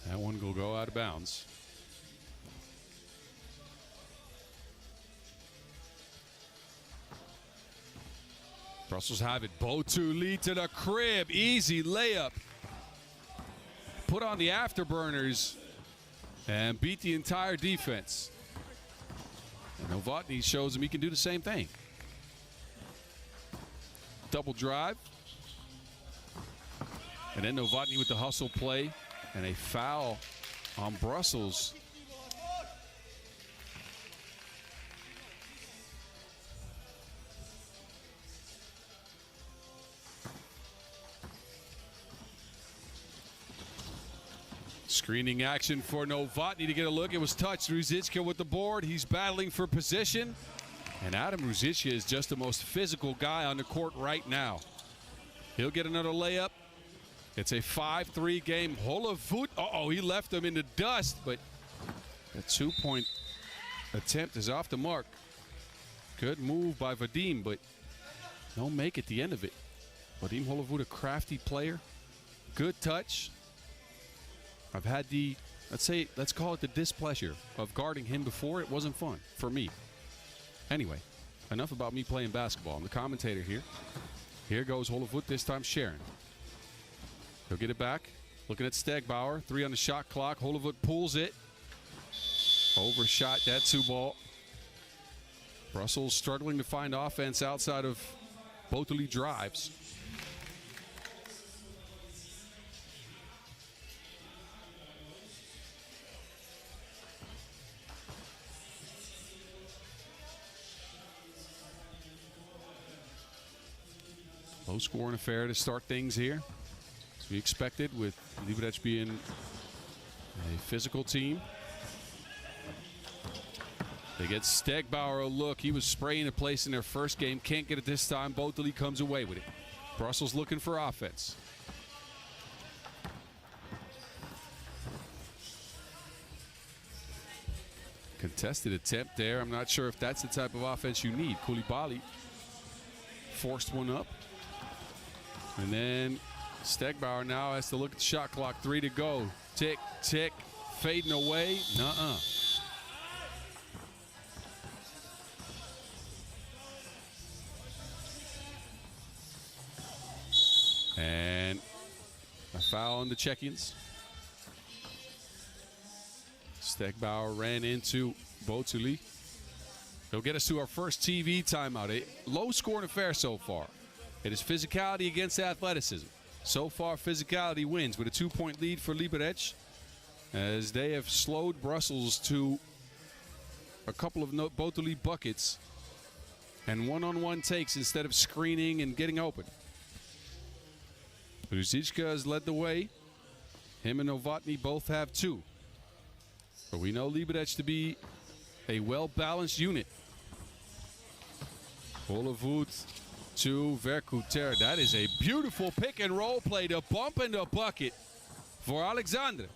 That one will go out of bounds. Brussels have it. Botuli to the crib. Easy layup. Put on the afterburners and beat the entire defense. And Novotny shows him he can do the same thing. Double drive. And then Novotny with the hustle play. And a foul on Brussels. Screening action for Novotny to get a look. It was touched. Ruzicka with the board. He's battling for position. And Adam Ruzicka is just the most physical guy on the court right now. He'll get another layup. It's a 5-3 game. Holavoet, uh-oh, he left him in the dust, but a two-point attempt is off the mark. Good move by Vadim, but no make at the end of it. Vadim Holavoet, a crafty player. Good touch. I've had the, let's call it the displeasure of guarding him before. It wasn't fun for me. Anyway, enough about me playing basketball. I'm the commentator here. Here goes Holavoet, this time Sharon. He'll get it back. Looking at Stegbauer. 3 on the shot clock. Holavoet pulls it. Overshot that 2-ball. Brussels struggling to find offense outside of Botuli drives. Low-scoring affair to start things here. As we expected, with Liberec being a physical team. They get Stegbauer a look. He was spraying the place in their first game. Can't get it this time. Botuli comes away with it. Brussels looking for offense. Contested attempt there. I'm not sure if that's the type of offense you need. Koulibaly forced one up. And then Stegbauer now has to look at the shot clock. 3 to go. Tick, tick, fading away. Nuh-uh. And a foul on the Czechians. Stegbauer ran into Botuli. He'll get us to our first TV timeout. A low-scoring affair so far. It is physicality against athleticism. So far, physicality wins with a 2-point lead for Liberec, as they have slowed Brussels to a couple of Botuli buckets and one-on-one takes instead of screening and getting open. Ruzicka has led the way. Him and Novotny both have 2. But we know Liberec to be a well-balanced unit. Holavoet to Vercouter. That is a beautiful pick and roll play to bump in the bucket for Alexandre.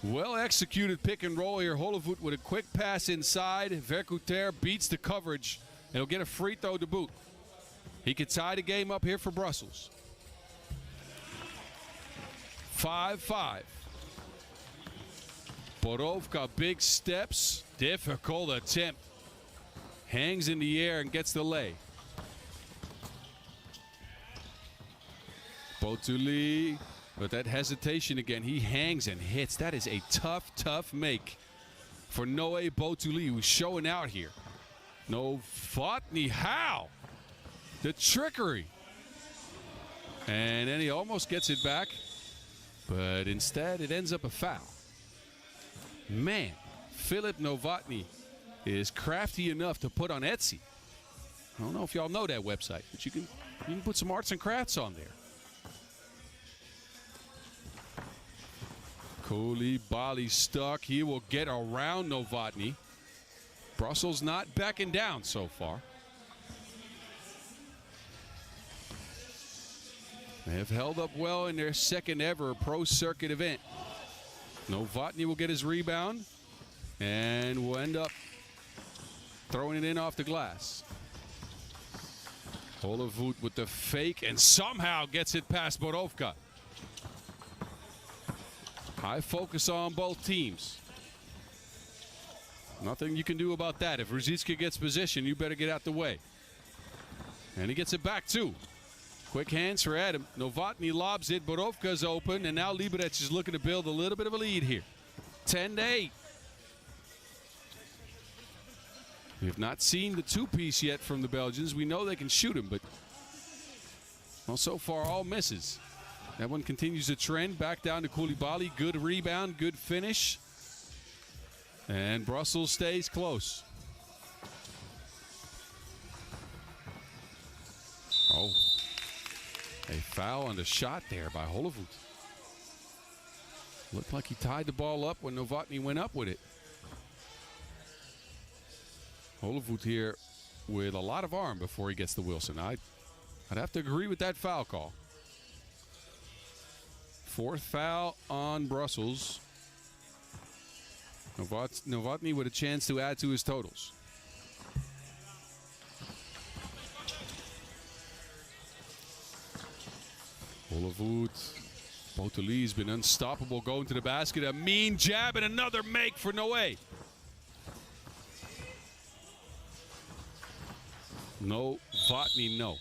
Well executed pick and roll here. Holavoet with a quick pass inside. Vercouter beats the coverage. And he'll get a free throw to boot. He could tie the game up here for Brussels. 5-5. Borovka, big steps. Difficult attempt. Hangs in the air and gets the lay. Botuli with that hesitation again. He hangs and hits. That is a tough, tough make for Noé Botuli, who's showing out here. Novotny, how? The trickery. And then he almost gets it back. But instead, it ends up a foul. Man, Filip Novotny is crafty enough to put on Etsy. I don't know if y'all know that website, but you can put some arts and crafts on there. Koulibaly stuck. He will get around Novotny. Brussels not backing down so far. They have held up well in their second ever pro circuit event. Novotny will get his rebound and will end up throwing it in off the glass. Oldenburg with the fake and somehow gets it past Borovka. High focus on both teams. Nothing you can do about that. If Ruzicka gets position, you better get out the way. And he gets it back too. Quick hands for Adam. Novotny lobs it. Borovka's open, and now Liberec is looking to build a little bit of a lead here. 10-8. We have not seen the two-piece yet from the Belgians. We know they can shoot him, but well, so far all misses. That one continues the trend. Back down to Koulibaly. Good rebound, good finish. And Brussels stays close. Oh. A foul on the shot there by Oldenburg. Looked like he tied the ball up when Novotny went up with it. Oldenburg here with a lot of arm before he gets the Wilson. I'd have to agree with that foul call. Fourth foul on Brussels. Novotny with a chance to add to his totals. Oldenburg. Boteli's been unstoppable going to the basket. A mean jab and another make for Noé. Novotny, no.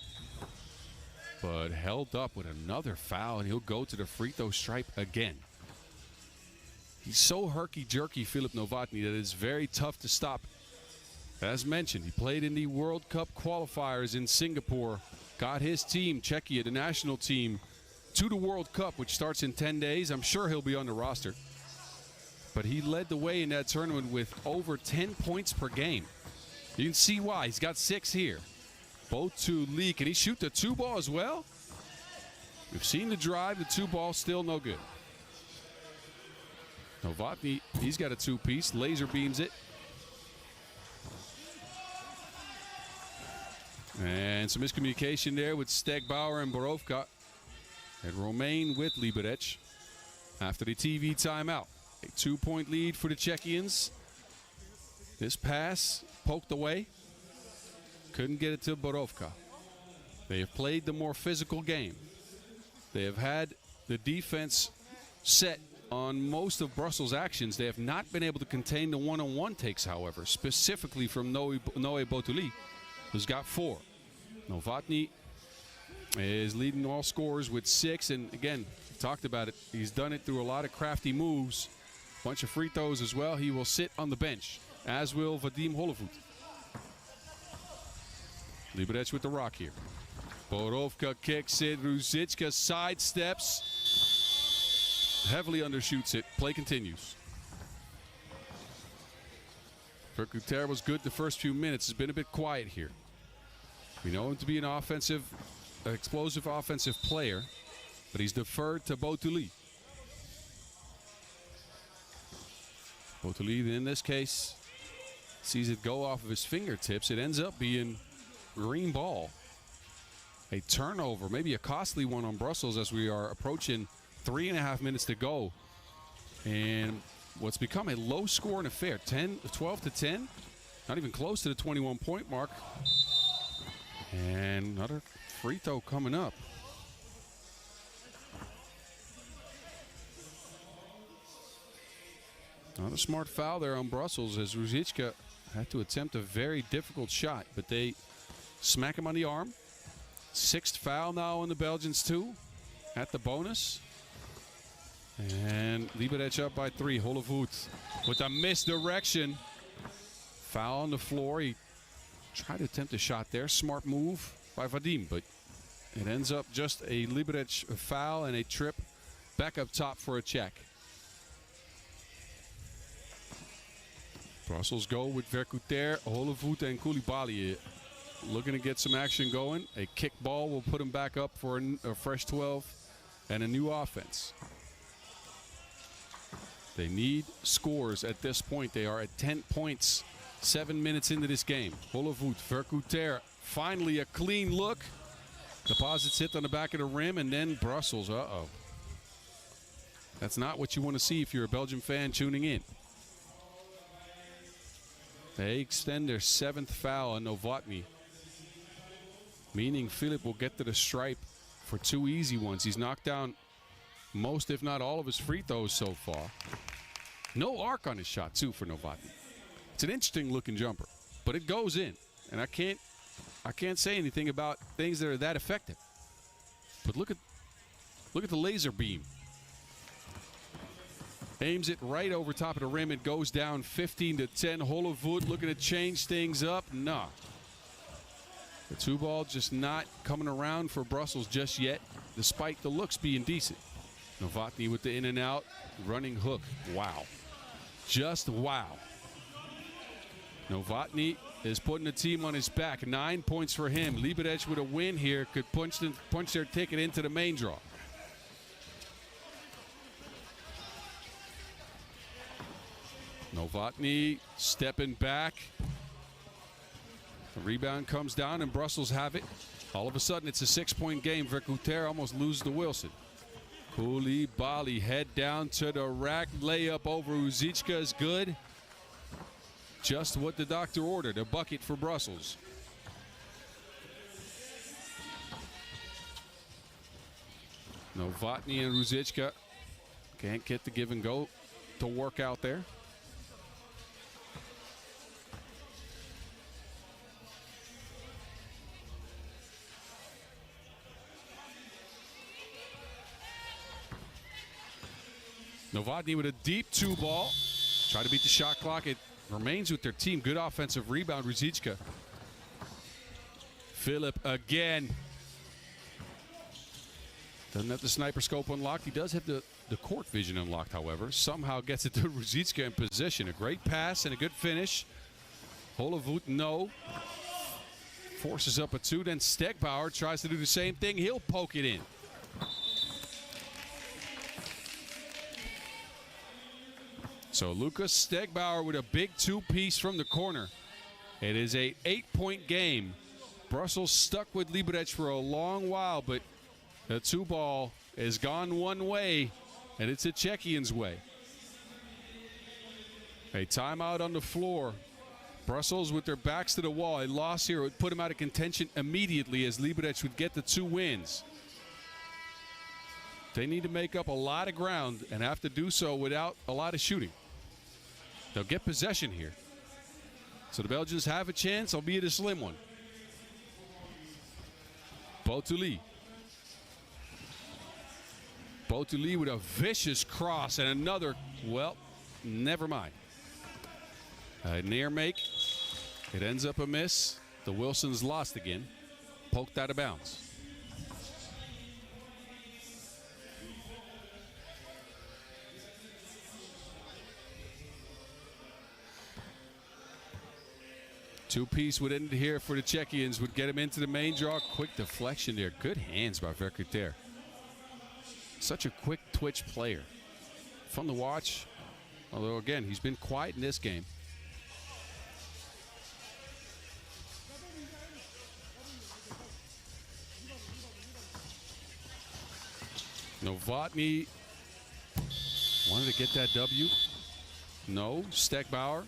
But held up with another foul, and he'll go to the free throw stripe again. He's so herky-jerky, Filip Novotny, that it's very tough to stop. As mentioned, he played in the World Cup qualifiers in Singapore. Got his team, Czechia, the national team, to the World Cup, which starts in 10 days. I'm sure he'll be on the roster. But he led the way in that tournament with over 10 points per game. You can see why. He's got 6 here. Both to Lee. Can he shoot the 2-ball as well? We've seen the drive. The 2-ball still no good. Novotny, he's got a 2-piece. Laser beams it. And some miscommunication there with Stegbauer and Borovka. And Romain with Liberec after the TV timeout. A 2-point lead for the Czechians. This pass poked away. Couldn't get it to Borovka. They have played the more physical game. They have had the defense set on most of Brussels' actions. They have not been able to contain the one-on-one takes, however, specifically from Noé Boteli, who's got 4. Novotny is leading all scorers with 6, and again, talked about it. He's done it through a lot of crafty moves. Bunch of free throws as well. He will sit on the bench, as will Vadim Oldenburg. Liberec with the rock here. Borovka kicks it. Ruzicka sidesteps. Heavily undershoots it. Play continues. Verkuter was good the first few minutes. Has been a bit quiet here. We know him to be an explosive offensive player, but he's deferred to Boteli. Boteli, in this case, sees it go off of his fingertips. It ends up being green ball. A turnover, maybe a costly one on Brussels as we are approaching 3.5 minutes to go. And what's become a low-scoring affair, 12 to 10, not even close to the 21-point mark. And another free throw coming up. Not a smart foul there on Brussels as Ruzicka had to attempt a very difficult shot, but they smack him on the arm. 6th foul now on the Belgians too at the bonus. And Liberec up by 3. Oldenburg with a misdirection. Foul on the floor. He tried to attempt a shot there. Smart move by Vadim, but it ends up just a Liberec foul and a trip back up top for a check. Brussels go with Vercouter, Hollevoet, and Koulibaly looking to get some action going. A kick ball will put them back up for a fresh 12 and a new offense. They need scores at this point. They are at 10 points, 7 minutes into this game. Hollevoet, Vercouter, finally a clean look. Deposits hit on the back of the rim, and then Brussels, uh-oh. That's not what you want to see if you're a Belgian fan tuning in. They extend their 7th foul on Novotny, meaning Philip will get to the stripe for 2 easy ones. He's knocked down most, if not all, of his free throws so far. No arc on his shot, too, for Novotny. It's an interesting-looking jumper, but it goes in, and I can't say anything about things that are that effective. But look at the laser beam. Aims it right over top of the rim. It goes down 15-10. Hollevoet looking to change things up. Nah. The 2-ball just not coming around for Brussels just yet, despite the looks being decent. Novotny with the in and out. Running hook. Wow. Just wow. Novotny is putting the team on his back. 9 points for him. Liberec with a win here could punch their ticket into the main draw. Novotny stepping back. The rebound comes down and Brussels have it. All of a sudden it's a 6-point game. Vercouter almost loses to Wilson. Koulibaly head down to the rack. Layup over Ruzicka is good. Just what the doctor ordered. A bucket for Brussels. Novotny and Ruzicka can't get the give and go to work out there. Novotny with a deep 2-ball. Try to beat the shot clock. It remains with their team. Good offensive rebound, Ruzicka. Philip again. Doesn't have the sniper scope unlocked. He does have the court vision unlocked, however. Somehow gets it to Ruzicka in position. A great pass and a good finish. Hollevoet, no. Forces up a 2. Then Stegbauer tries to do the same thing. He'll poke it in. So Lucas Stegbauer with a big 2-piece from the corner. It is a 8-point game. Brussels stuck with Liberec for a long while, but the 2-ball has gone one way, and it's a Czechians' way. A timeout on the floor. Brussels with their backs to the wall. A loss here would put them out of contention immediately as Liberec would get the 2 wins. They need to make up a lot of ground and have to do so without a lot of shooting. They'll get possession here. So the Belgians have a chance, albeit a slim one. Botuli. Botuli with a vicious cross and another, well, never mind. A near make. It ends up a miss. The Wilsons lost again. Poked out of bounds. Two-piece would end here for the Czechians, would get him into the main draw. Quick deflection there. Good hands by Vercouter. Such a quick twitch player. Fun to watch. Although, again, he's been quiet in this game. Novotny wanted to get that W. No. Stegbauer.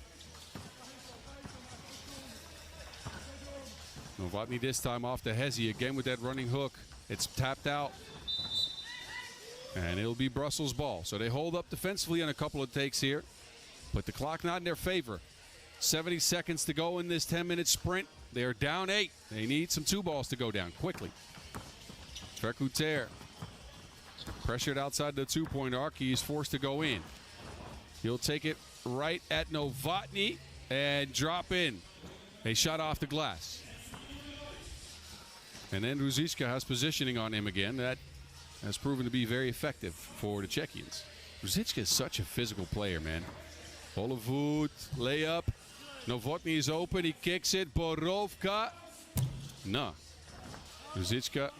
Novotny this time off to Hezi again with that running hook. It's tapped out. And it'll be Brussels' ball. So they hold up defensively on a couple of takes here. But the clock not in their favor. 70 seconds to go in this 10-minute sprint. They are down 8. They need some 2-balls to go down quickly. Vercouter pressured outside the 2-point arc. He is forced to go in. He'll take it right at Novotny and drop in. A shot off the glass. And then Ruzicka has positioning on him again. That has proven to be very effective for the Czechians. Ruzicka is such a physical player, man. Oldenburg, layup. Novotny is open, he kicks it. Borovka. No. Ruzicka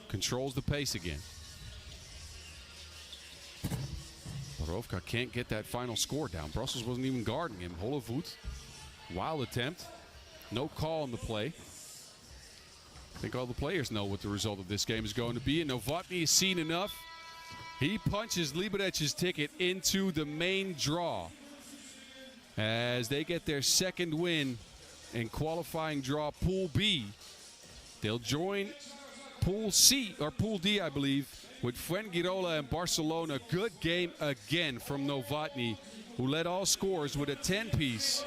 controls the pace again. Borovka can't get that final score down. Brussels wasn't even guarding him. Oldenburg, wild attempt. No call on the play. I think all the players know what the result of this game is going to be, and Novotny has seen enough. He punches Liberec's ticket into the main draw as they get their second win in qualifying draw Pool B. They'll join Pool C, or Pool D, I believe, with Fuengirola and Barcelona. Good game again from Novotny, who led all scores with a 10-piece.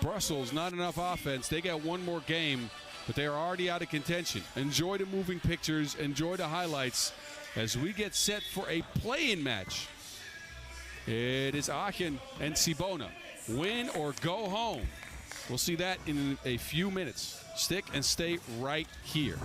Brussels, not enough offense. They got one more game, but they are already out of contention. Enjoy the moving pictures. Enjoy the highlights as we get set for a play-in match. It is Aachen and Cibona. Win or go home. We'll see that in a few minutes. Stick and stay right here.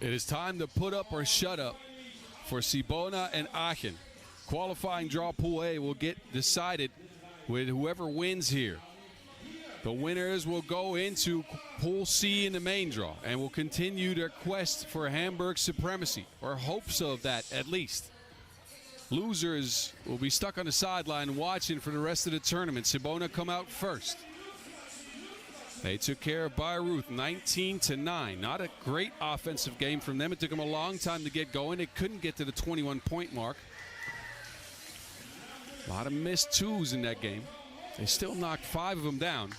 It is time to put up or shut up for Cibona and Aachen. Qualifying draw Pool A will get decided with whoever wins here. The winners will go into Pool C in the main draw and will continue their quest for Hamburg supremacy, or hopes of that at least. Losers will be stuck on the sideline watching for the rest of the tournament. Cibona come out first. They took care of Bayreuth 19-9. Not a great offensive game from them. It took them a long time to get going. They couldn't get to the 21-point mark. A lot of missed twos in that game. They still knocked 5 of them down.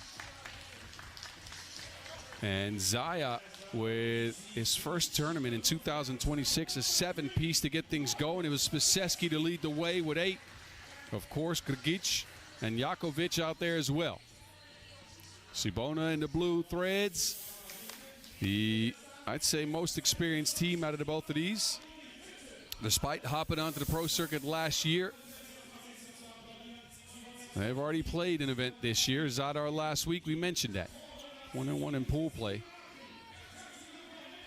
And Zaya, with his first tournament in 2026, a 7-piece to get things going. It was Spiseski to lead the way with 8. Of course, Grgic and Jakovic out there as well. Cibona in the blue threads. The I'd say, most experienced team out of the both of these. Despite hopping onto the pro circuit last year, they've already played an event this year. Zadar last week, we mentioned that. 1-1 in pool play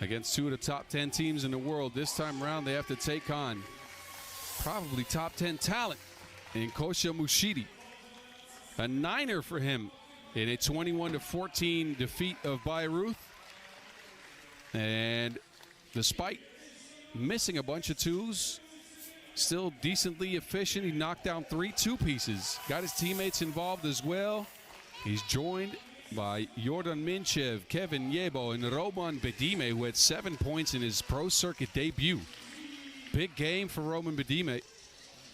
against two of the top 10 teams in the world. This time around, they have to take on probably top 10 talent in Kosha Mushidi. A niner for him in a 21-14 defeat of Bayreuth. And despite missing a bunch of twos, still decently efficient. He knocked down 3 two-pieces. Got his teammates involved as well. He's joined by Jordan Minchev, Kevin Yebo, and Roman Bedime, who had 7 points in his pro circuit debut. Big game for Roman Bedime.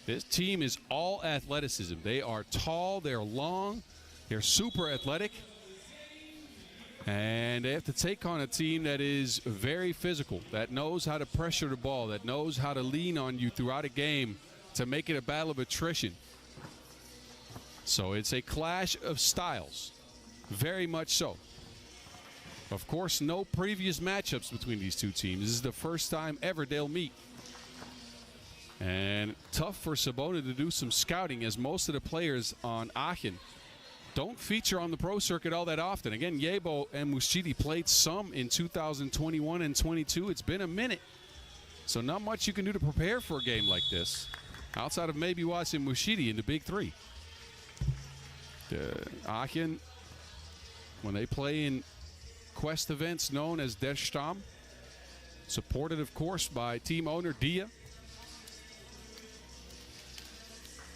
This team is all athleticism. They are tall, they're long, they're super athletic. And they have to take on a team that is very physical, that knows how to pressure the ball, that knows how to lean on you throughout a game to make it a battle of attrition. So it's a clash of styles, very much so. Of course, no previous matchups between these two teams. This is the first time ever they'll meet. And tough for Cibona to do some scouting, as most of the players on Aachen don't feature on the pro circuit all that often. Again, Yebo and Mushidi played some in 2021 and 22. It's been a minute, so not much you can do to prepare for a game like this, outside of maybe watching Mushidi in the Big Three. Aachen, when they play in quest events known as Der Stamm, supported, of course, by team owner Dia.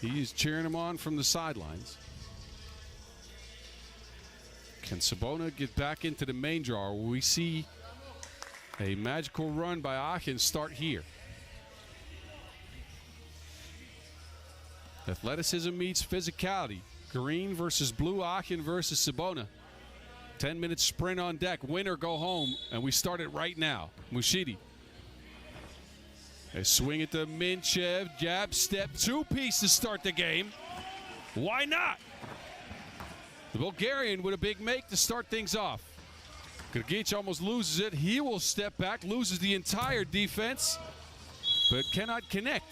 He's cheering them on from the sidelines. Can Cibona get back into the main draw? Will we see a magical run by Aachen start here? Athleticism meets physicality. Green versus blue, Aachen versus Cibona. 10-minute sprint on deck. Win or go home. And we start it right now. Mushidi. A swing at the Minchev. Jab, step, two-piece to start the game. Why not? The Bulgarian with a big make to start things off. Grgic almost loses it. He will step back, loses the entire defense, but cannot connect.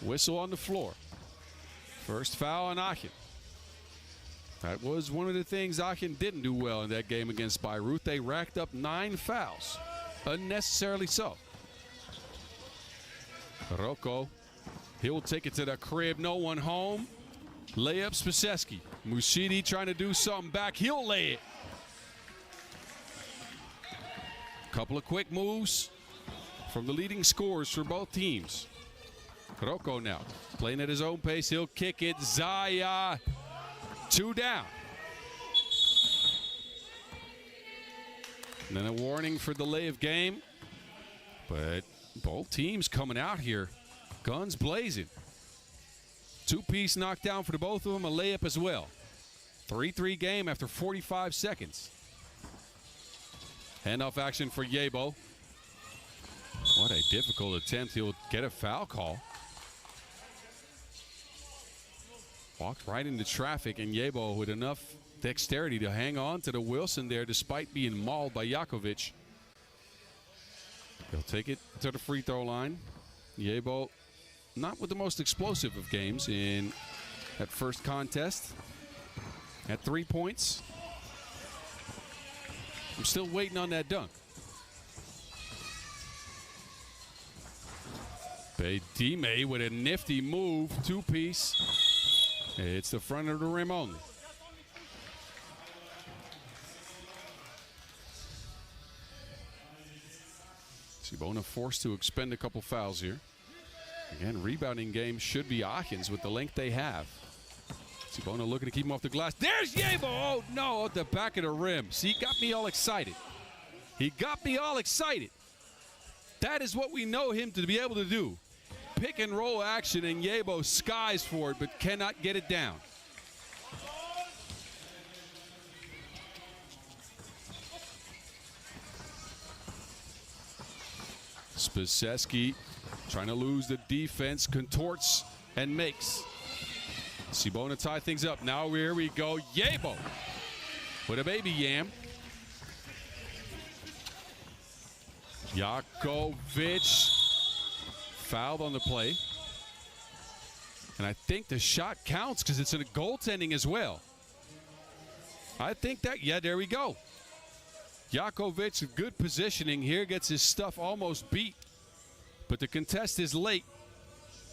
Whistle on the floor. First foul on Aachen. That was one of the things Aachen didn't do well in that game against Bayreuth. They racked up 9 fouls, unnecessarily so. Rocco, he'll take it to the crib, no one home. Layup Spiseski. Mushidi trying to do something back. He'll lay it. Couple of quick moves from the leading scorers for both teams. Rocco now playing at his own pace. He'll kick it. Zaya. 2 down. And then a warning for delay of game. But both teams coming out here, guns blazing. Two-piece knockdown for the both of them, a layup as well. 3-3 game after 45 seconds. Handoff action for Yebo. What a difficult attempt. He'll get a foul call. Walked right into traffic, and Yebo with enough dexterity to hang on to the Wilson there despite being mauled by Jakovic. He'll take it to the free throw line. Yebo not with the most explosive of games in that first contest. At 3 points. I'm still waiting on that dunk. Bedime with a nifty move, two-piece. It's the front of the rim only. Cibona forced to expend a couple fouls here. Again, rebounding game should be Aachen's with the length they have. Cibona looking to keep him off the glass. There's Yebo! Oh, no, at the back of the rim. See, he got me all excited. He got me all excited. That is what we know him to be able to do. Pick and roll action, and Yebo skies for it, but cannot get it down. Spiseski trying to lose the defense, contorts and makes. Cibona tie things up. Now here we go. Yebo with a baby yam. Jakovic fouled on the play. And I think the shot counts because it's in a goaltending as well. I think that, yeah, there we go. Jakovic, good positioning here, gets his stuff almost beat. But the contest is late.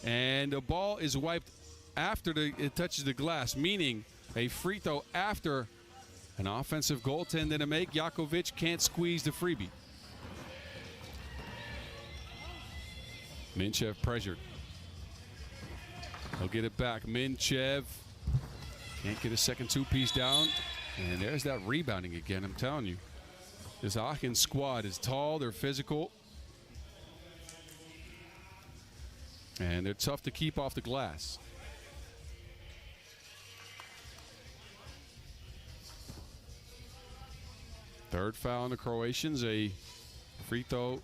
And the ball is wiped after it touches the glass, meaning a free throw after an offensive goaltender to make. Jakovic can't squeeze the freebie. Minchev pressured. He'll get it back. Minchev can't get a second two-piece down. And there's that rebounding again, I'm telling you. This Aachen squad is tall, they're physical. And they're tough to keep off the glass. Third foul on the Croatians, a free throw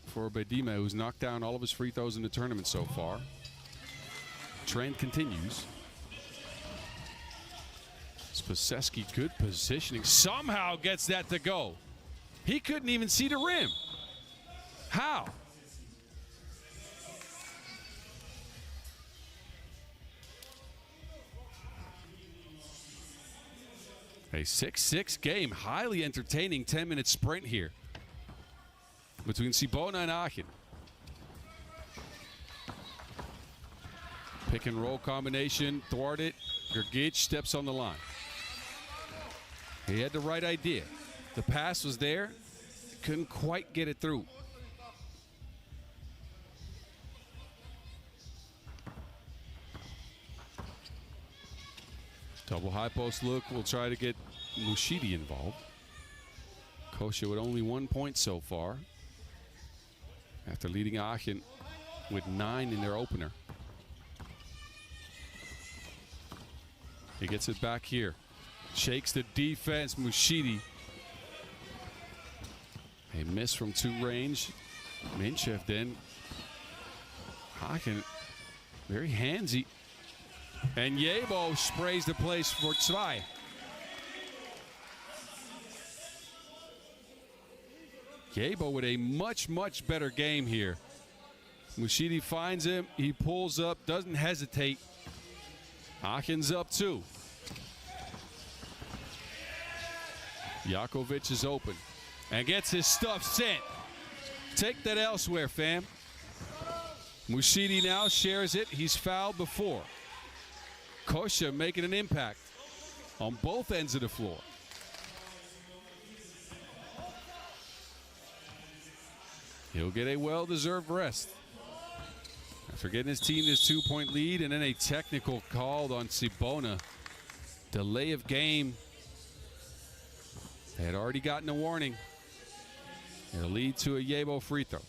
for Bedime, who's knocked down all of his free throws in the tournament so far. Trend continues. Spaseski, good positioning. Somehow gets that to go. He couldn't even see the rim. How? A 6-6 game, highly entertaining 10-minute sprint here between Cibona and Aachen. Pick and roll combination, thwart it. Grgic steps on the line. He had the right idea. The pass was there, couldn't quite get it through. Double high post look. We'll try to get Mushidi involved. Kosha with only 1 point so far after leading Aachen with 9 in their opener. He gets it back here. Shakes the defense. Mushidi. A miss from 2 range. Minchev then. Aachen very handsy. And Yebo sprays the place for Zwei. Yebo with a much, much better game here. Mushidi finds him. He pulls up, doesn't hesitate. Aachen's up 2. Jakovic is open and gets his stuff sent. Take that elsewhere, fam. Mushidi now shares it. He's fouled before. Kosha making an impact on both ends of the floor. He'll get a well-deserved rest after getting his team this 2-point lead, and then a technical called on Cibona. Delay of game. They had already gotten a warning. It'll lead to a Yebo free throw.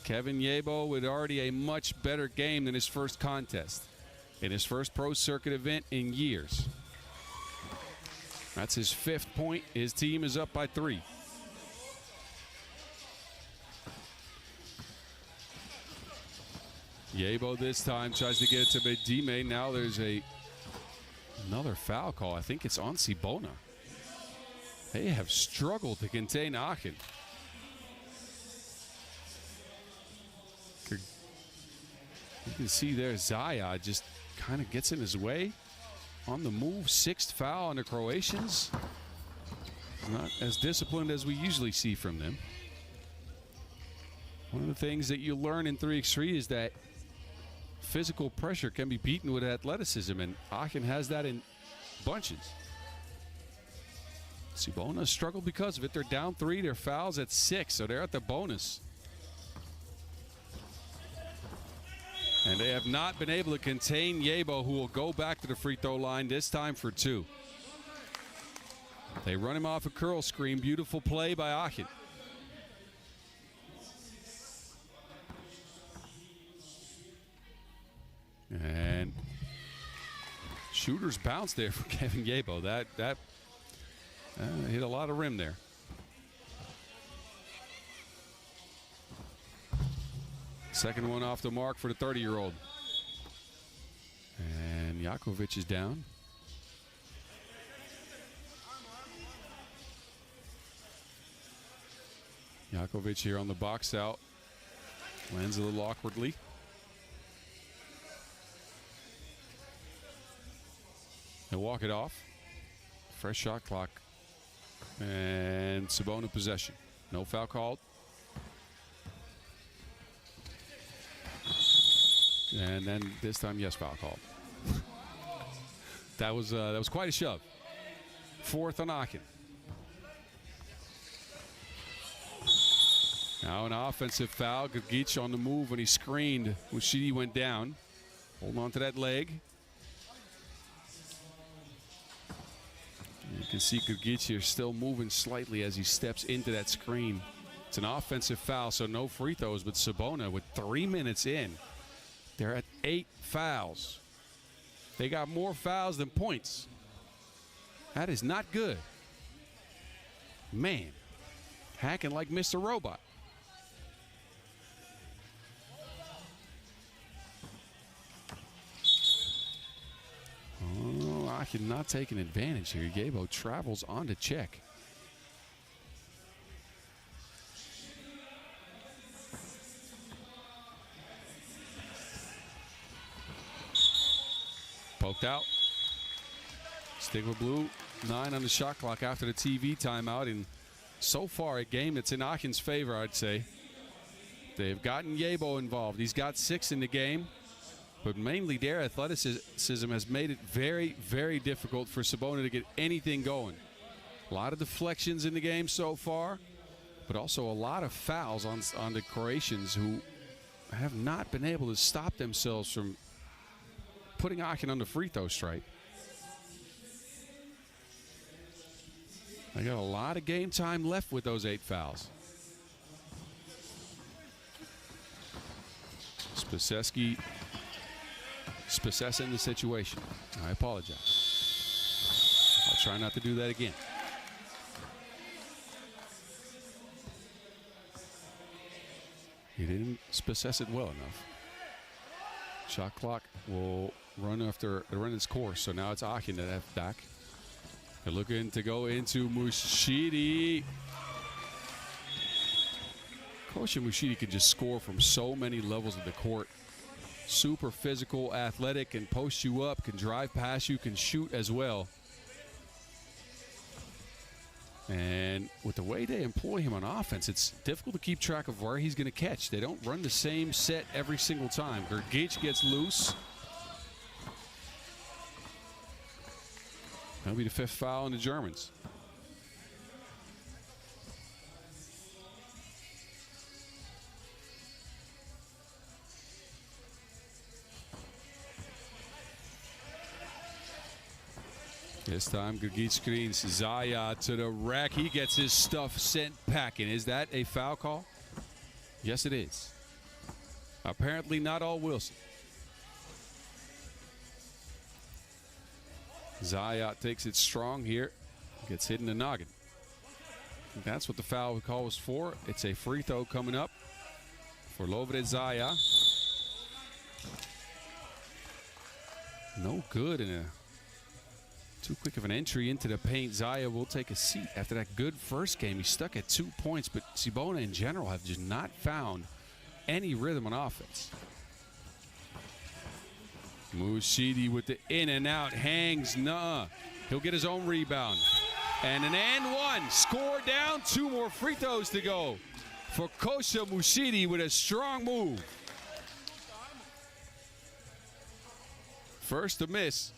Kevin Yebo with already a much better game than his first contest. In his first pro circuit event in years. That's his 5th point. His team is up by 3. Yebo this time tries to get it to Bedime. Now there's another foul call. I think it's on Cibona. They have struggled to contain Aachen. You can see there Zaya just kind of gets in his way on the move. 6th foul on the Croatians. Not as disciplined as we usually see from them. One of the things that you learn in 3x3 is that physical pressure can be beaten with athleticism, and Aachen has that in bunches. Cibona struggled because of it. They're down 3. Their fouls at 6, so they're at the bonus. And they have not been able to contain Yebo, who will go back to the free throw line, this time for 2. They run him off a curl screen. Beautiful play by Aachen. And shooter's bounce there for Kevin Yebo. That hit a lot of rim there. Second one off the mark for the 30-year-old. And Jakovic is down. Jakovic here on the box out. Lands a little awkwardly. He'll walk it off. Fresh shot clock. And Cibona possession. No foul called. And then this time, yes, foul called. that was quite a shove. Fourth on Aachen. Now an offensive foul. Grgic on the move when he screened. Mushidi went down. Holding on to that leg. You can see Grgic here still moving slightly as he steps into that screen. It's an offensive foul, so no free throws, but Cibona with 3 minutes in. They're at 8 fouls. They got more fouls than points. That is not good. Man, hacking like Mr. Robot. Oh, Aachen not taking advantage here. Gabo travels on to check. Poked out. Stick with blue. 9 on the shot clock after the TV timeout. And so far, a game that's in Aachen's favor, I'd say. They've gotten Yebo involved. He's got 6 in the game. But mainly their athleticism has made it very, very difficult for Cibona to get anything going. A lot of deflections in the game so far, but also a lot of fouls on the Croatians, who have not been able to stop themselves from putting Aachen on the free throw strike. They got a lot of game time left with those 8 fouls. Spacessi in the situation. I apologize. I'll try not to do that again. He didn't Spacessi it well enough. Shot clock will run its course. So now it's Aachen that have back. They're looking to go into Mushidi. Coach Mushidi can just score from so many levels of the court. Super physical, athletic, can post you up, can drive past you, can shoot as well. And with the way they employ him on offense, it's difficult to keep track of where he's going to catch. They don't run the same set every single time. Grgic gets loose. That'll be the 5th foul on the Germans. This time, Grgic screens Zaya to the rack. He gets his stuff sent packing. Is that a foul call? Yes, it is. Apparently not all Wilson. Zaya takes it strong here. Gets hit in the noggin. That's what the foul call was for. It's a free throw coming up for Lovre Zaya. No good in a too quick of an entry into the paint. Zaya will take a seat after that good first game. He's stuck at 2 points, but Cibona in general have just not found any rhythm on offense. Mushidi with the in and out, hangs, he'll get his own rebound. And an and one, score down, 2 more free throws to go for Kosha Mushidi with a strong move. First to miss.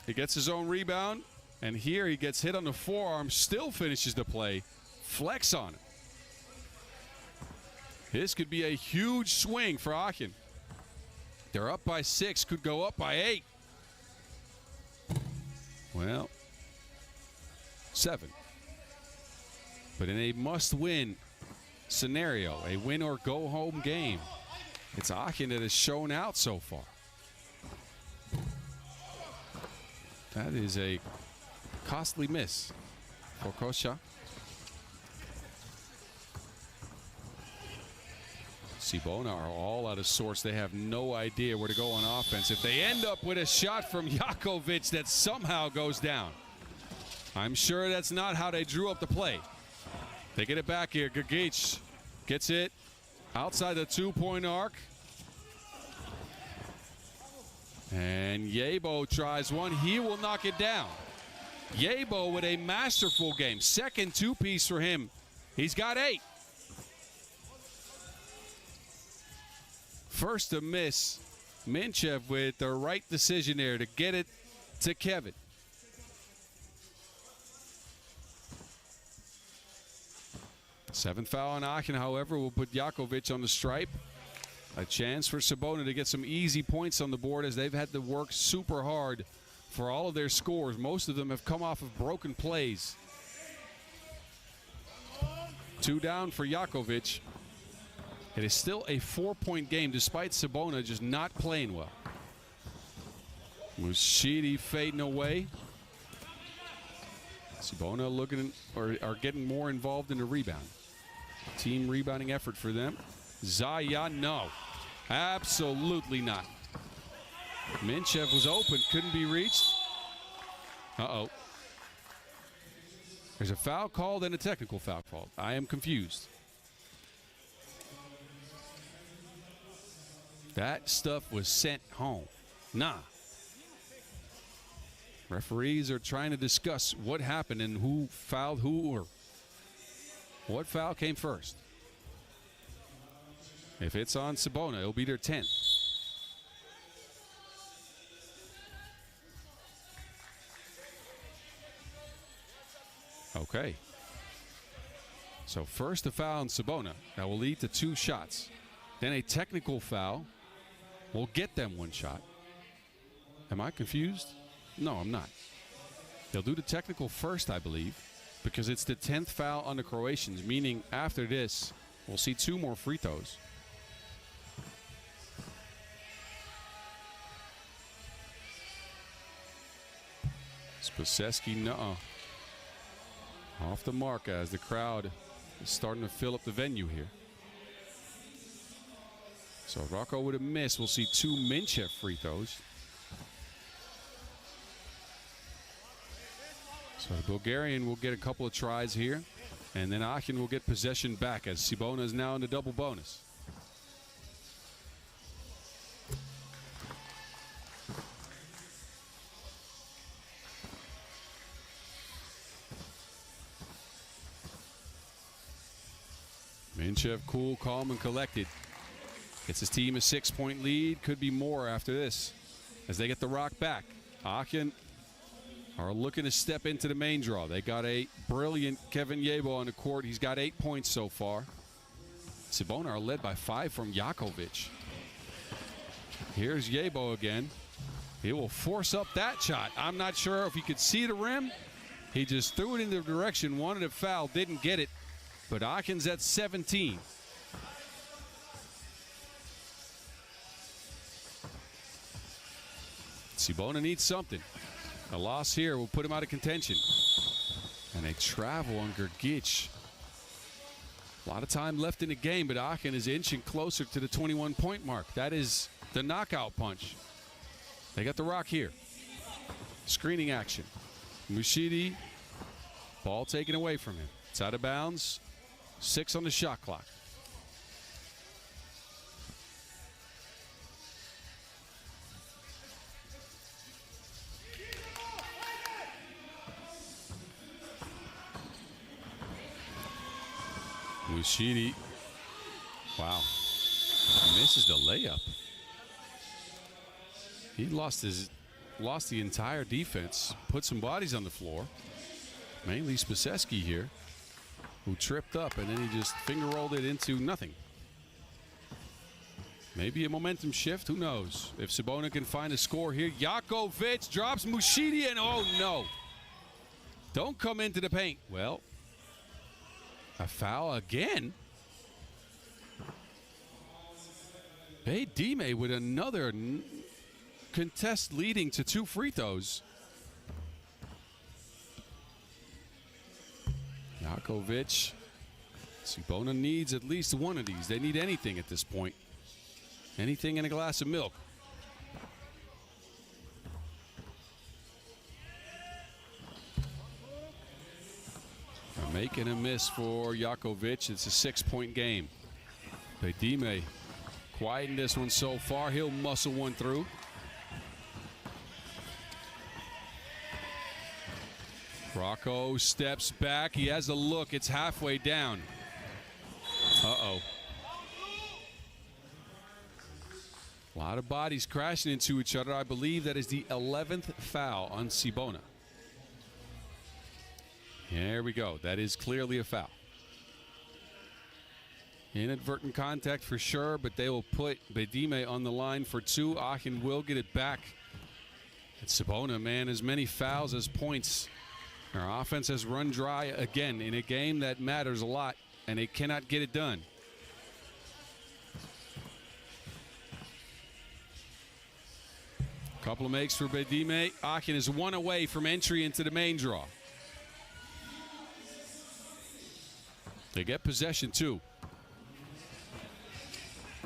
He gets his own rebound, and here he gets hit on the forearm, still finishes the play. Flex on it. This could be a huge swing for Aachen. They're up by 6, could go up by 8. Well, 7. But in a must-win scenario, a win or go home game, it's Aachen that has shown out so far. That is a costly miss for Kosha. Cibona are all out of sorts. They have no idea where to go on offense. If they end up with a shot from Jakovic that somehow goes down, I'm sure that's not how they drew up the play. They get it back here. Grgic Gets it outside the 2-point arc. And Yebo tries one. He will knock it down. Yebo with a masterful game. Second two-piece for him. He's got 8. First to miss. Minchev with the right decision there to get it to Kevin. Seventh foul on Aachen, however, will put Jakovic on the stripe. A chance for Cibona to get some easy points on the board as they've had to work super hard for all of their scores. Most of them have come off of broken plays. 2 down for Jakovic. It is still a 4-point game despite Cibona just not playing well. Mushidi fading away. Cibona looking or are getting more involved in the rebound. Team rebounding effort for them. Zaya, no. Absolutely not. Minchev was open, couldn't be reached. Uh-oh. There's a foul called and a technical foul called. I am confused. That stuff was sent home. Nah. Referees are trying to discuss what happened and who fouled who or what foul came first. If it's on Cibona, it'll be their 10th. Okay. So first a foul on Cibona. That will lead to 2 shots. Then a technical foul will get them 1 shot. Am I confused? No, I'm not. They'll do the technical first, I believe, because it's the 10th foul on the Croatians, meaning after this, we'll see 2 more free throws. Spaseski, nuh-uh. Off the mark as the crowd is starting to fill up the venue here. So Rocco with a miss. We'll see 2 Minchev free throws. So the Bulgarian will get a couple of tries here. And then Aachen will get possession back as Cibona is now in the double bonus. Minchev cool, calm, and collected. Gets his team a 6-point lead. Could be more after this as they get the rock back. Aachen are looking to step into the main draw. They got a brilliant Kevin Yebo on the court. He's got 8 points so far. Cibona are led by 5 from Jakovic. Here's Yebo again. He will force up that shot. I'm not sure if he could see the rim. He just threw it in the direction, wanted a foul, didn't get it. But Aachen's at 17. Cibona needs something. A loss here will put him out of contention. And a travel on Grgic. A lot of time left in the game, but Aachen is inching closer to the 21-point mark. That is the knockout punch. They got the rock here. Screening action. Mushidi, ball taken away from him. It's out of bounds. 6 on the shot clock. Mushidi, wow, misses the layup. He lost the entire defense, put some bodies on the floor, mainly Spaseski here, who tripped up and then he just finger rolled it into nothing. Maybe a momentum shift, who knows? If Cibona can find a score here, Jakovic drops Mushidi and oh no. Don't come into the paint. Well, a foul again. Dime with another contest leading to 2 free throws. Jakovic. Cibona needs at least one of these. They need anything at this point. Anything in a glass of milk. A make and a miss for Jakovic. It's a 6-point game. Bayreuth quieting this one so far. He'll muscle one through. Rocco steps back. He has a look. It's halfway down. Uh-oh. A lot of bodies crashing into each other. I believe that is the 11th foul on Cibona. There we go. That is clearly a foul. Inadvertent contact for sure, but they will put Bayreuth on the line for 2. Aachen will get it back. And Cibona, man, as many fouls as points. Our offense has run dry again in a game that matters a lot, and they cannot get it done. Couple of makes for Bayreuth. Aachen is 1 away from entry into the main draw. They get possession too.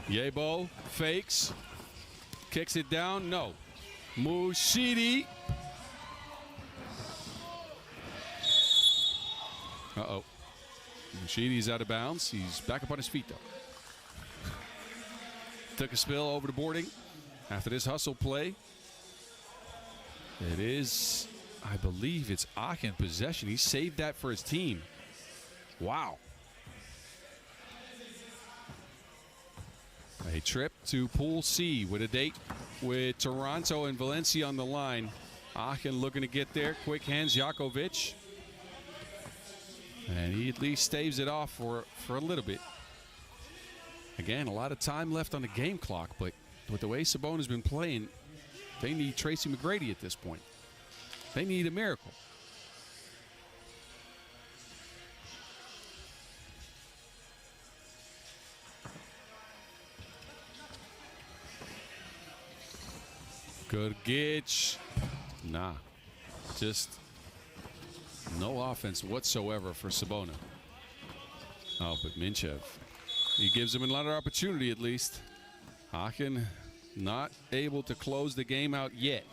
Yebo fakes, kicks it down. No. Mushidi. Uh-oh. Mushidi's out of bounds. He's back up on his feet, though. Took a spill over the boarding after this hustle play. It is, I believe it's Aachen possession. He saved that for his team. Wow. A trip to Pool C with a date with Toronto and Valencia on the line. Aachen looking to get there. Quick hands, Jakovic. And he at least staves it off for a little bit. Again, a lot of time left on the game clock, but with the way Cibona's been playing, they need Tracy McGrady at this point. They need a miracle. Good gitch. Nah. Just no offense whatsoever for Cibona. Oh, but Minchev. He gives him another opportunity at least. Aachen not able to close the game out yet.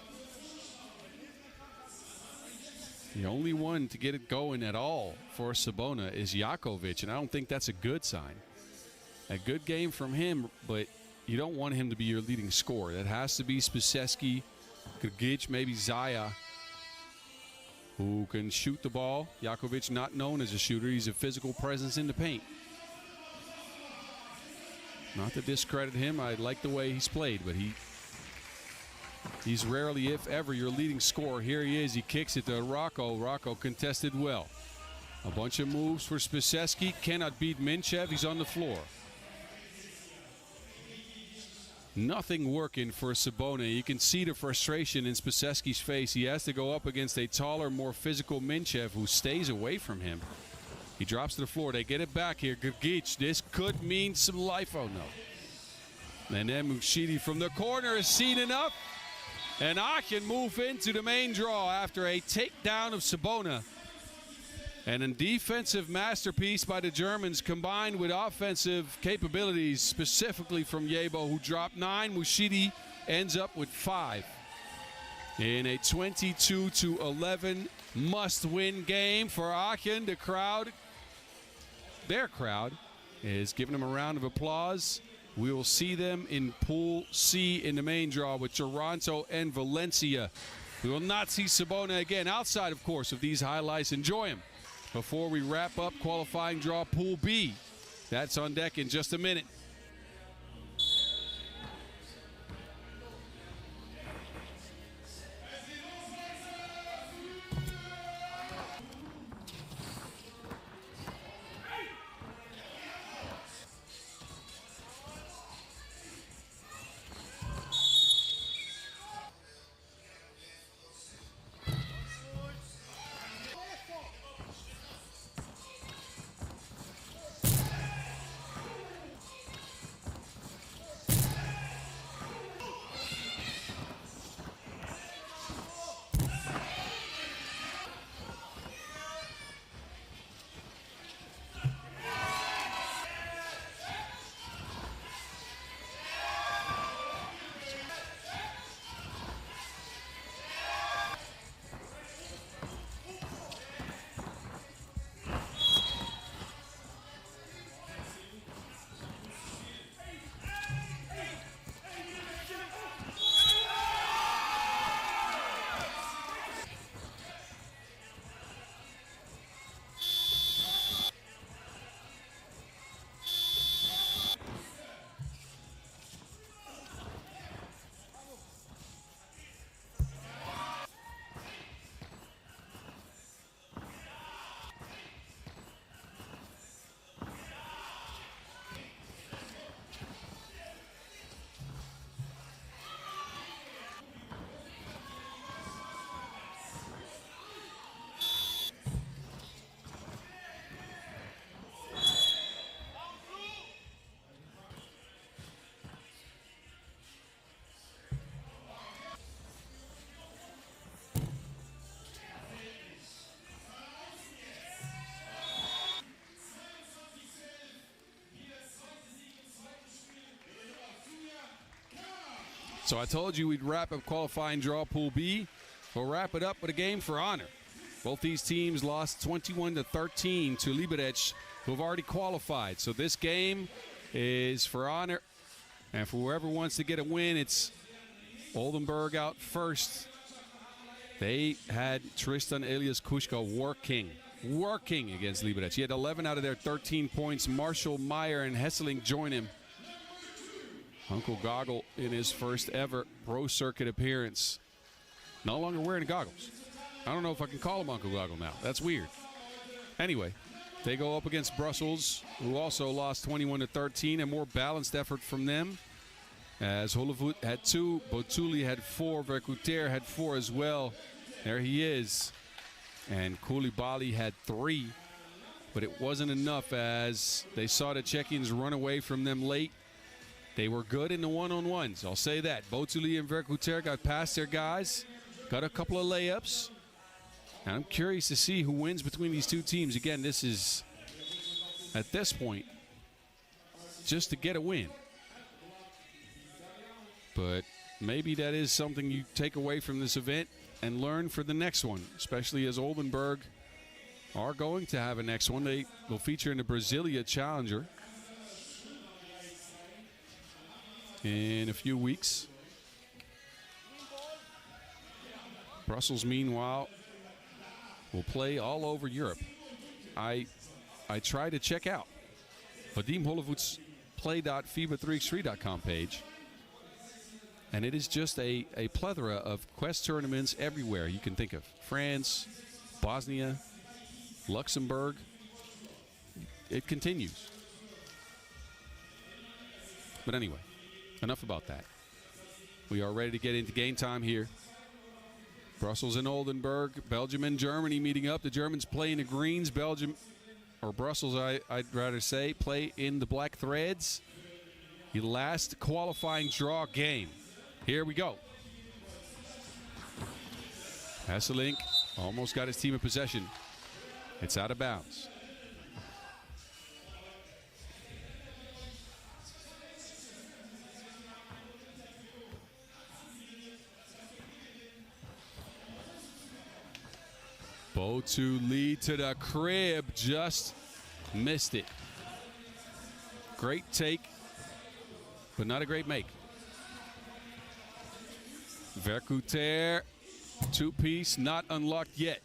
The only one to get it going at all for Cibona is Jakovic, and I don't think that's a good sign. A good game from him, but you don't want him to be your leading scorer. That has to be Spiseski, Grgic, maybe Zaya, who can shoot the ball. Jakovic not known as a shooter. He's a physical presence in the paint. Not to discredit him. I like the way he's played, but he's rarely, if ever, your leading scorer. Here he is. He kicks it to Rocco. Rocco contested well. A bunch of moves for Spiseski. Cannot beat Minchev. He's on the floor. Nothing working for Cibona. You can see the frustration in Spiseski's face. He has to go up against a taller, more physical Minchev who stays away from him. He drops to the floor. They get it back here. Grgic. This could mean some life. Oh, no. And then Mushidi from the corner has seen enough. And Aachen move into the main draw after a takedown of Cibona. And a defensive masterpiece by the Germans combined with offensive capabilities, specifically from Yebo, who dropped 9. Mushidi ends up with 5. In a 22-11 must-win game for Aachen, the crowd, their crowd, is giving them a round of applause. We will see them in Pool C in the main draw with Toronto and Valencia. We will not see Cibona again outside, of course, of these highlights. Enjoy them before we wrap up qualifying draw Pool B. That's on deck in just a minute. So I told you we'd wrap up qualifying draw Pool B. We'll wrap it up with a game for honor. Both these teams lost 21-13 to Liberec, who have already qualified. So this game is for honor. And for whoever wants to get a win, it's Oldenburg out first. They had Tristan Elias Kushka working against Liberec. He had 11 out of their 13 points. Marshall, Meyer, and Hesseling join him. Uncle Goggle in his first ever pro circuit appearance. No longer wearing goggles. I don't know if I can call him Uncle Goggle now. That's weird. Anyway, they go up against Brussels, who also lost 21-13. A more balanced effort from them, as Hollevoet had 2, Botuli had 4, Vercouter had 4 as well. There he is. And Koulibaly had 3. But it wasn't enough as they saw the Czechians run away from them late. They were good in the one-on-ones, I'll say that. Botuli and Vercouter got past their guys, got a couple of layups. And I'm curious to see who wins between these two teams. Again, this is, at this point, just to get a win. But maybe that is something you take away from this event and learn for the next one, especially as Oldenburg are going to have a next one. They will feature in the Brasilia Challenger in a few weeks. Brussels, meanwhile, will play all over Europe. I try to check out Vadim Hollevoet's play.fiba3x3.com page, and it is just a plethora of quest tournaments everywhere you can think of. France, Bosnia, Luxembourg. It continues. But anyway, enough about that. We are ready to get into game time here. Brussels and Oldenburg, Belgium and Germany meeting up. The Germans play in the greens. Belgium, or Brussels, I'd rather say, play in the black threads. The last qualifying draw game. Here we go. Hesseling almost got his team in possession. It's out of bounds. Botuli to the crib, just missed it. Great take, but not a great make. Vercouter, two-piece, not unlocked yet.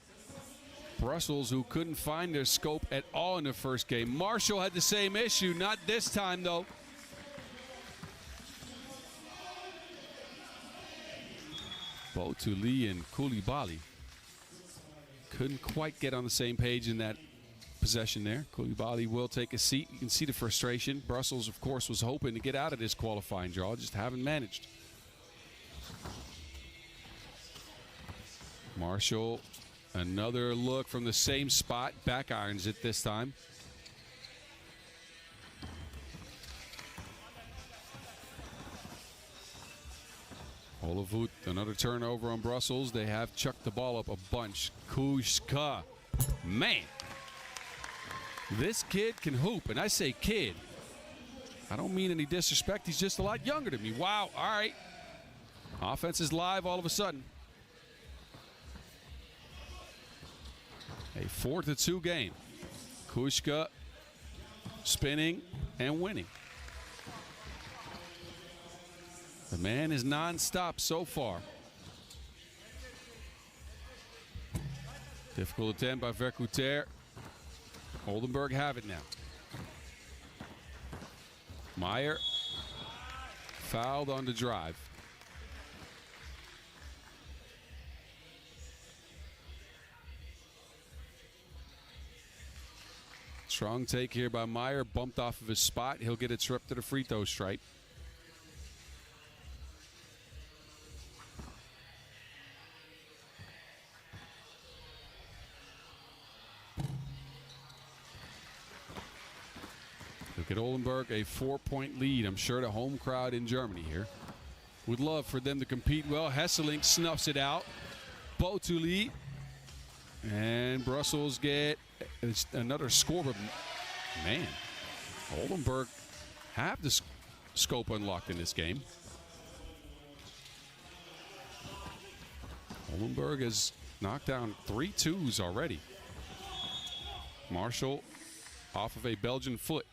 Brussels, who couldn't find their scope at all in the first game. Marshall had the same issue, not this time though. Botuli and Koulibaly couldn't quite get on the same page in that possession there. Koulibaly will take a seat. You can see the frustration. Brussels, of course, was hoping to get out of this qualifying draw, just haven't managed. Marshall, another look from the same spot. Back irons it this time. Hollevoet, another turnover on Brussels. They have chucked the ball up a bunch. Kushka, man, this kid can hoop, and I say kid. I don't mean any disrespect. He's just a lot younger than me. Wow, all right. Offense is live all of a sudden. A 4-2 game. Kushka spinning and winning. The man is non-stop so far. Difficult attempt by Vercouter. Oldenburg have it now. Meyer fouled on the drive. Strong take here by Meyer, bumped off of his spot. He'll get a trip to the free throw stripe. Look at Oldenburg, a 4-point lead. I'm sure the home crowd in Germany here would love for them to compete well. Hesseling snuffs it out. Botuli and Brussels get another score. But man, Oldenburg have the scope unlocked in this game. Oldenburg has knocked down 3 twos already. Marshall off of a Belgian foot.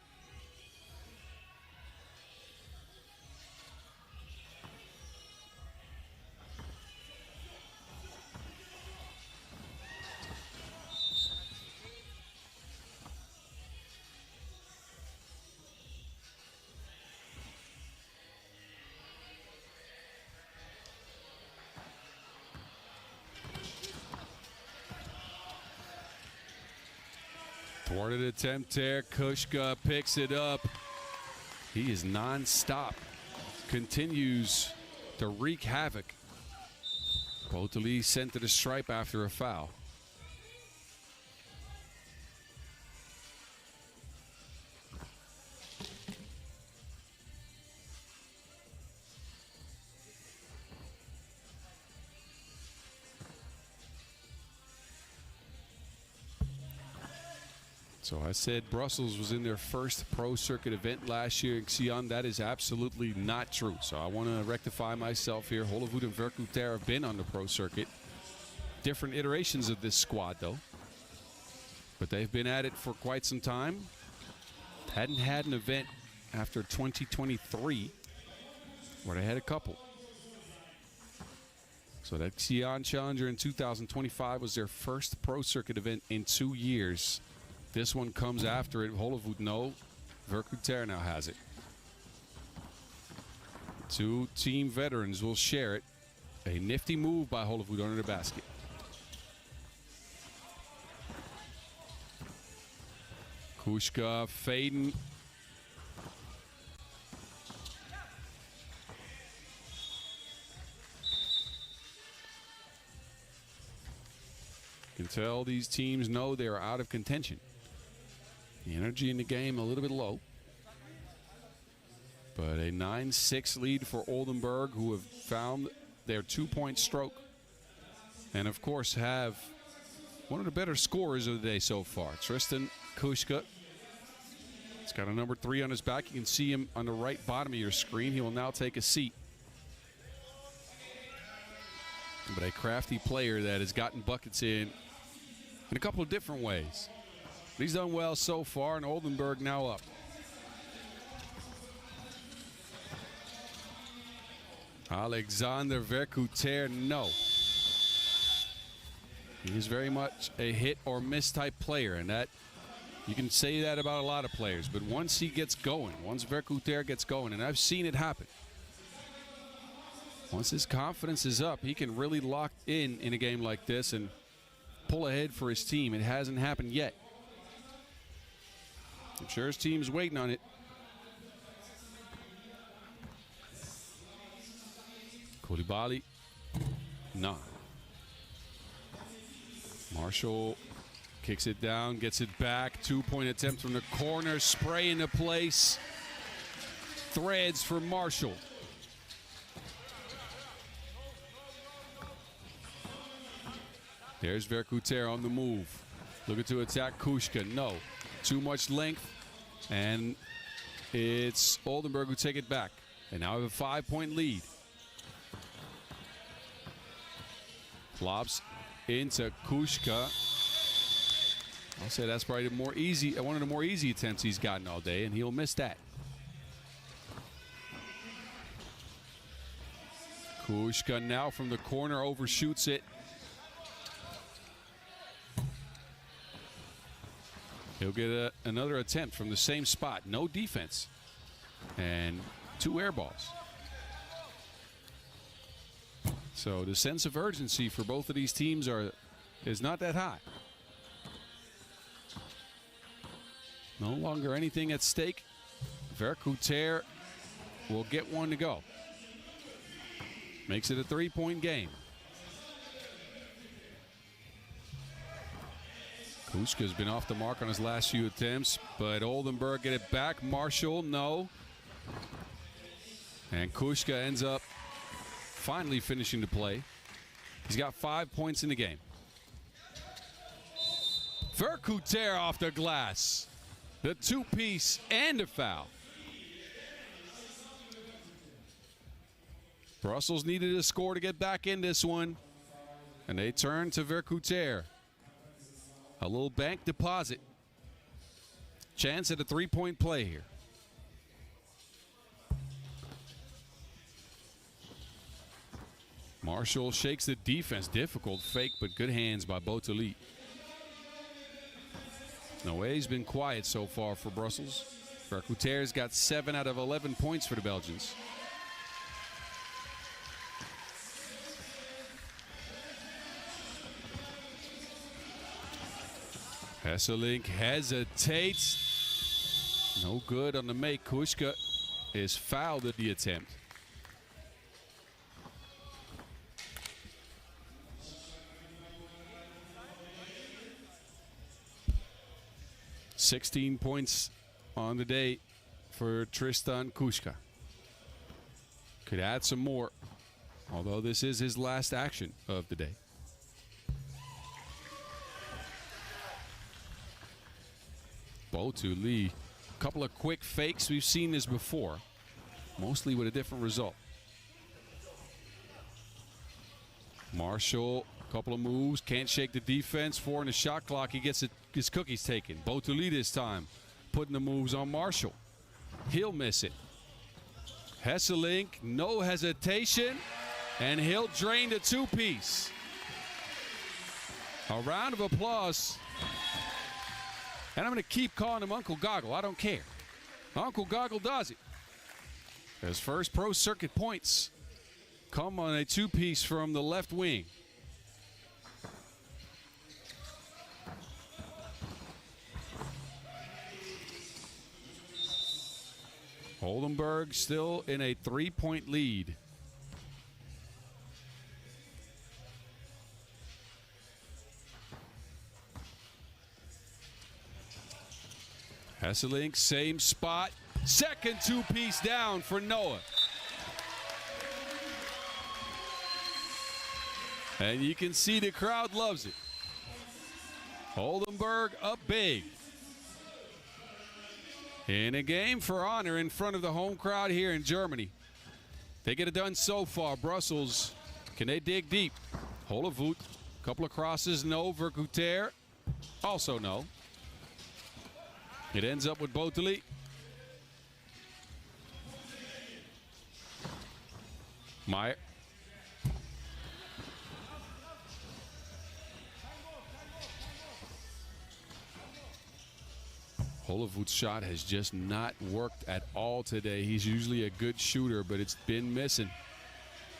Thwarted attempt there. Kushka picks it up. He is non-stop. Continues to wreak havoc. Botoli sent to the stripe after a foul. So I said Brussels was in their first pro circuit event last year in Xi'an. That is absolutely not true. So I want to rectify myself here. Hollywood and Verkuter have been on the pro circuit. Different iterations of this squad, though. But they've been at it for quite some time. Hadn't had an event after 2023 where they had a couple. So that Xi'an Challenger in 2025 was their first pro circuit event in 2 years. This one comes after it. Hollywood, no. Verkuter now has it. 2 team veterans will share it. A nifty move by Hollywood under the basket. Kushka fading. You can tell these teams know they're out of contention. The energy in the game a little bit low. But a 9-6 lead for Oldenburg, who have found their 2-point stroke. And, of course, have one of the better scorers of the day so far. Tristan Kushka. He's got a number 3 on his back. You can see him on the right bottom of your screen. He will now take a seat. But a crafty player that has gotten buckets in a couple of different ways. But he's done well so far, and Oldenburg now up. Alexander Verkuter, no. He is very much a hit or miss type player, and that you can say that about a lot of players. But once he gets going, once Verkuter gets going, and I've seen it happen. Once his confidence is up, he can really lock in a game like this and pull ahead for his team. It hasn't happened yet. I'm sure his team's waiting on it. Koulibaly, nah. Marshall kicks it down, gets it back. 2-point attempt from the corner, spray into place. Threads for Marshall. There's Verkuter on the move. Looking to attack Kushka. No. Too much length. And it's Oldenburg who take it back. And now we have a 5-point lead. Lobs into Kushka. I'll say that's probably one of the more easy attempts he's gotten all day, and he'll miss that. Kushka now from the corner overshoots it. He'll get another attempt from the same spot. No defense. And 2 air balls. So the sense of urgency for both of these teams is not that high. No longer anything at stake. Verkuter will get one to go. Makes it a 3-point game. Kushka's been off the mark on his last few attempts, but Oldenburg get it back. Marshall, no. And Kushka ends up finally finishing the play. He's got 5 points in the game. Verkuter off the glass. The 2-piece and a foul. Brussels needed a score to get back in this one. And they turn to Vercouter. A little bank deposit. Chance at a three-point play here. Marshall shakes the defense. Difficult fake, but good hands by Botelit. Noé's been quiet so far for Brussels. Vercouter's got 7 out of 11 points for the Belgians. Hesselink hesitates. No good on the make. Kuška is fouled at the attempt. $16 points on the day for Tristan Kuška. Could add some more, although this is his last action of the day. Botelit, a couple of quick fakes. We've seen this before, mostly with a different result. Marshall, a couple of moves, can't shake the defense. 4 in the shot clock. He gets his cookies taken. Botelit this time, putting the moves on Marshall. He'll miss it. Hesselink, no hesitation, and he'll drain the two-piece. A round of applause. And I'm going to keep calling him Uncle Goggle. I don't care. Uncle Goggle does it. His first pro circuit points come on a two-piece from the left wing. Oldenburg still in a 3-point lead. Hesselink, same spot. Second two-piece down for Noah. And you can see the crowd loves it. Oldenburg up big. In a game for honor in front of the home crowd here in Germany. They get it done so far. Brussels, can they dig deep? Hollevoet, couple of crosses, no. Vercouter, also no. It ends up with Botelit. Meyer. Hollevoet's shot has just not worked at all today. He's usually a good shooter, but it's been missing.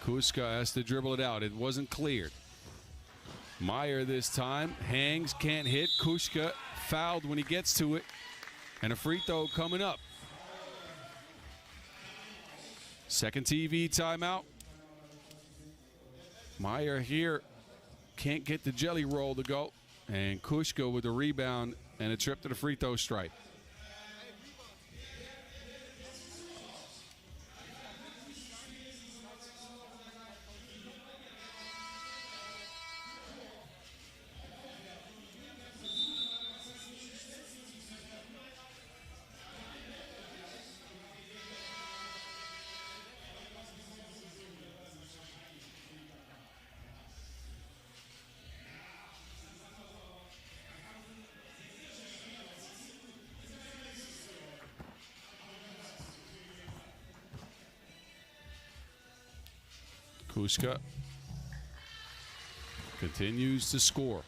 Kuška has to dribble it out. It wasn't cleared. Meyer this time hangs, can't hit. Kuška fouled when he gets to it. And a free throw coming up. Second TV timeout. Meyer here can't get the jelly roll to go. And Kuška with a rebound and a trip to the free throw stripe. Kuška continues to score.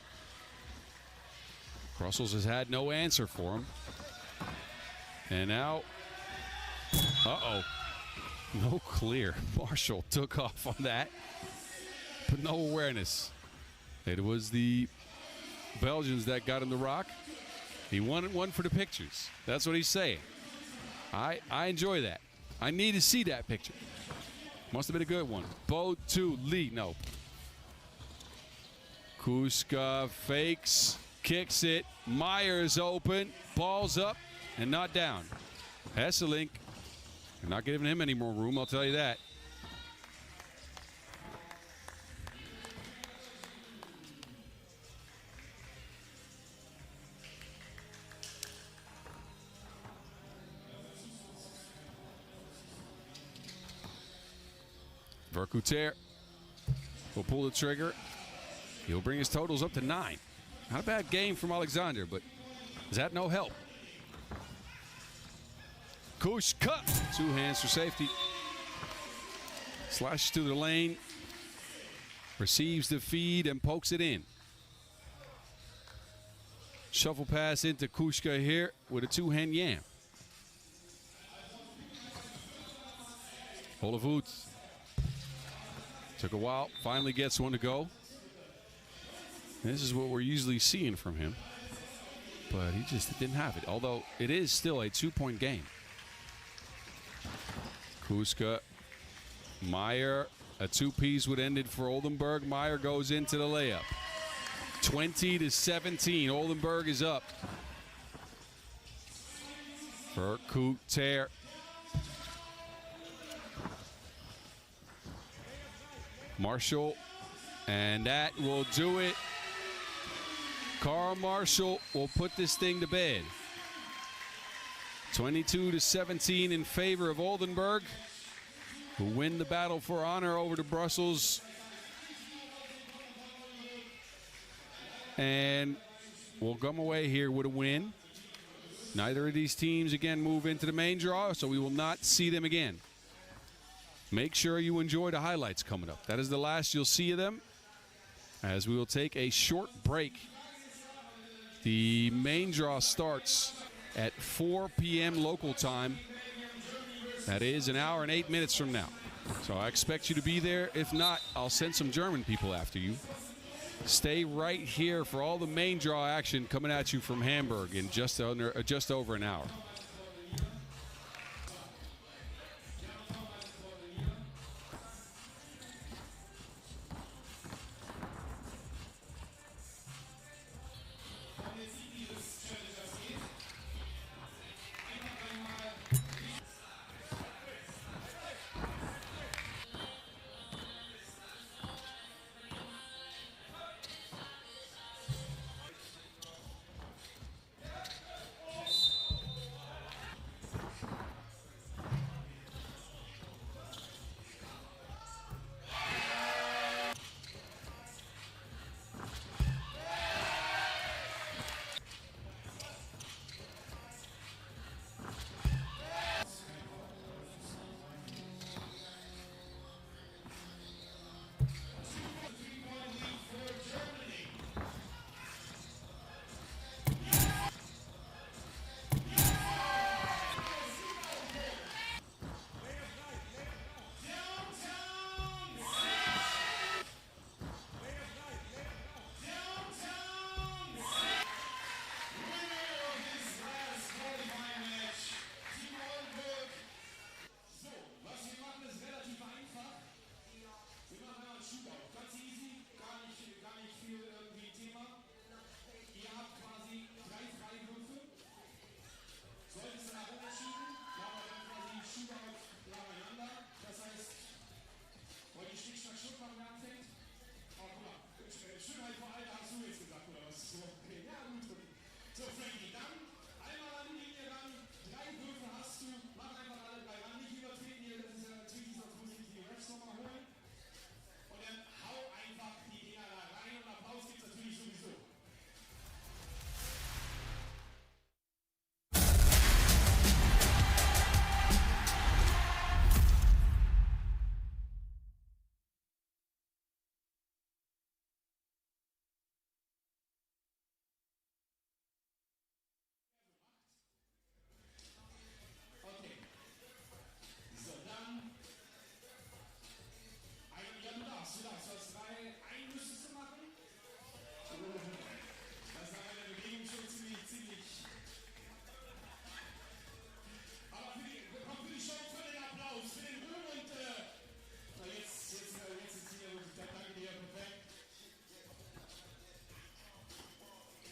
Brussels has had no answer for him. And now, no clear. Marshall took off on that, but no awareness. It was the Belgians that got him the rock. He wanted one for the pictures. That's what he's saying. I enjoy that. I need to see that picture. Must have been a good one. Botelit, no. Kuška fakes, kicks it. Meyer's open, ball's up, and not down. Hesselink, they're not giving him any more room, I'll tell you that. Vercouter will pull the trigger. He'll bring his totals up to 9. Not a bad game from Alexander, but is that no help? Kushka, 2 hands for safety. Slashes through the lane. Receives the feed and pokes it in. Shuffle pass into Kushka here with a 2-hand yam. Oldenburg took a while, finally gets one to go. This is what we're usually seeing from him, but he just didn't have it, although it is still a 2-point game. Kushka, Meyer, a 2-piece would end it for Oldenburg. Meyer goes into the layup. 20-17, Oldenburg is up. For Kuter. Marshall, and that will do it. Carl Marshall will put this thing to bed. 22-17 in favor of Oldenburg, who win the battle for honor over to Brussels. And we'll come away here with a win. Neither of these teams, again, move into the main draw, so we will not see them again. Make sure you enjoy the highlights coming up. That is the last you'll see of them, as we will take a short break. The main draw starts at 4 p.m. local time. That is an hour and 8 minutes from now. So I expect you to be there. If not, I'll send some German people after you. Stay right here for all the main draw action coming at you from Hamburg in just over an hour.